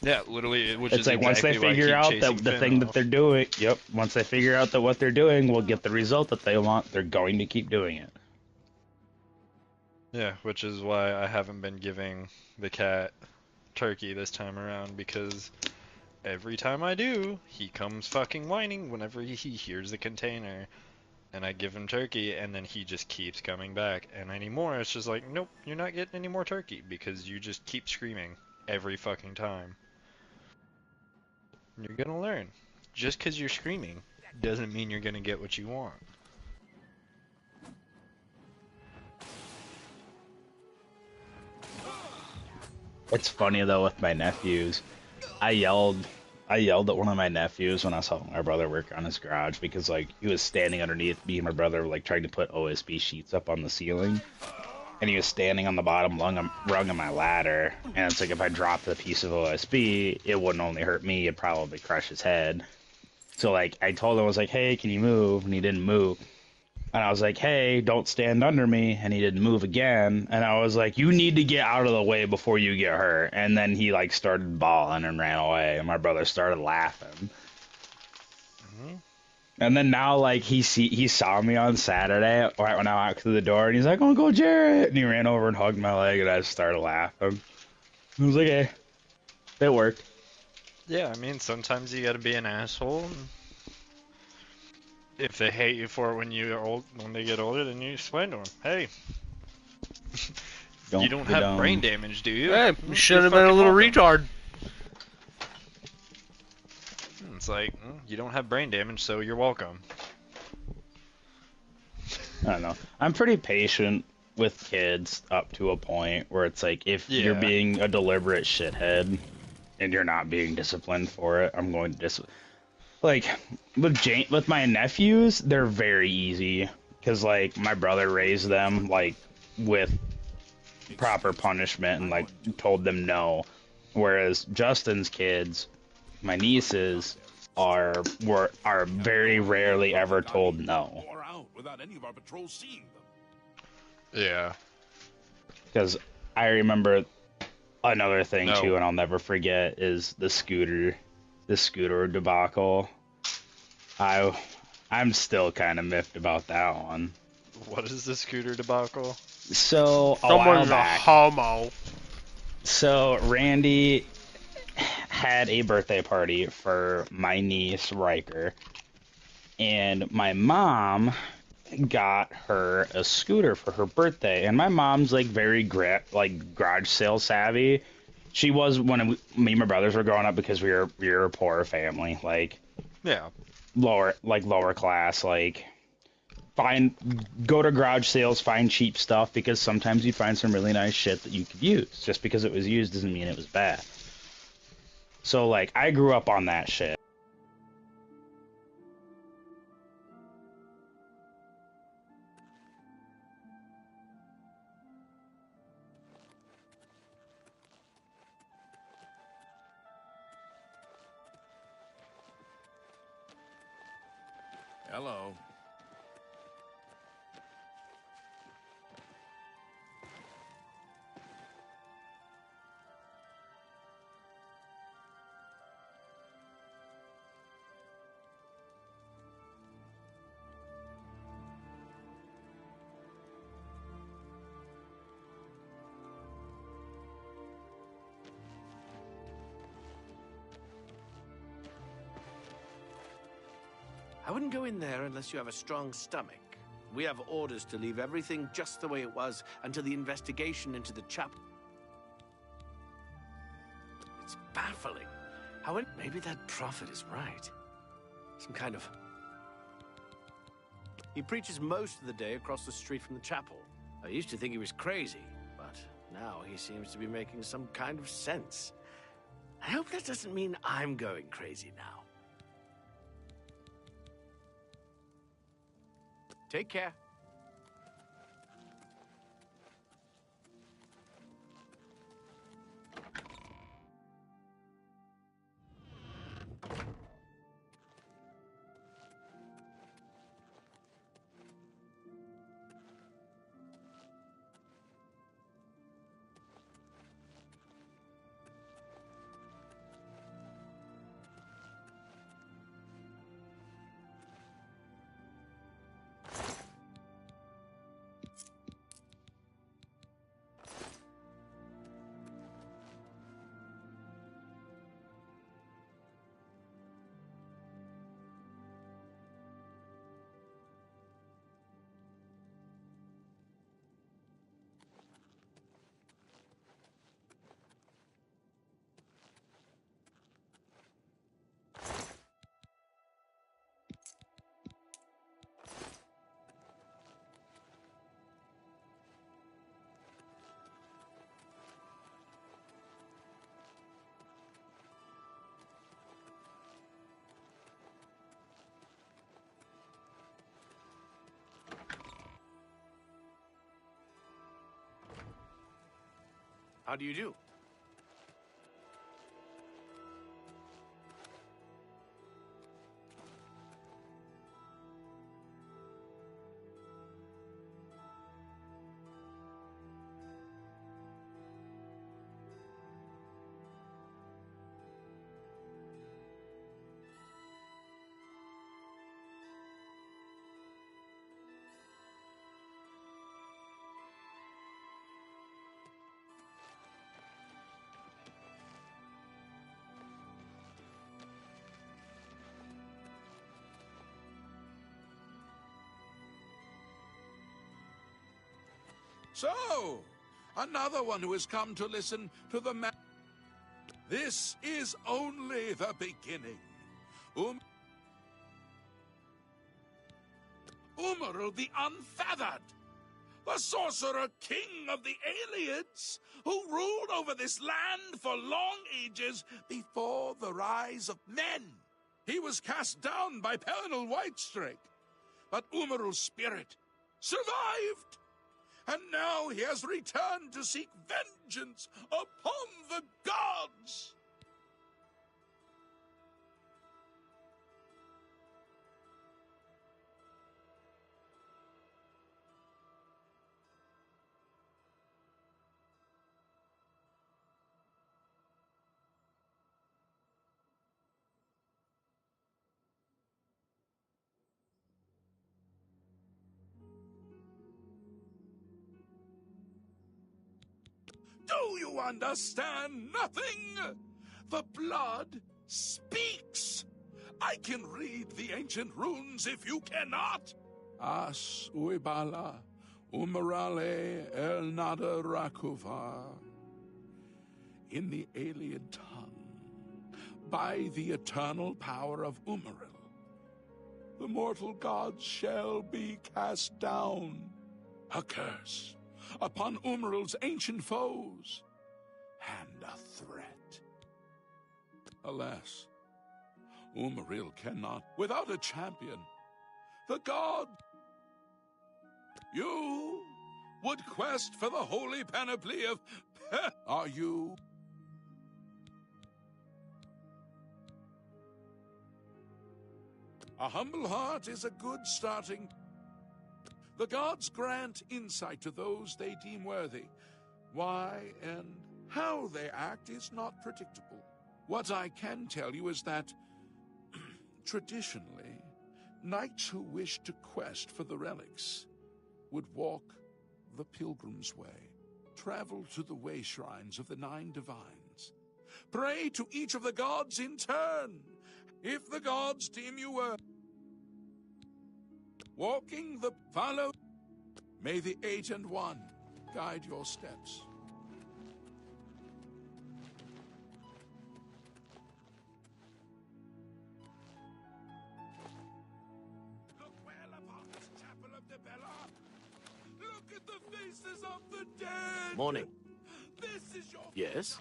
Yeah, literally, which
it's
is
like
exactly
once they figure out that the thing that they're doing, yep, once they figure out that what they're doing will get the result that they want, they're going to keep doing it.
Yeah, which is why I haven't been giving the cat turkey this time around, because every time I do, he comes fucking whining whenever he hears the container. And I give him turkey, and then he just keeps coming back. And anymore, it's just like, nope, you're not getting any more turkey, because you just keep screaming every fucking time. You're gonna learn. Just because you're screaming doesn't mean you're gonna get what you want.
It's funny though with my nephews. I yelled at one of my nephews when I was helping my brother work on his garage because like he was standing underneath me and my brother like trying to put OSB sheets up on the ceiling, and he was standing on the bottom rung of my ladder, and it's like if I dropped a piece of OSB, it wouldn't only hurt me, it'd probably crush his head. So like I told him, I was like, hey, can you move? And he didn't move. And I was like, hey, don't stand under me. And he didn't move again. And I was like, you need to get out of the way before you get hurt. And then he like started bawling and ran away. And my brother started laughing. Mm-hmm. And then now like he saw me on Saturday right when I walked through the door. And he's like, Uncle Jarrett. And he ran over and hugged my leg. And I just started laughing. I was like, hey, it worked.
Yeah, I mean, sometimes you gotta be an asshole. If they hate you for it when they get older, then you explain to them, hey, you don't have brain damage, do you?
Hey, you shouldn't have been a little retard.
It's like, you don't have brain damage, so you're welcome.
I don't know. I'm pretty patient with kids up to a point where it's like, if you're being a deliberate shithead and you're not being disciplined for it, I'm going to discipline. Like, with my nephews, they're very easy, because, like, my brother raised them, like, with proper punishment and, like, told them no. Whereas Justin's kids, my nieces are very rarely ever told no.
Or out without any of our patrols seeing them.
Yeah.
Because I remember another thing
No.
too, and I'll never forget, is the scooter debacle. I'm still kind of miffed about that one.
What is the scooter debacle?
So a while
Someone's a
back,
homo.
so Randy had a birthday party for my niece Riker, and my mom got her a scooter for her birthday. And my mom's like very garage sale savvy. She was when me and my brothers were growing up, because we were a poor family, like
Yeah.
lower class, like go to garage sales, find cheap stuff, because sometimes you find some really nice shit that you could use. Just because it was used doesn't mean it was bad. So like I grew up on that shit.
Hello.
I wouldn't go in there unless you have a strong stomach. We have orders to leave everything just the way it was until the investigation into the chapel. It's baffling. Maybe that prophet is right. Some kind of... He preaches most of the day across the street from the chapel. I used to think he was crazy, but now he seems to be making some kind of sense. I hope that doesn't mean I'm going crazy now. Take care. How do you do?
So, another one who has come to listen to the man. This is only the beginning. Umaril the Unfeathered, the sorcerer king of the aliens, who ruled over this land for long ages before the rise of men. He was cast down by Perennial Whitestrake, but Umaril's spirit survived. And now he has returned to seek vengeance upon the gods. Do you understand nothing? The blood speaks. I can read the ancient runes if you cannot. As uibala umarale el nada rakuva. In the alien tongue, by the eternal power of Umaril, the mortal gods shall be cast down. A curse upon Umaril's ancient foes, and a threat. Alas, Umaril cannot without a champion. The god. You would quest for the holy panoply of... Are you? A humble heart is a good starting. The gods grant insight to those they deem worthy. Why and how they act is not predictable. What I can tell you is that, traditionally, knights who wished to quest for the relics would walk the pilgrim's way, travel to the way shrines of the 9 divines, pray to each of the gods in turn. If the gods deem you worthy, walking the follow, may the 8 and 1 guide your steps. Look well upon this chapel of the Bella. Look at the faces of the dead.
Morning.
This is your...
Yes?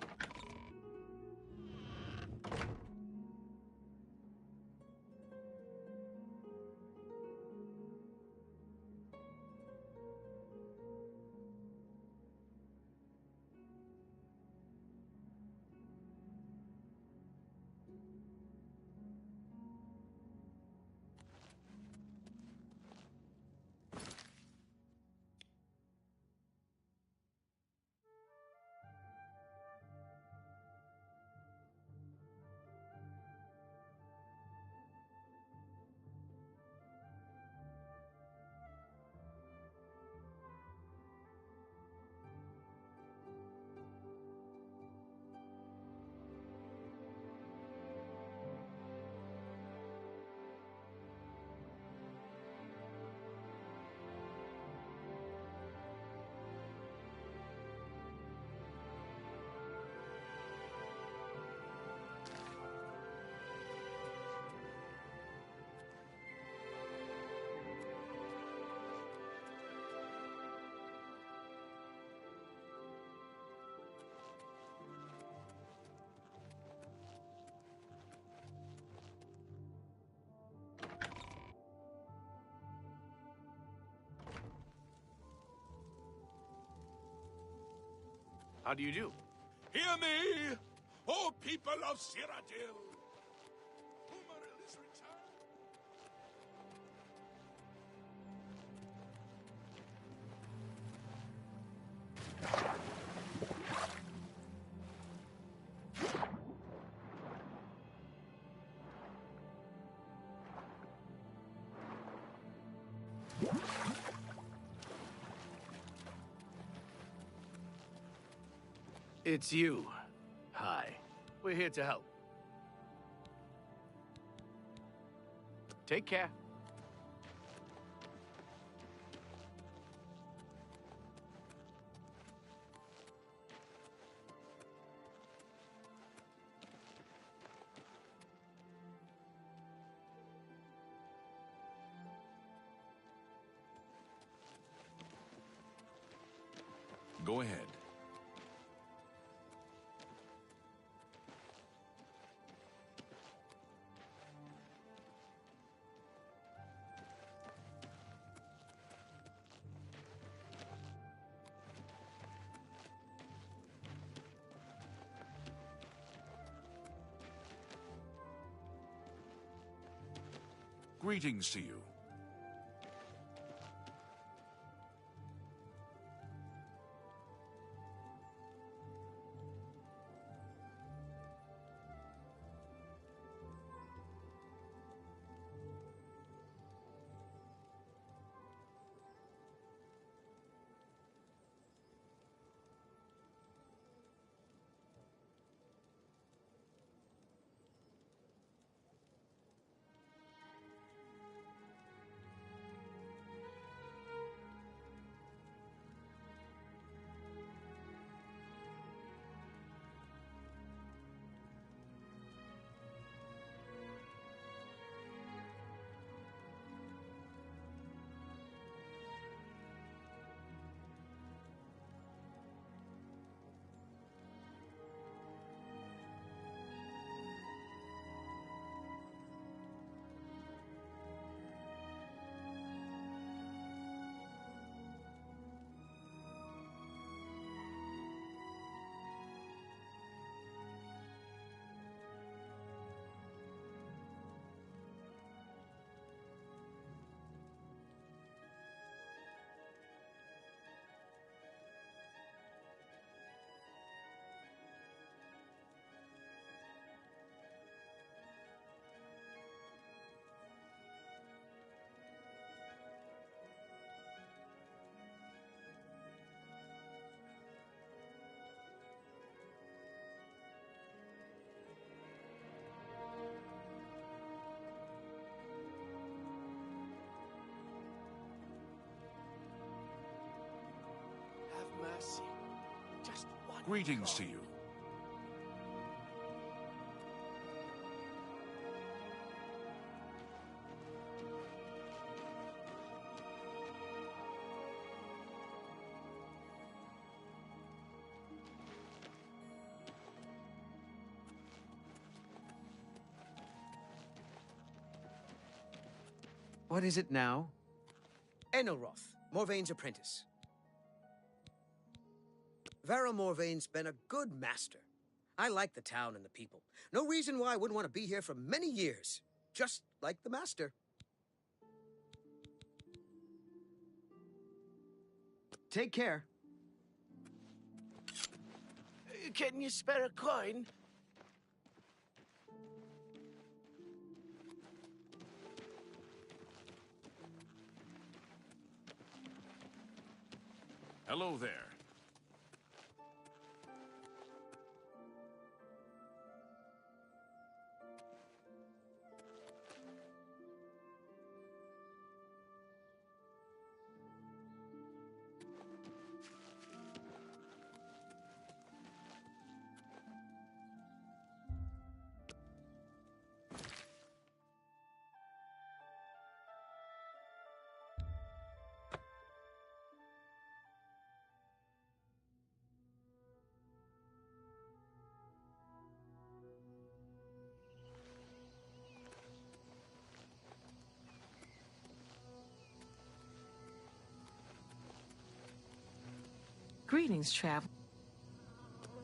How do you do?
Hear me, O people of Cyrodiil! Umaril is returned.
It's you. Hi. We're here to help. Take care.
Go ahead. Greetings to you.
Greetings to you.
What is it now? Enelroth, Morvaine's apprentice. Varro Morvaine's been a good master. I like the town and the people. No reason why I wouldn't want to be here for many years. Just like the master. Take care.
Can you spare a coin?
Hello there.
Greetings, travel.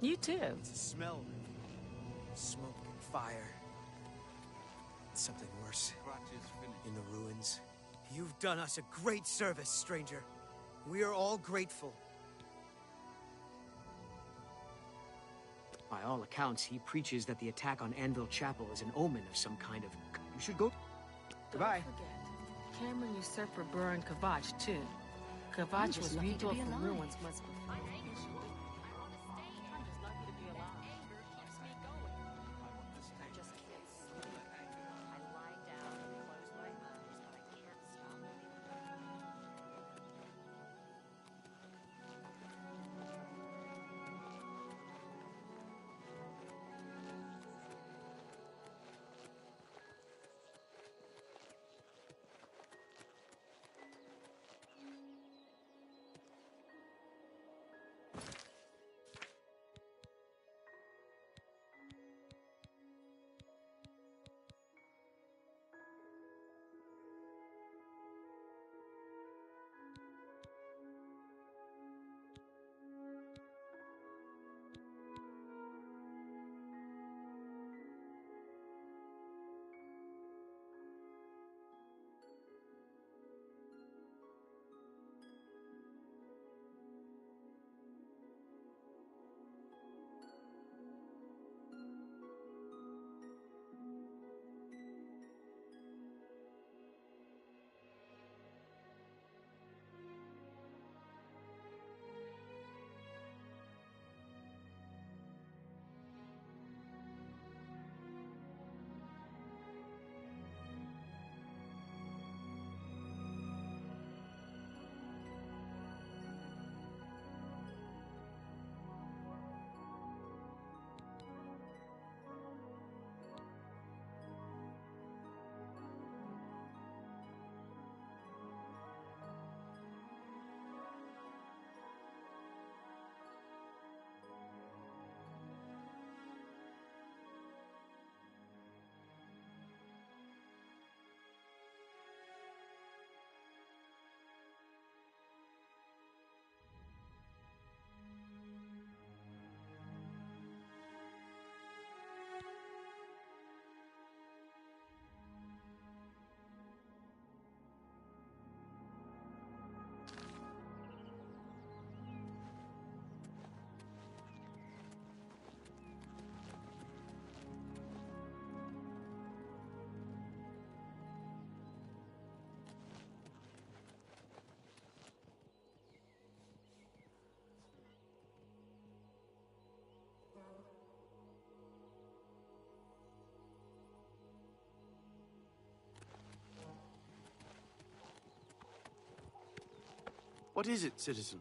You too.
It's a smell. Smoke and fire. It's something worse. In the ruins. You've done us a great service, stranger. We are all grateful. By all accounts, he preaches that the attack on Anvil Chapel is an omen of some kind of... You should go... Goodbye.
Don't forget, Cameron usurper burned Kavach too. Kavach was
lucky to
rebuilt
be
from
alive.
ruins once before.
What is it, citizen?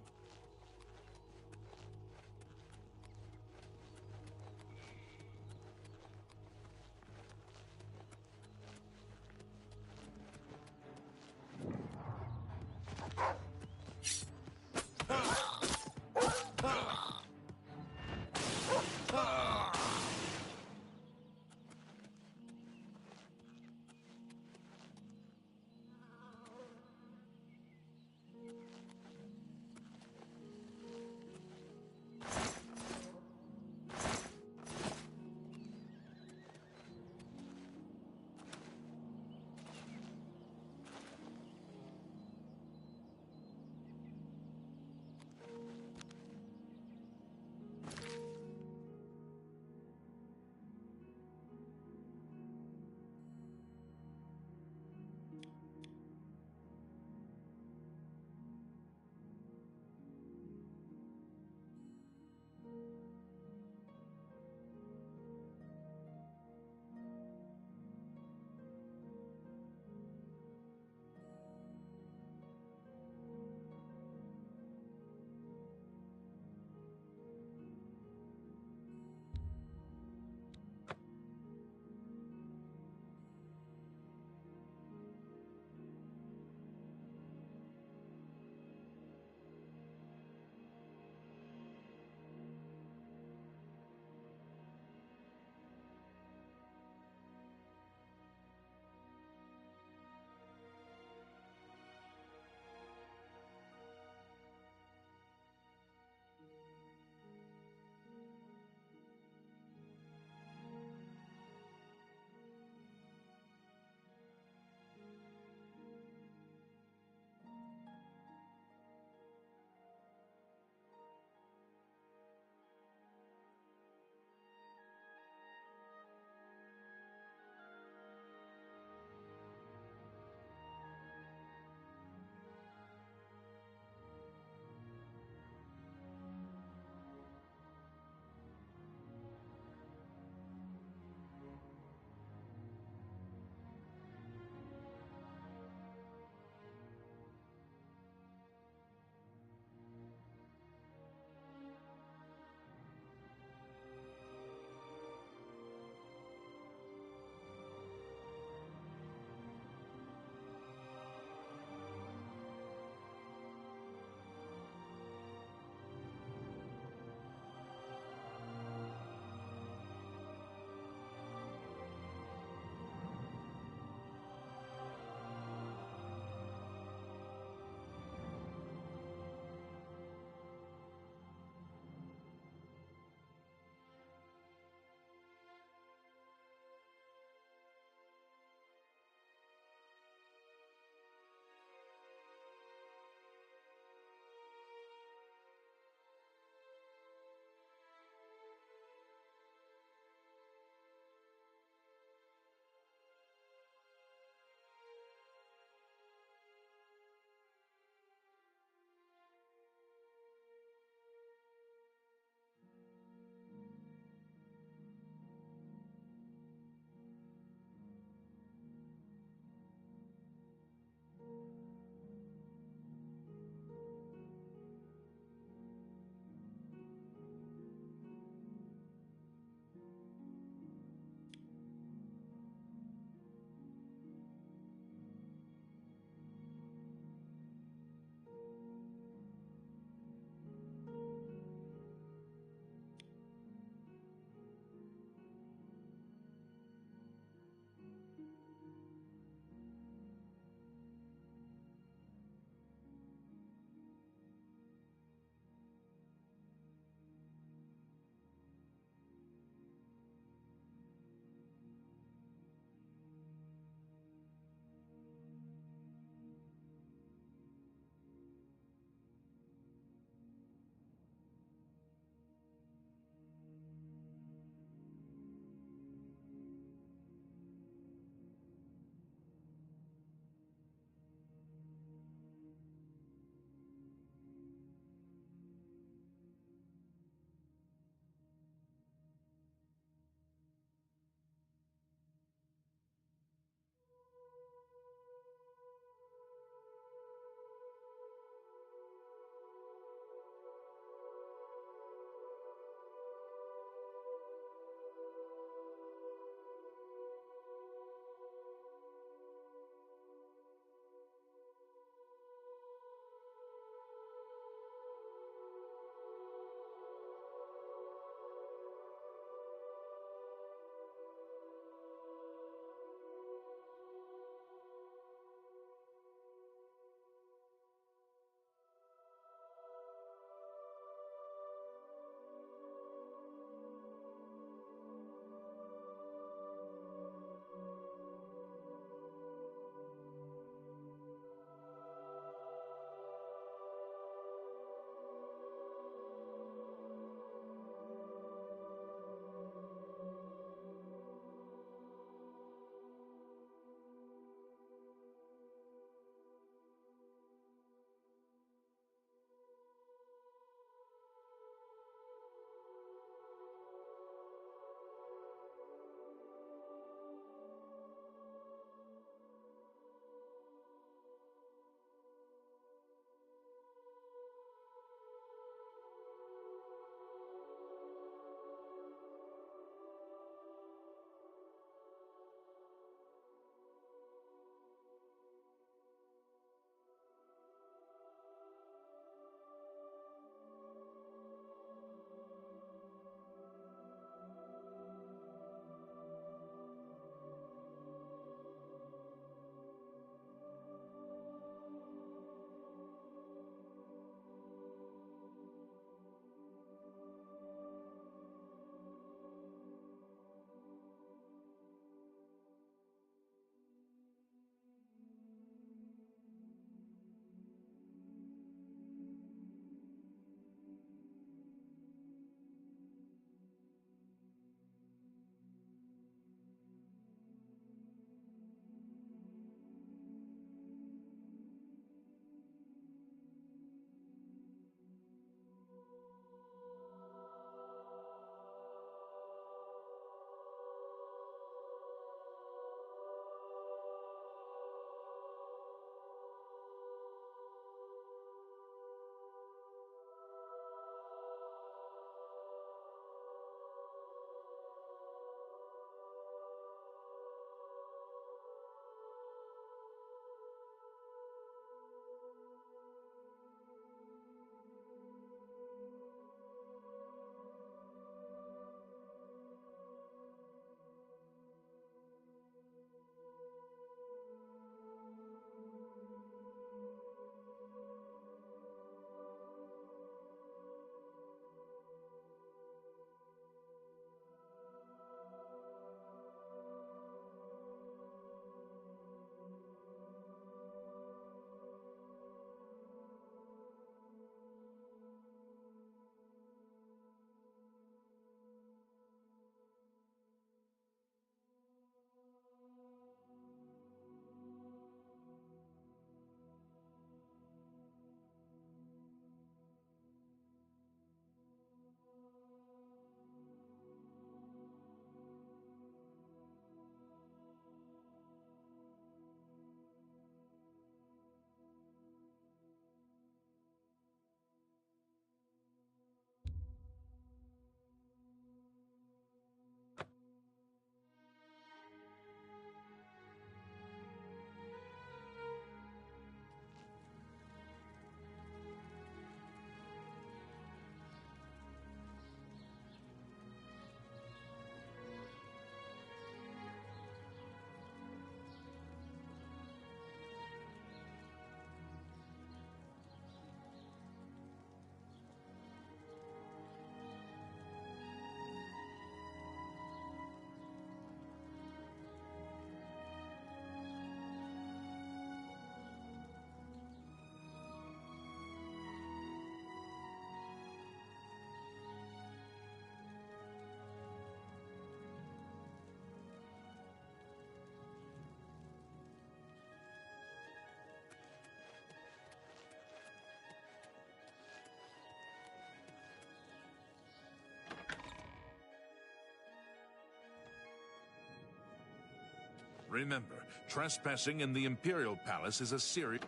Remember, trespassing in the Imperial Palace is a serious...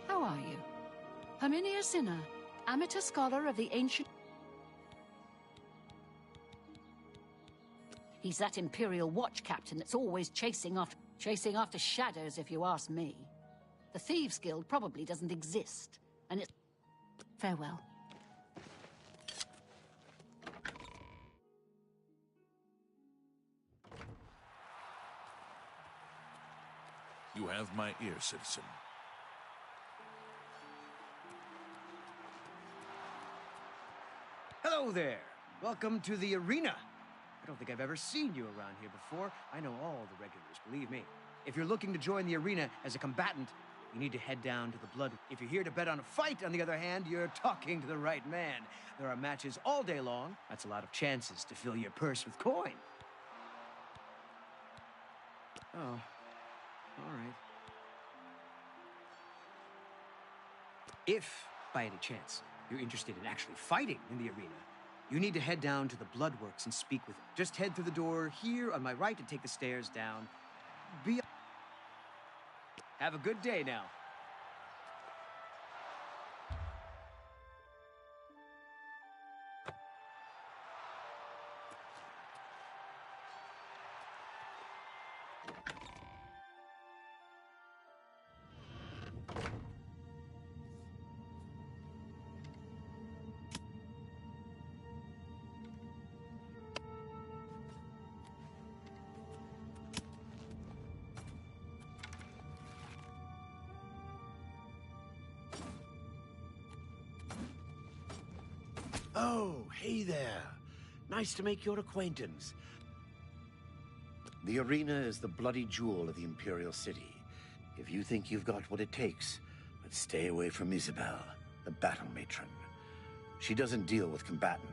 How are you? Herminia Sinner, amateur scholar of the ancient... He's that Imperial Watch captain that's always chasing after shadows, if you ask me. The Thieves' Guild probably doesn't exist, and it's... Farewell.
You have my ear, citizen.
Hello there! Welcome to the arena. I don't think I've ever seen you around here before. I know all the regulars, believe me. If you're looking to join the arena as a combatant, you need to head down to the Blood. If you're here to bet on a fight, on the other hand, you're talking to the right man. There are matches all day long. That's a lot of chances to fill your purse with coin. Oh, all right. If, by any chance, you're interested in actually fighting in the arena, you need to head down to the Bloodworks and speak with him. Just head through the door here on my right and take the stairs down. Have a good day now.
Oh, hey there. Nice to make your acquaintance. The arena is the bloody jewel of the Imperial City. If you think you've got what it takes, but stay away from Isabel, the battle matron. She doesn't deal with combatants.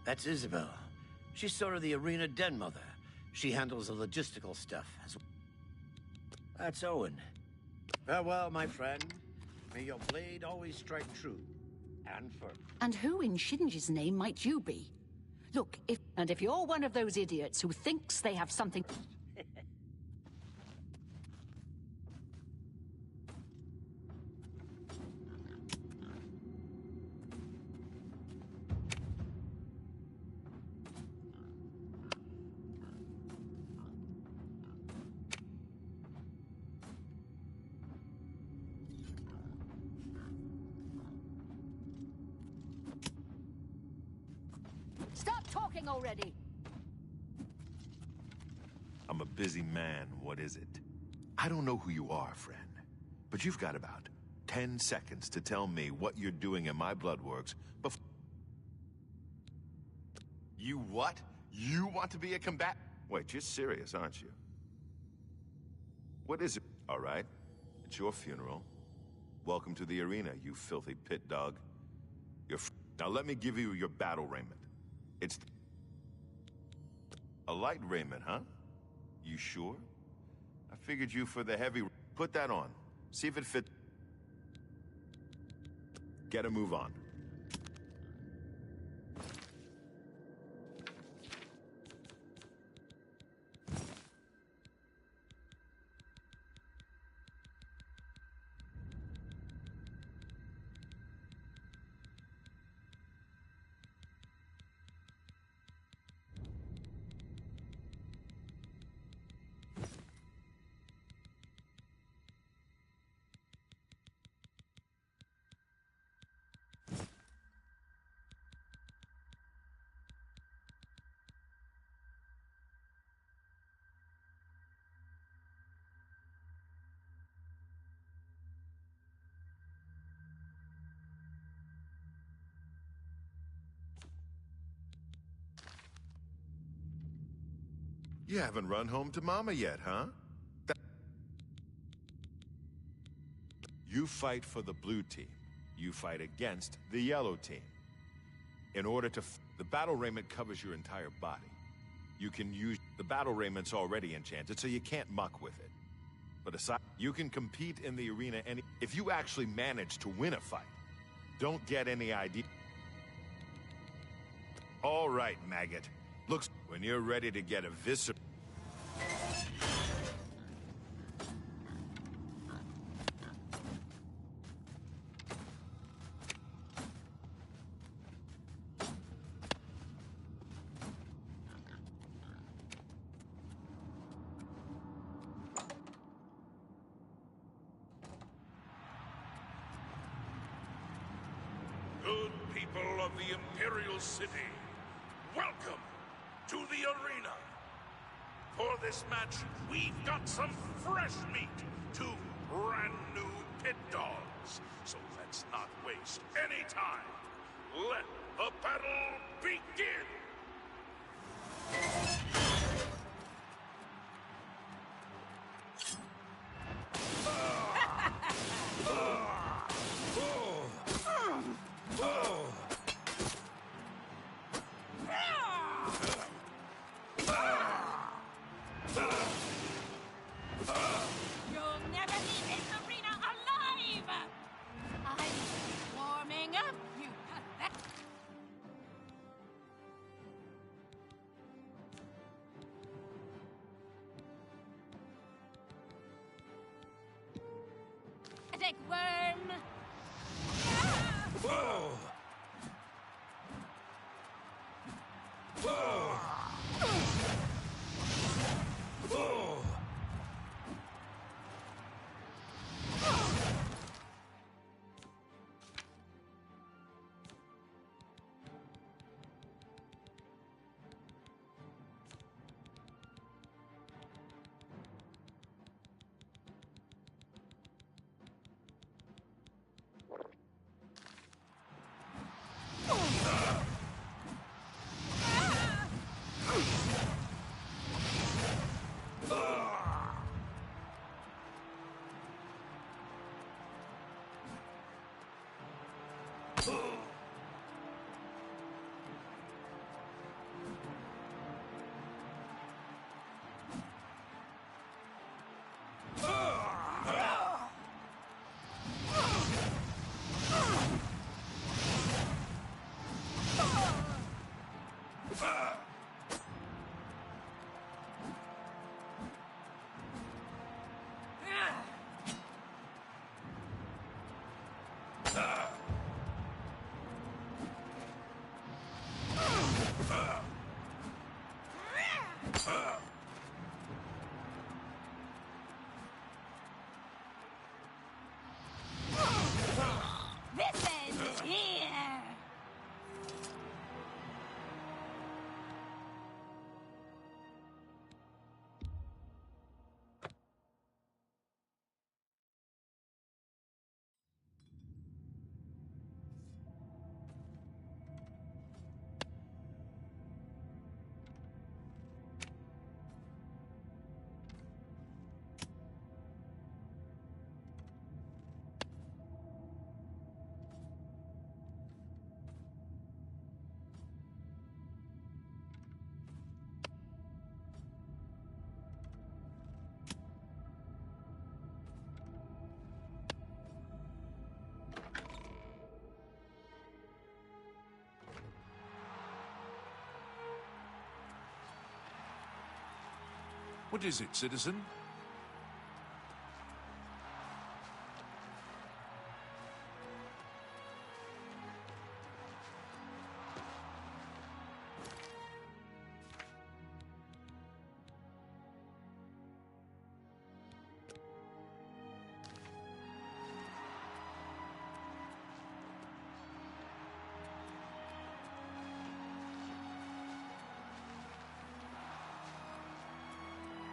That's Isabel. She's sort of the arena den mother. She handles the logistical stuff as well. That's Owen. Farewell, my friend. May your blade always strike true and firm.
And who in Shinji's name might you be? Look, if you're one of those idiots who thinks they have something... Stop talking already!
I'm a busy man. What is it? I don't know who you are, friend. But you've got about 10 seconds to tell me what you're doing in my bloodworks before... You what? You want to be a combatant? Wait, you're serious, aren't you? What is it? All right. It's your funeral. Welcome to the arena, you filthy pit dog. Now let me give you your battle raiment. It's a light raiment, huh? You sure? I figured you for the heavy... Put that on. See if it fits. Get a move on. You haven't run home to Mama yet, huh? You fight for the blue team. You fight against the yellow team. In order to... The battle raiment covers your entire body. You can use... The battle raiment's already enchanted, so you can't muck with it. But aside... You can compete in the arena any... If you actually manage to win a fight, don't get any idea... All right, maggot. Looks... When you're ready to get eviscerated...
Good people of the Imperial City, welcome to the arena. For this match, we've got some fresh meat, 2 brand new pit dogs. So let's not waste any time. Let the battle begin!
You'll never leave this arena alive! I'm warming up, you pathetic... pathetic worm!
Whoa!
This is here!
What is it, citizen?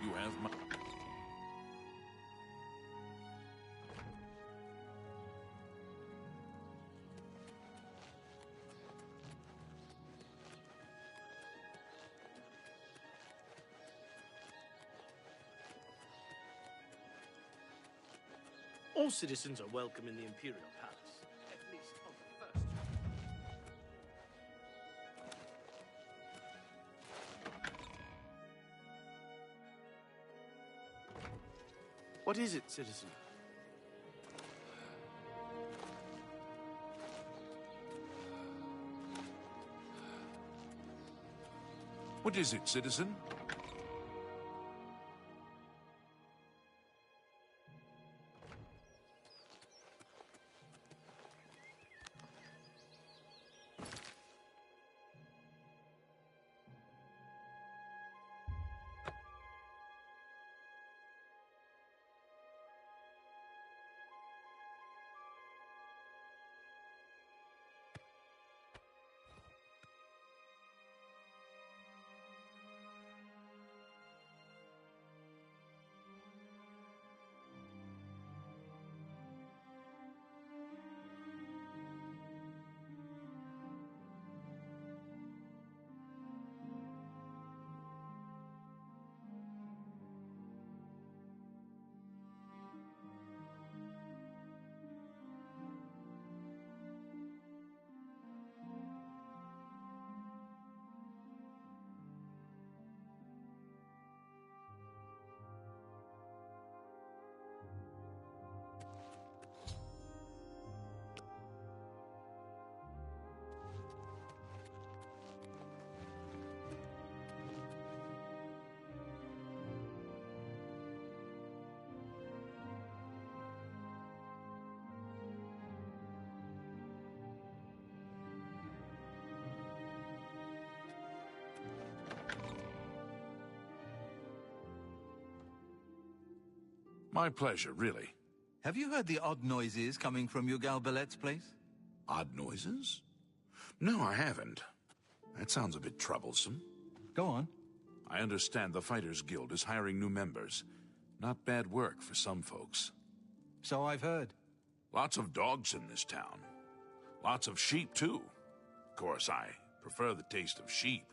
You have my...
All citizens are welcome in the Imperial Palace, at least on the first. What is it, citizen?
What is it, citizen? My pleasure, really.
Have you heard the odd noises coming from your Galbalet's place?
Odd noises? No, I haven't. That sounds a bit troublesome.
Go on.
I understand the Fighters Guild is hiring new members. Not bad work for some folks.
So I've heard.
Lots of dogs in this town. Lots of sheep, too. Of course, I prefer the taste of sheep.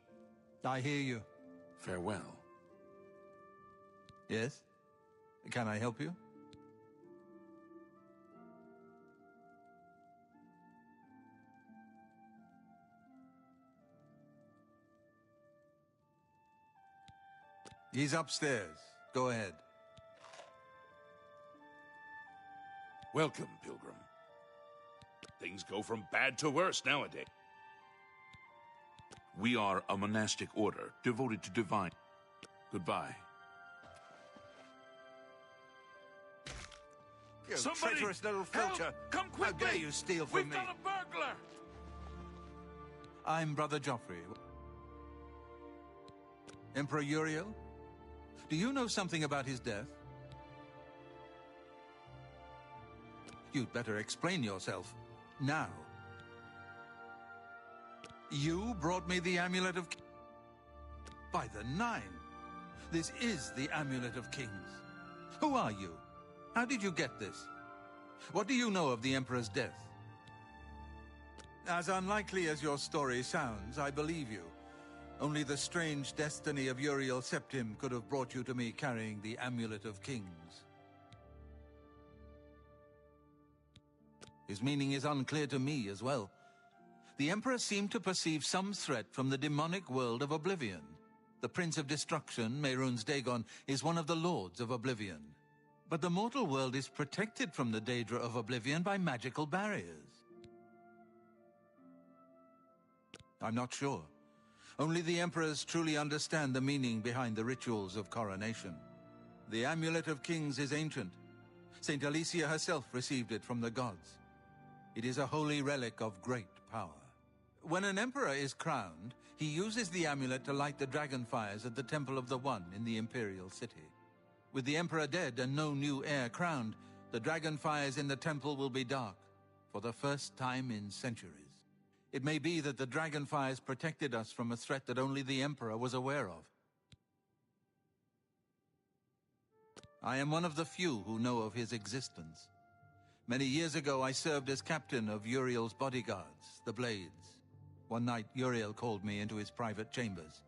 I hear you.
Farewell.
Yes? Can I help you?
He's upstairs. Go ahead.
Welcome, Pilgrim. Things go from bad to worse nowadays. We are a monastic order devoted to divine. Goodbye.
You
Somebody
traitorous little filcher!
help! Come quickly!
How dare you steal from
We've
me?
got a burglar!
I'm Brother Joffrey. Emperor Uriel? Do you know something about his death? You'd better explain yourself. Now. You brought me the Amulet of... By the Nine! This is the Amulet of Kings. Who are you? How did you get this? What do you know of the Emperor's death? As unlikely as your story sounds, I believe you. Only the strange destiny of Uriel Septim could have brought you to me carrying the Amulet of Kings. His meaning is unclear to me as well. The Emperor seemed to perceive some threat from the demonic world of Oblivion. The Prince of Destruction, Mehrunes Dagon, is one of the Lords of Oblivion. But the mortal world is protected from the Daedra of Oblivion by magical barriers. I'm not sure. Only the Emperors truly understand the meaning behind the rituals of coronation. The Amulet of Kings is ancient. Saint Alicia herself received it from the gods. It is a holy relic of great power. When an emperor is crowned, he uses the amulet to light the dragon fires at the Temple of the One in the Imperial City. With the emperor dead and no new heir crowned, the dragon fires in the temple will be dark, for the first time in centuries. It may be that the dragon fires protected us from a threat that only the emperor was aware of. I am one of the few who know of his existence. Many years ago, I served as captain of Uriel's bodyguards, the Blades. One night, Uriel called me into his private chambers.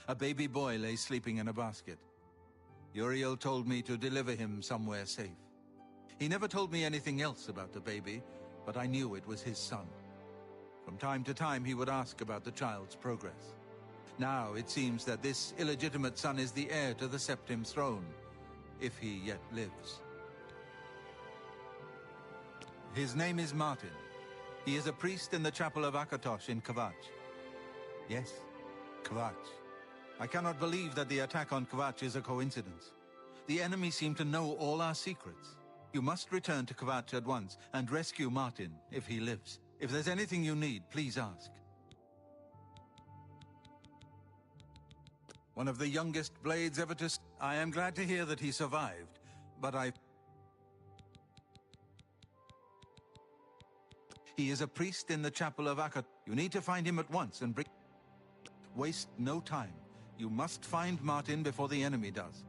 A baby boy lay sleeping in a basket. Uriel told me to deliver him somewhere safe. He never told me anything else about the baby, but I knew it was his son. From time to time, he would ask about the child's progress. Now, it seems that this illegitimate son is the heir to the Septim throne, if he yet lives. His name is Martin. He is a priest in the chapel of Akatosh in Kvatch. Yes, Kvatch. I cannot believe that the attack on Kvatch is a coincidence. The enemy seem to know all our secrets. You must return to Kvatch at once and rescue Martin, if he lives. If there's anything you need, please ask. One of the youngest blades ever to... I am glad to hear that he survived, but He is a priest in the chapel of Akatosh. You need to find him at once and bring... Waste no time. You must find Martin before the enemy does.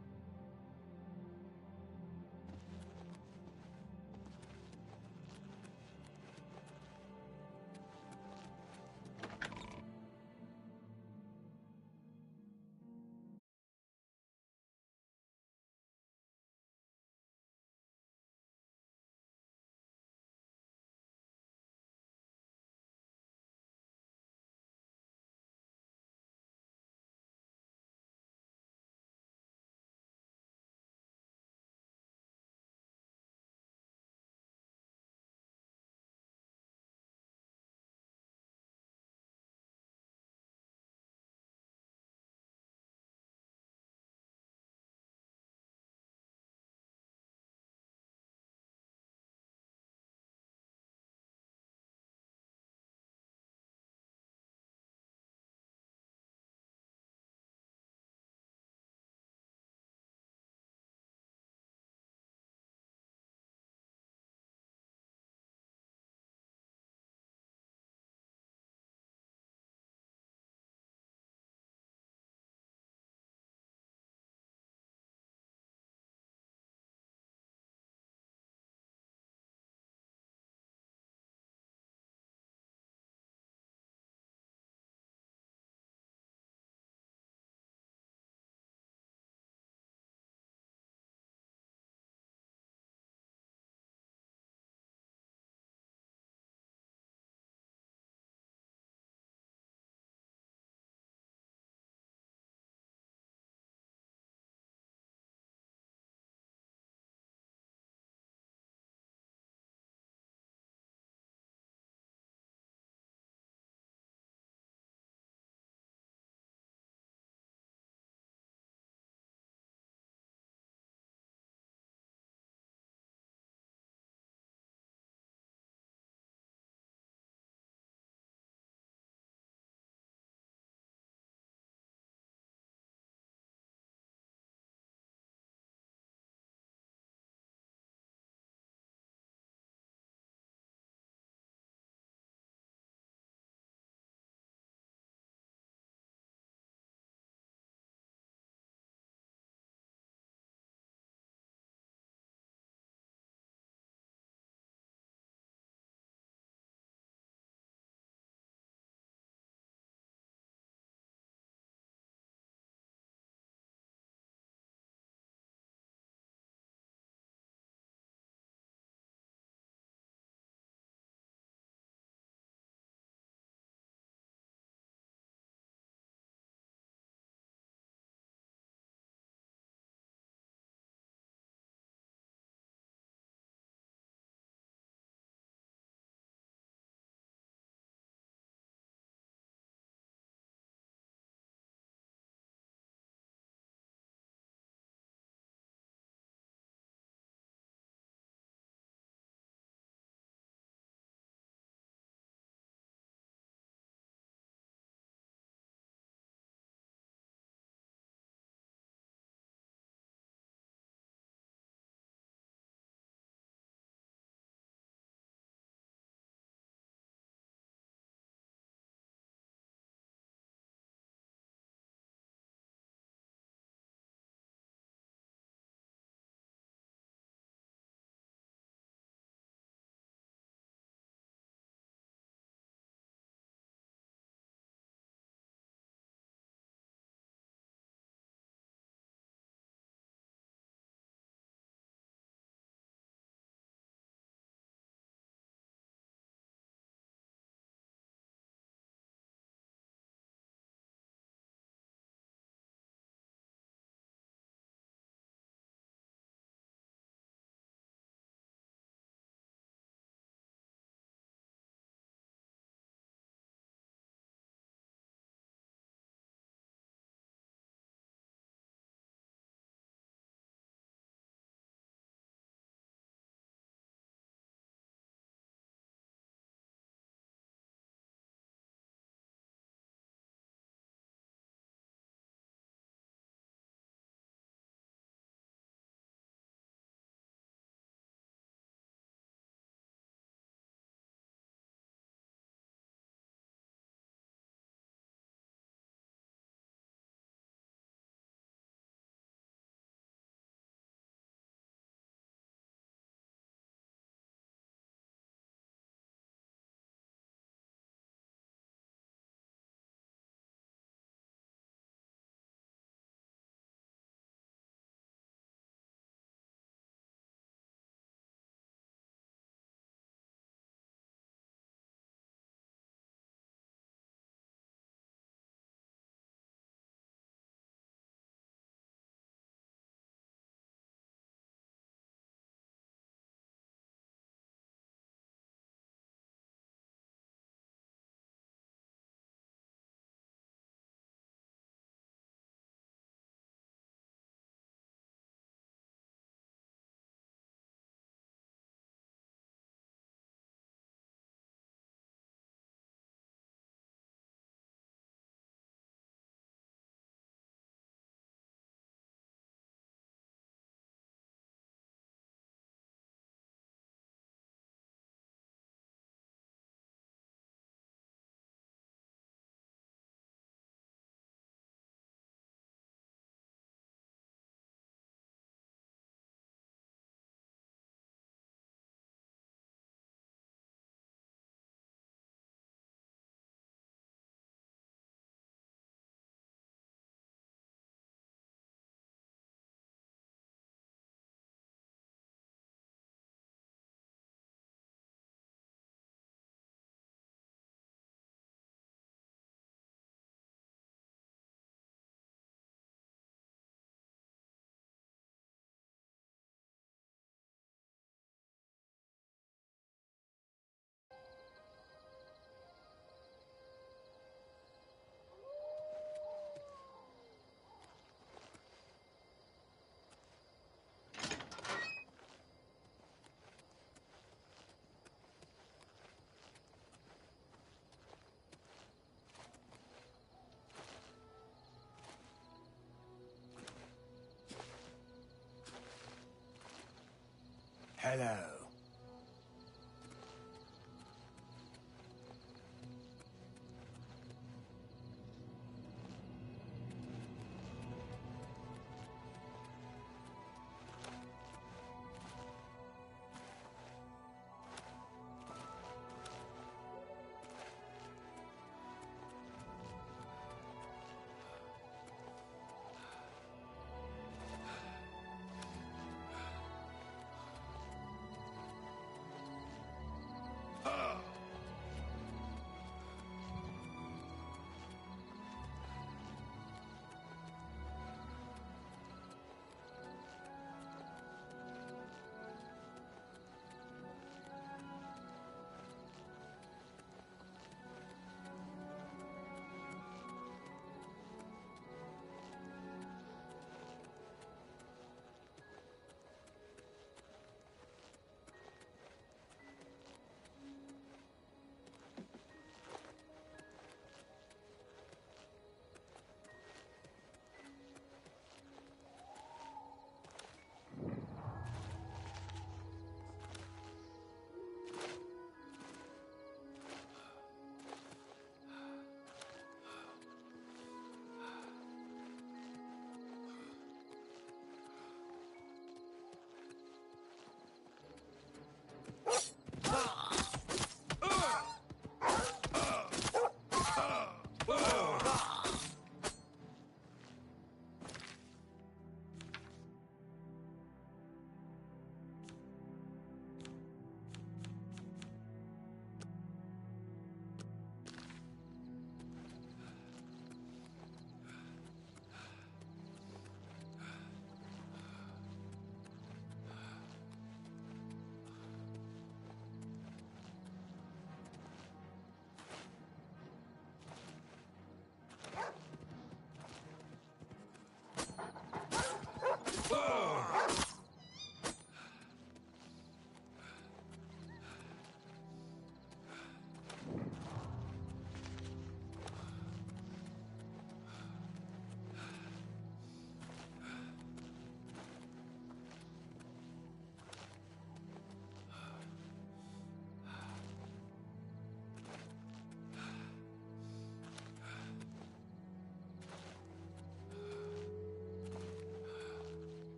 Hello.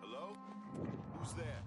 Hello? Who's there?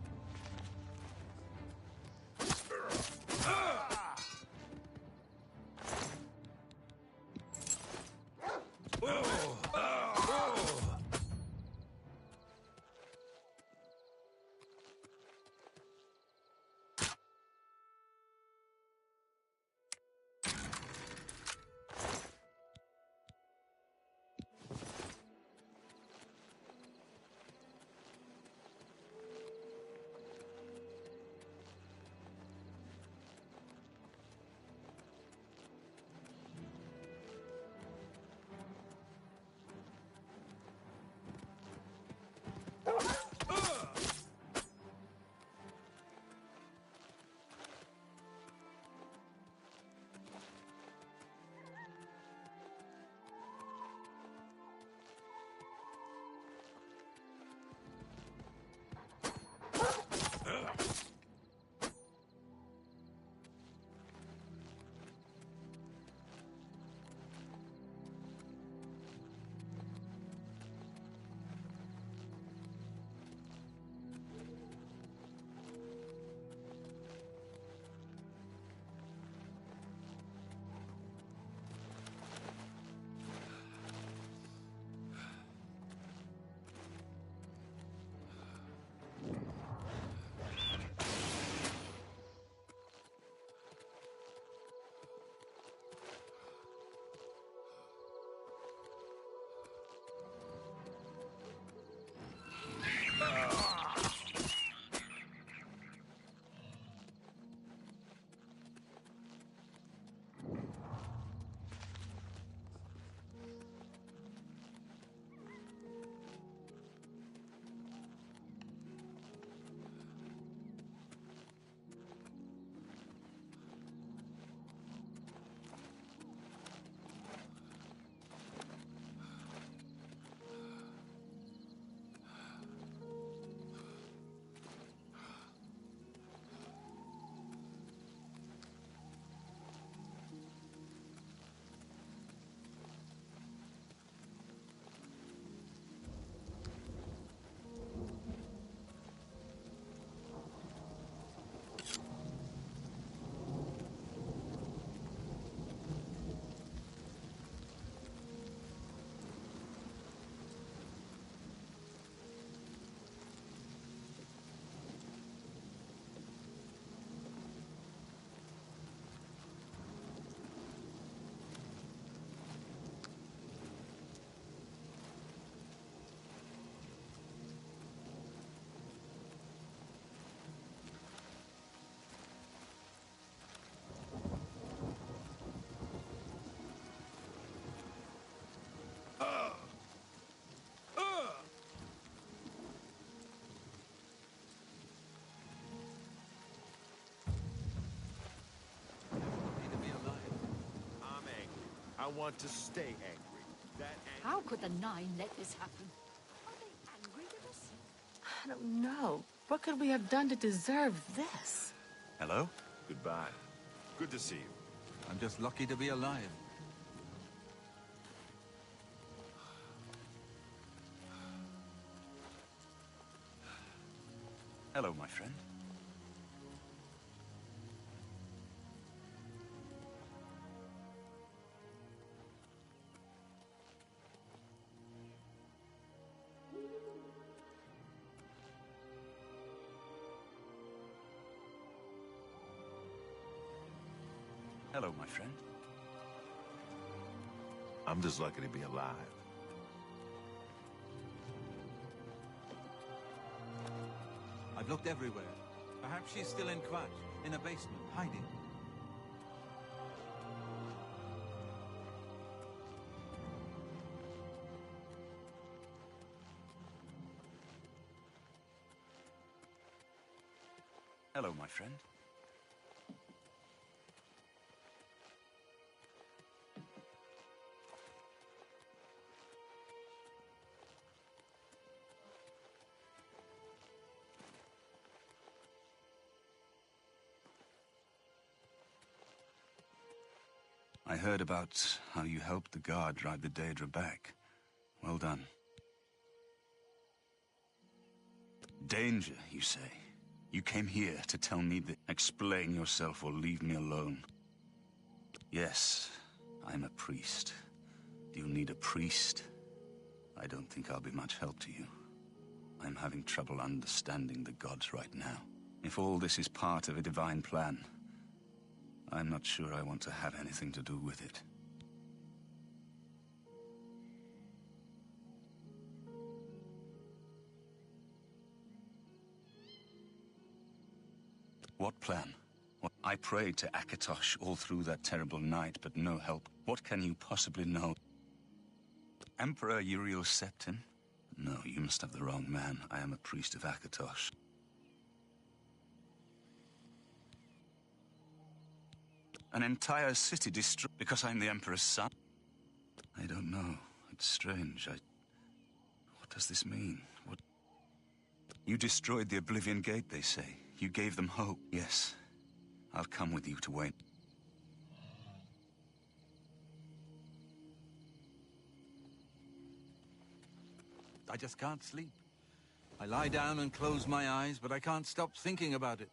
I'm angry. I want to stay angry. That
How could the Nine let this happen? Are they angry with us?
I don't know. What could we have done to deserve this?
Hello? Goodbye. Good to see you.
I'm just lucky to be alive.
Hello, my friend. Hello, my friend.
I'm just lucky to be alive.
I've looked everywhere. Perhaps she's still in Quatch, in a basement, hiding.
Hello, my friend. I heard about how you helped the guard drive the Daedra back. Well done. Danger, you say? You came here to tell me that. Explain yourself or leave me alone. Yes, I'm a priest. Do you need a priest? I don't think I'll be much help to you. I'm having trouble understanding the gods right now. If all this is part of a divine plan, I'm not sure I want to have anything to do with it. What plan? I prayed to Akatosh all through that terrible night, but no help. What can you possibly know? Emperor Uriel Septim? No, you must have the wrong man. I am a priest of Akatosh. An entire city destroyed because I'm the Emperor's son? I don't know. It's strange. What does this mean? What? You destroyed the Oblivion Gate, they say. You gave them hope. Yes. I'll come with you to Wayne.
I just can't sleep. I lie down and close my eyes, but I can't stop thinking about it.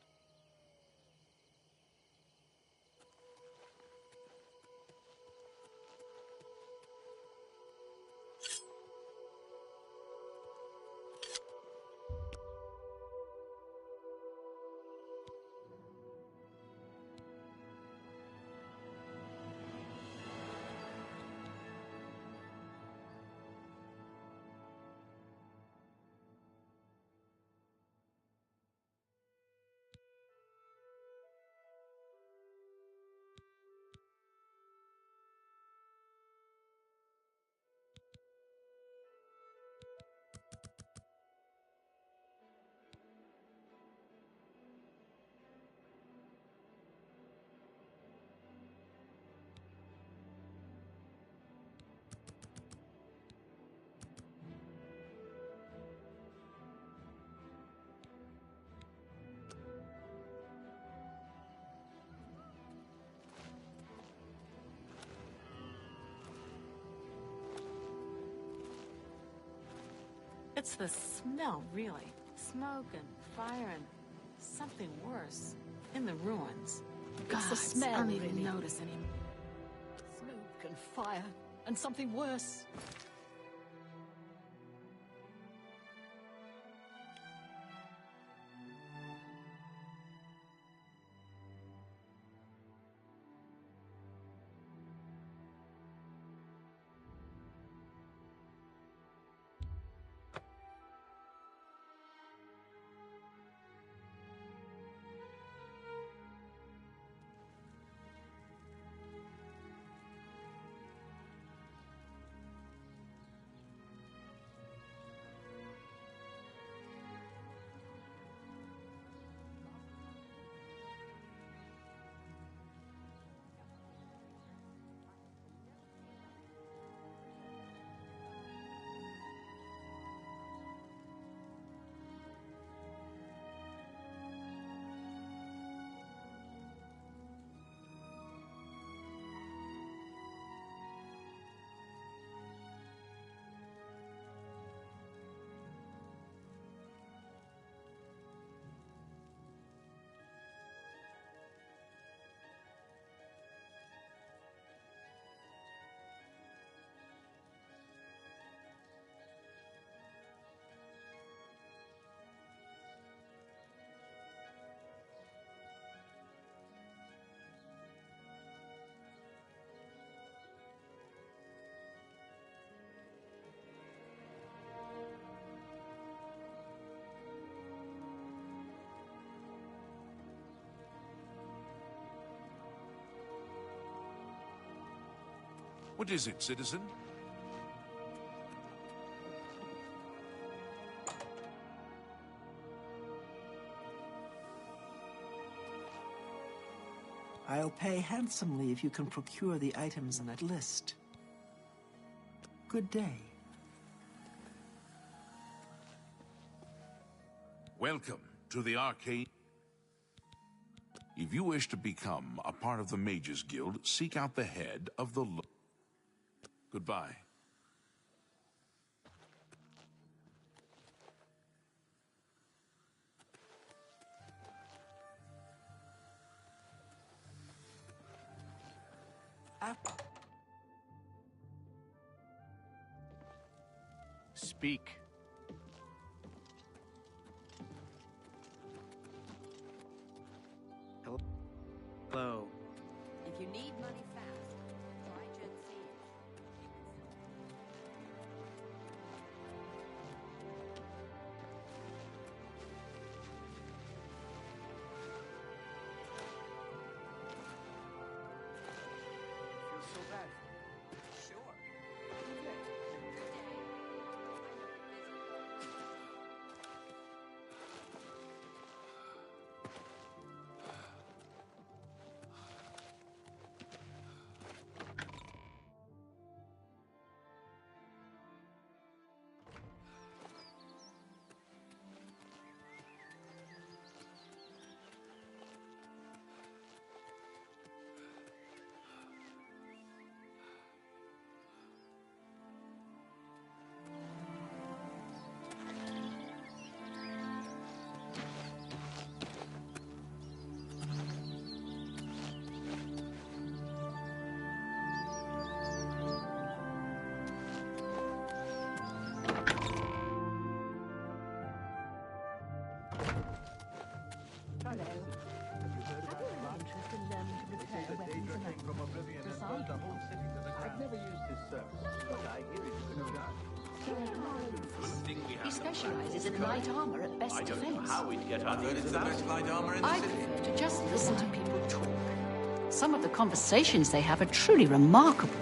It's the smell, really. Smoke and fire and something worse. In the ruins.
It's the smell,
I don't even
really.
notice anymore.
Smoke and fire and something worse.
What is it, citizen?
I'll pay handsomely if you can procure the items in that list. Good day.
Welcome to the arcane.
If you wish to become a part of the Mages Guild, seek out the head of the... Goodbye.
Speak.
Hello.
If you need money fast, try Jet Siege.
Feels so bad.
Sure.
Hello. Have you any interest in learning to repair weapons and
From Oblivion has brought the whole city to the ground. I've never used his service, but I hear it's no doubt.
He specializes in light armor at best defense.
we'd get on it's the best light armor in the
I
city.
prefer to just listen to people talk. Some of the conversations they have are truly remarkable.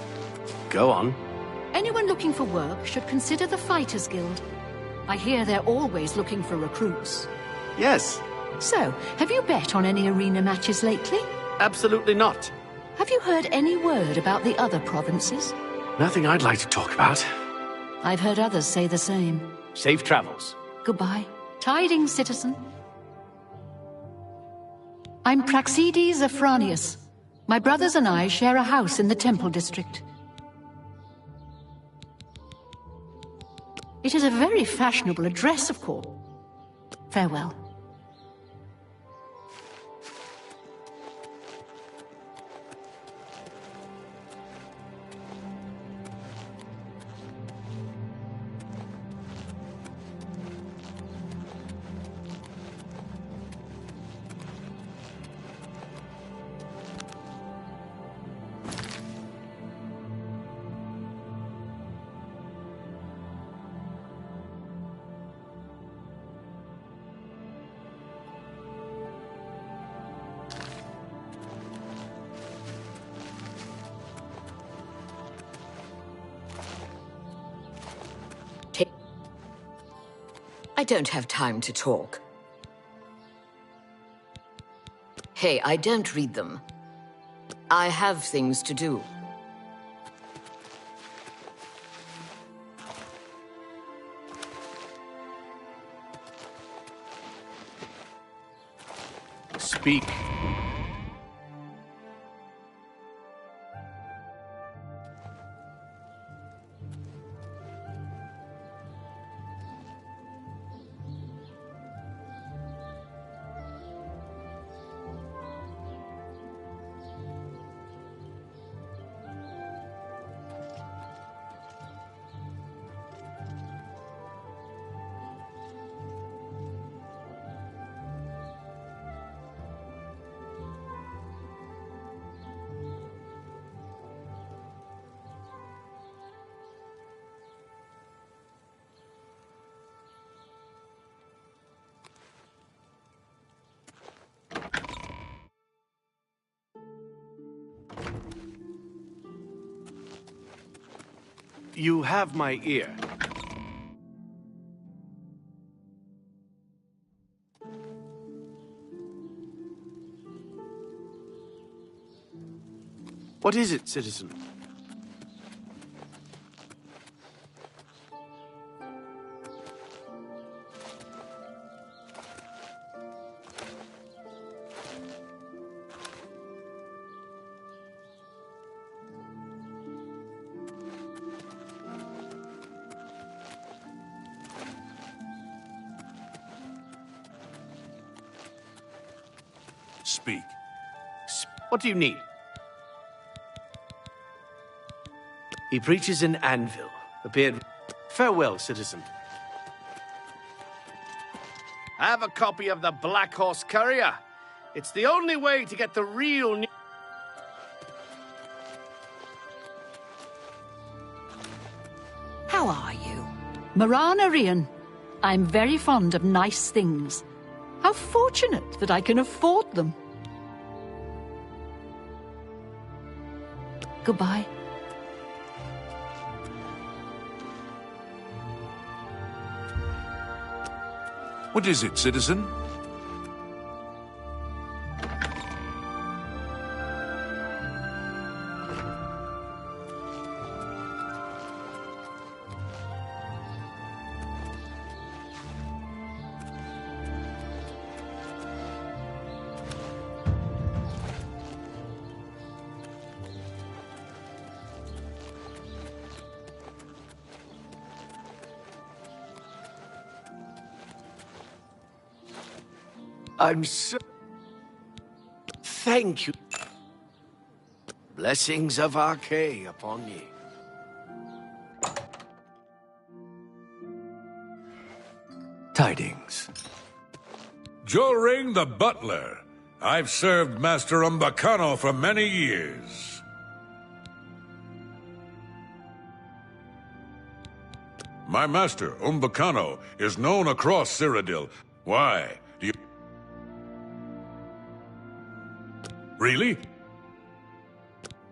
Go on.
Anyone looking for work should consider the Fighters Guild. I hear they're always looking for recruits.
Yes.
So, have you bet on any arena matches lately?
Absolutely not.
Have you heard any word about the other provinces?
Nothing I'd like to talk about.
I've heard others say the same.
Safe travels.
Goodbye. Tidings, citizen. I'm Praxides Afranius. My brothers and I share a house in the Temple District. It is a very fashionable address, of course. Farewell.
I don't have time to talk. Hey, I don't read them. I have things to do.
Speak. You have my ear. What is it, citizen?
Speak.
What do you need? He preaches in Anvil. Appeared... Farewell, citizen. I have a copy of the Black Horse Courier. It's the only way to get the real news.
How are you? Marana Rian. I'm very fond of nice things. How fortunate that I can afford them. Goodbye.
What is it, citizen?
I'm so... Thank you. Blessings of Archay upon ye.
Tidings.
Joring the butler. I've served Master Umbacano for many years. My master, Umbacano, is known across Cyrodiil. Why? Do you... Really?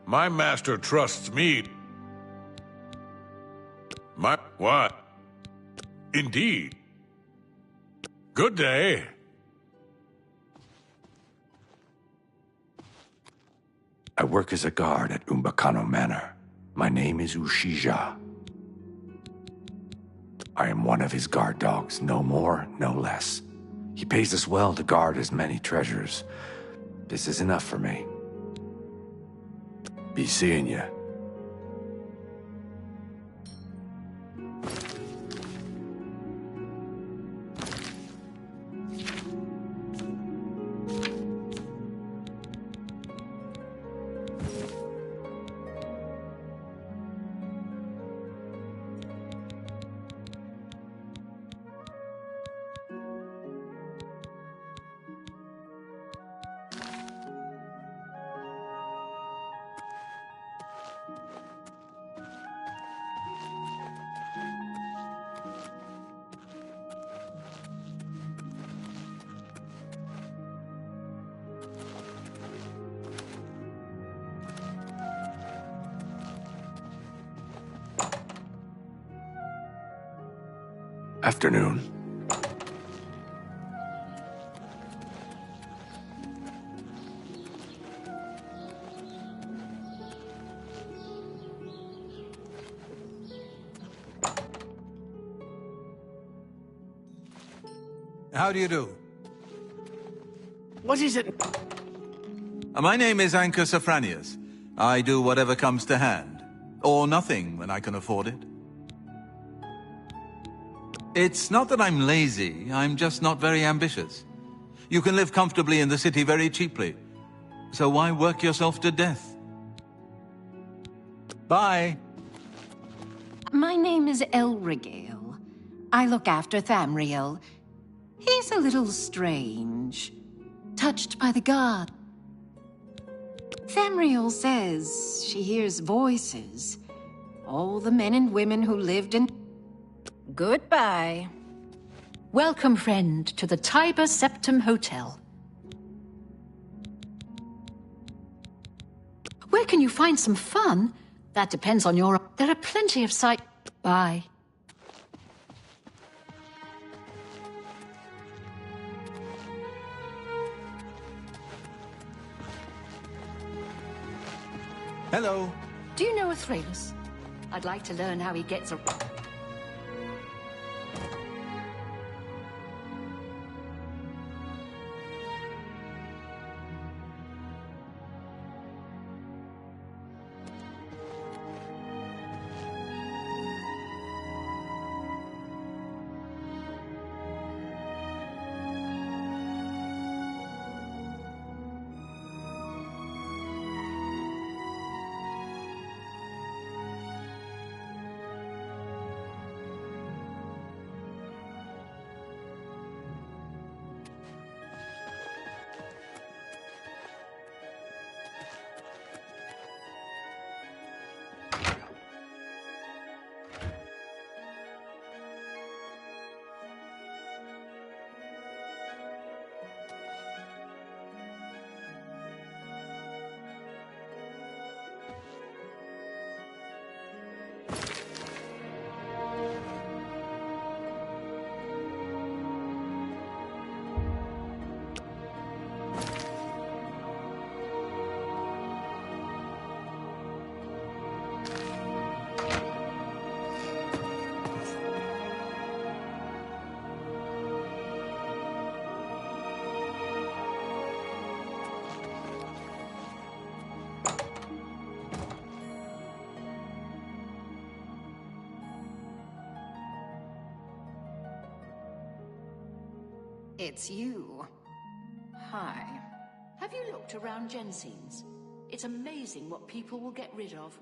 My master trusts me. What? Indeed. Good day.
I work as a guard at Umbacano Manor. My name is Ushija. I am one of his guard dogs, no more, no less. He pays us well to guard his many treasures. This is enough for me. Be seeing ya. Afternoon.
How do you do?
What is it?
My name is Anchor Sophranius. I do whatever comes to hand. Or nothing when I can afford it. It's not that I'm lazy, I'm just not very ambitious. You can live comfortably in the city very cheaply. So why work yourself to death? Bye.
My name is Elregale. I look after Thamriel. He's a little strange. Touched by the god. Thamriel says she hears voices. All the men and women who lived in...
Goodbye. Welcome, friend, to the Tiber Septim Hotel. Where can you find some fun? That depends on your... There are plenty of sight... Bye.
Hello.
Do you know Athralus? I'd like to learn how he gets a...
It's you. Hi.
Have you looked around Jensen's? It's amazing what people will get rid of.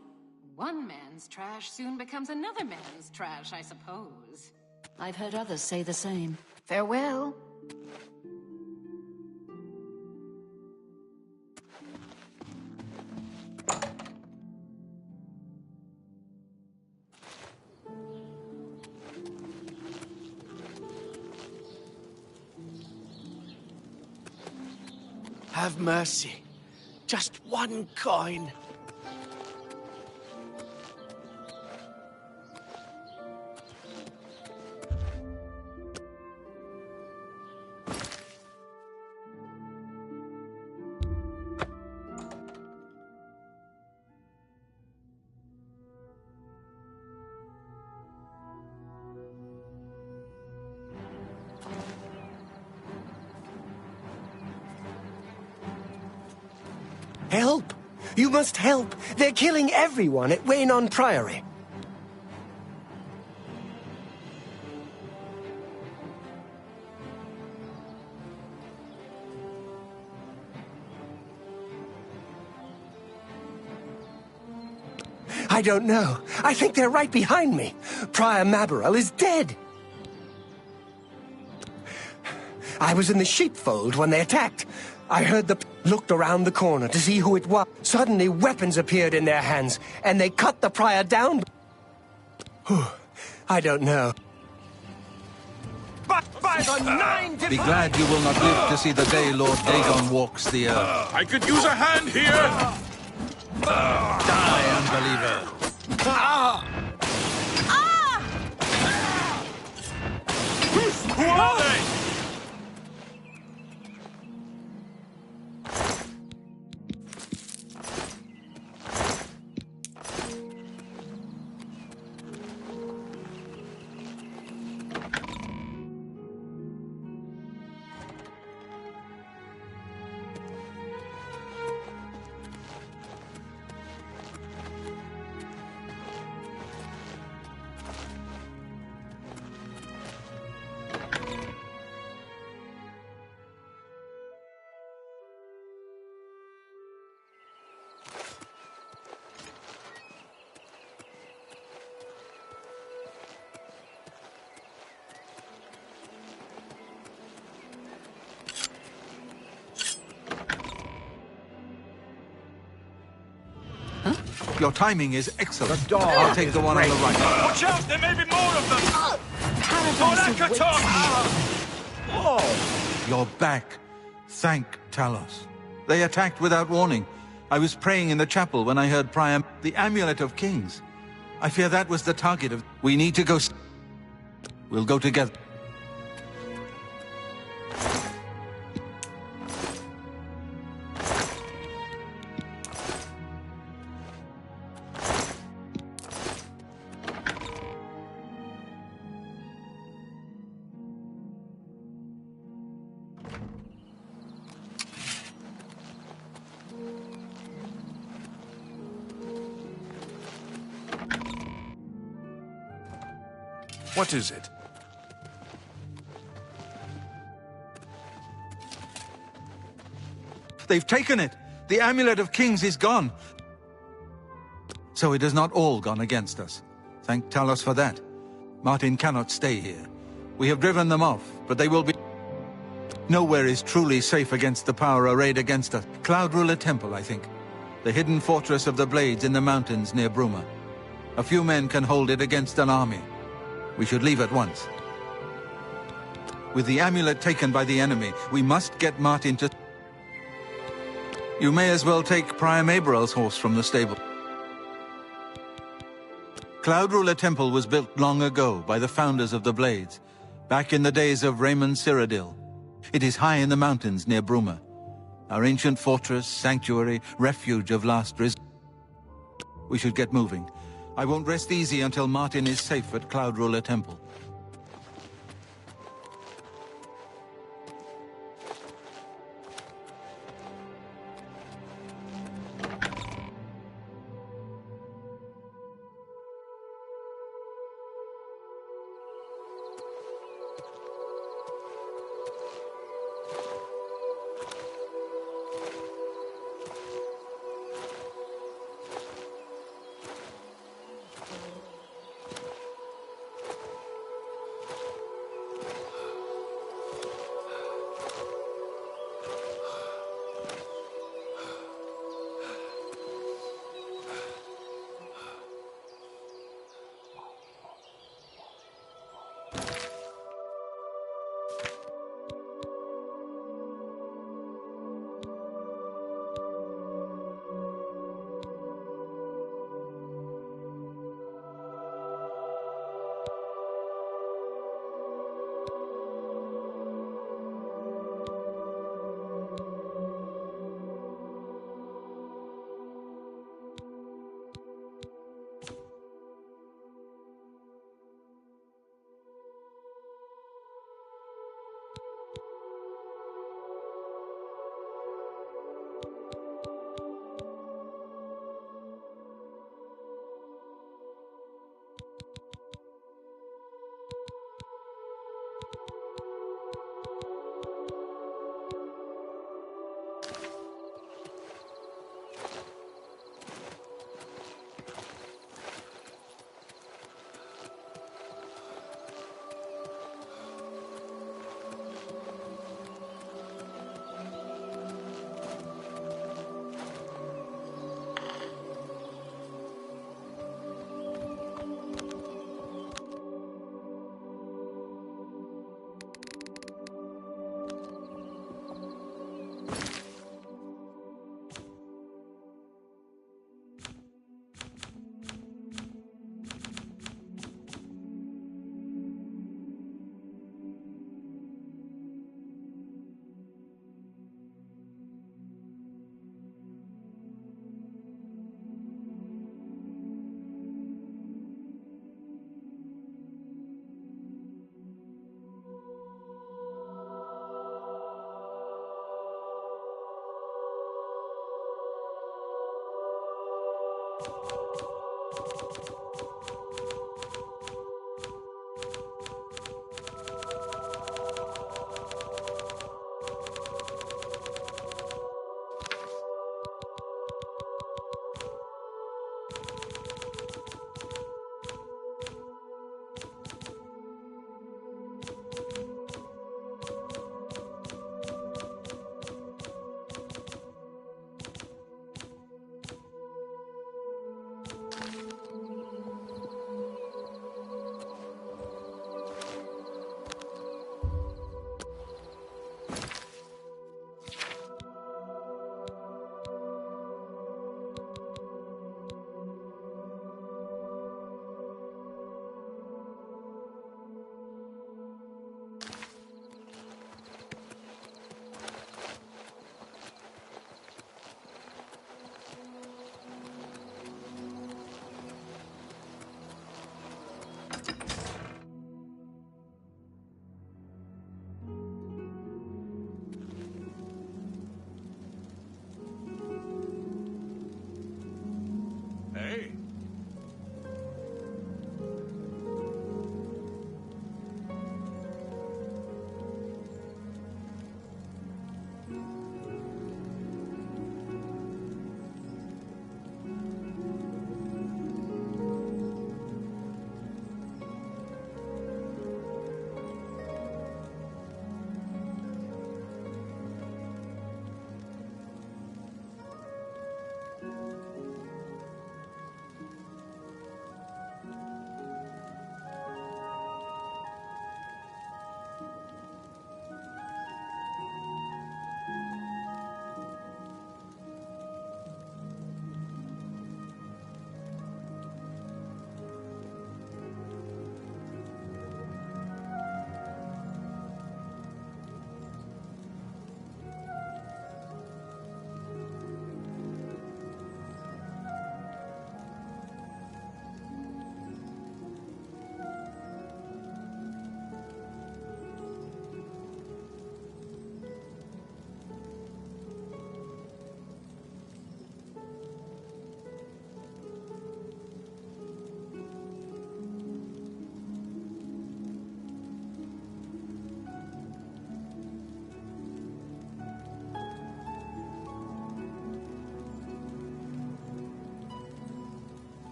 One man's trash soon becomes another man's trash, I suppose.
I've heard others say the same.
Farewell.
Have mercy. Just one coin.
Help! You must help! They're killing everyone at Waynon Priory. I don't know. I think they're right behind me. Prior Mabarel is dead. I was in the sheepfold when they attacked. I heard looked around the corner to see who it was. Suddenly, weapons appeared in their hands, and they cut the prior down. I don't know. But by the nine
Be glad you will not live to see the day Lord Dagon walks the earth.
I could use a hand here!
Die, unbeliever!
Who are they?
Your timing is excellent. I'll take the one on the right.
Watch out! There may be more of them!
You're back. Thank Talos. They attacked without warning. I was praying in the chapel when I heard Priam, the Amulet of Kings. I fear that was the target of... We need to go... We'll go together.
What is it?
They've taken it! The Amulet of Kings is gone! So it has not all gone against us. Thank Talos for that. Martin cannot stay here. We have driven them off, but they will be... Nowhere is truly safe against the power arrayed against us. Cloud Ruler Temple, I think. The hidden fortress of the Blades in the mountains near Bruma. A few men can hold it against an army. We should leave at once. With the amulet taken by the enemy, we must get Martin to... You may as well take Priam Aberel's horse from the stable. Cloud Ruler Temple was built long ago by the founders of the Blades, back in the days of Raymond Cyrodiil. It is high in the mountains near Bruma. Our ancient fortress, sanctuary, refuge of last resort. We should get moving. I won't rest easy until Martin is safe at Cloud Ruler Temple.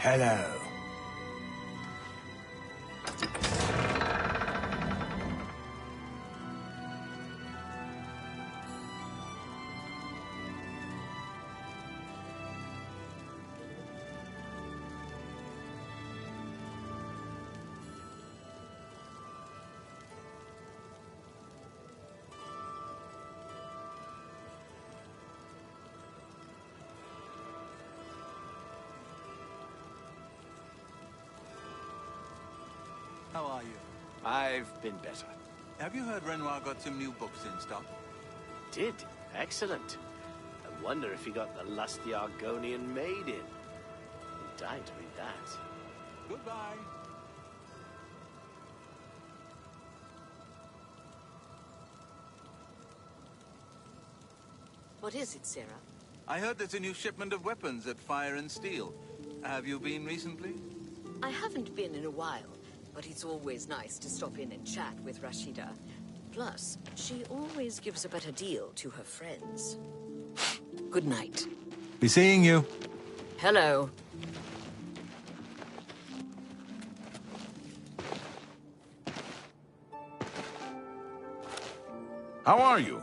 Hello.
How are you?
I've been better.
Have you heard Renoir got some new books in stock?
Did? Excellent. I wonder if he got the lusty Argonian maid in. I'm dying to read that.
Goodbye.
What is it, Sarah?
I heard there's a new shipment of weapons at Fire and Steel. Have you been recently?
I haven't been in a while, but it's always nice to stop in and chat with Rashida. Plus, she always gives a better deal to her friends. Good night.
Be seeing you.
Hello.
How are you?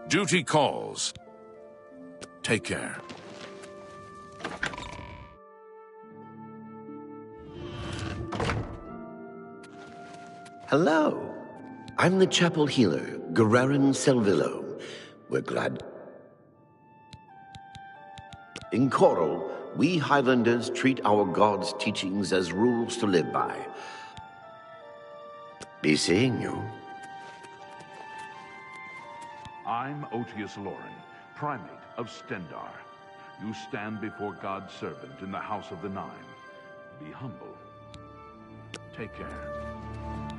Duty calls. Take care.
Hello. I'm the chapel healer, Guerrerin Selvillo. We're glad. In Coral, we Highlanders treat our gods' teachings as rules to live by. Be seeing you.
I'm Otius Loren, primate of Stendar. You stand before God's servant in the House of the Nine. Be humble. Take care.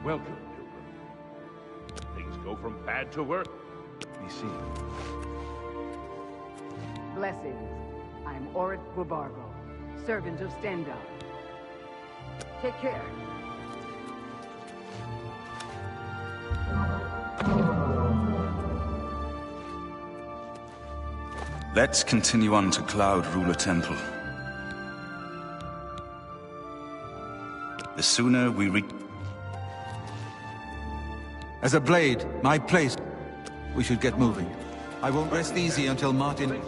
Welcome, pilgrim. Things go from bad to worse. Be seen.
Blessings. I'm Orit Guabargo, servant of Stendar. Take care.
Let's continue on to Cloud Ruler Temple. The sooner we reach...
As a blade, my place. We should get moving. I won't rest easy until Martin...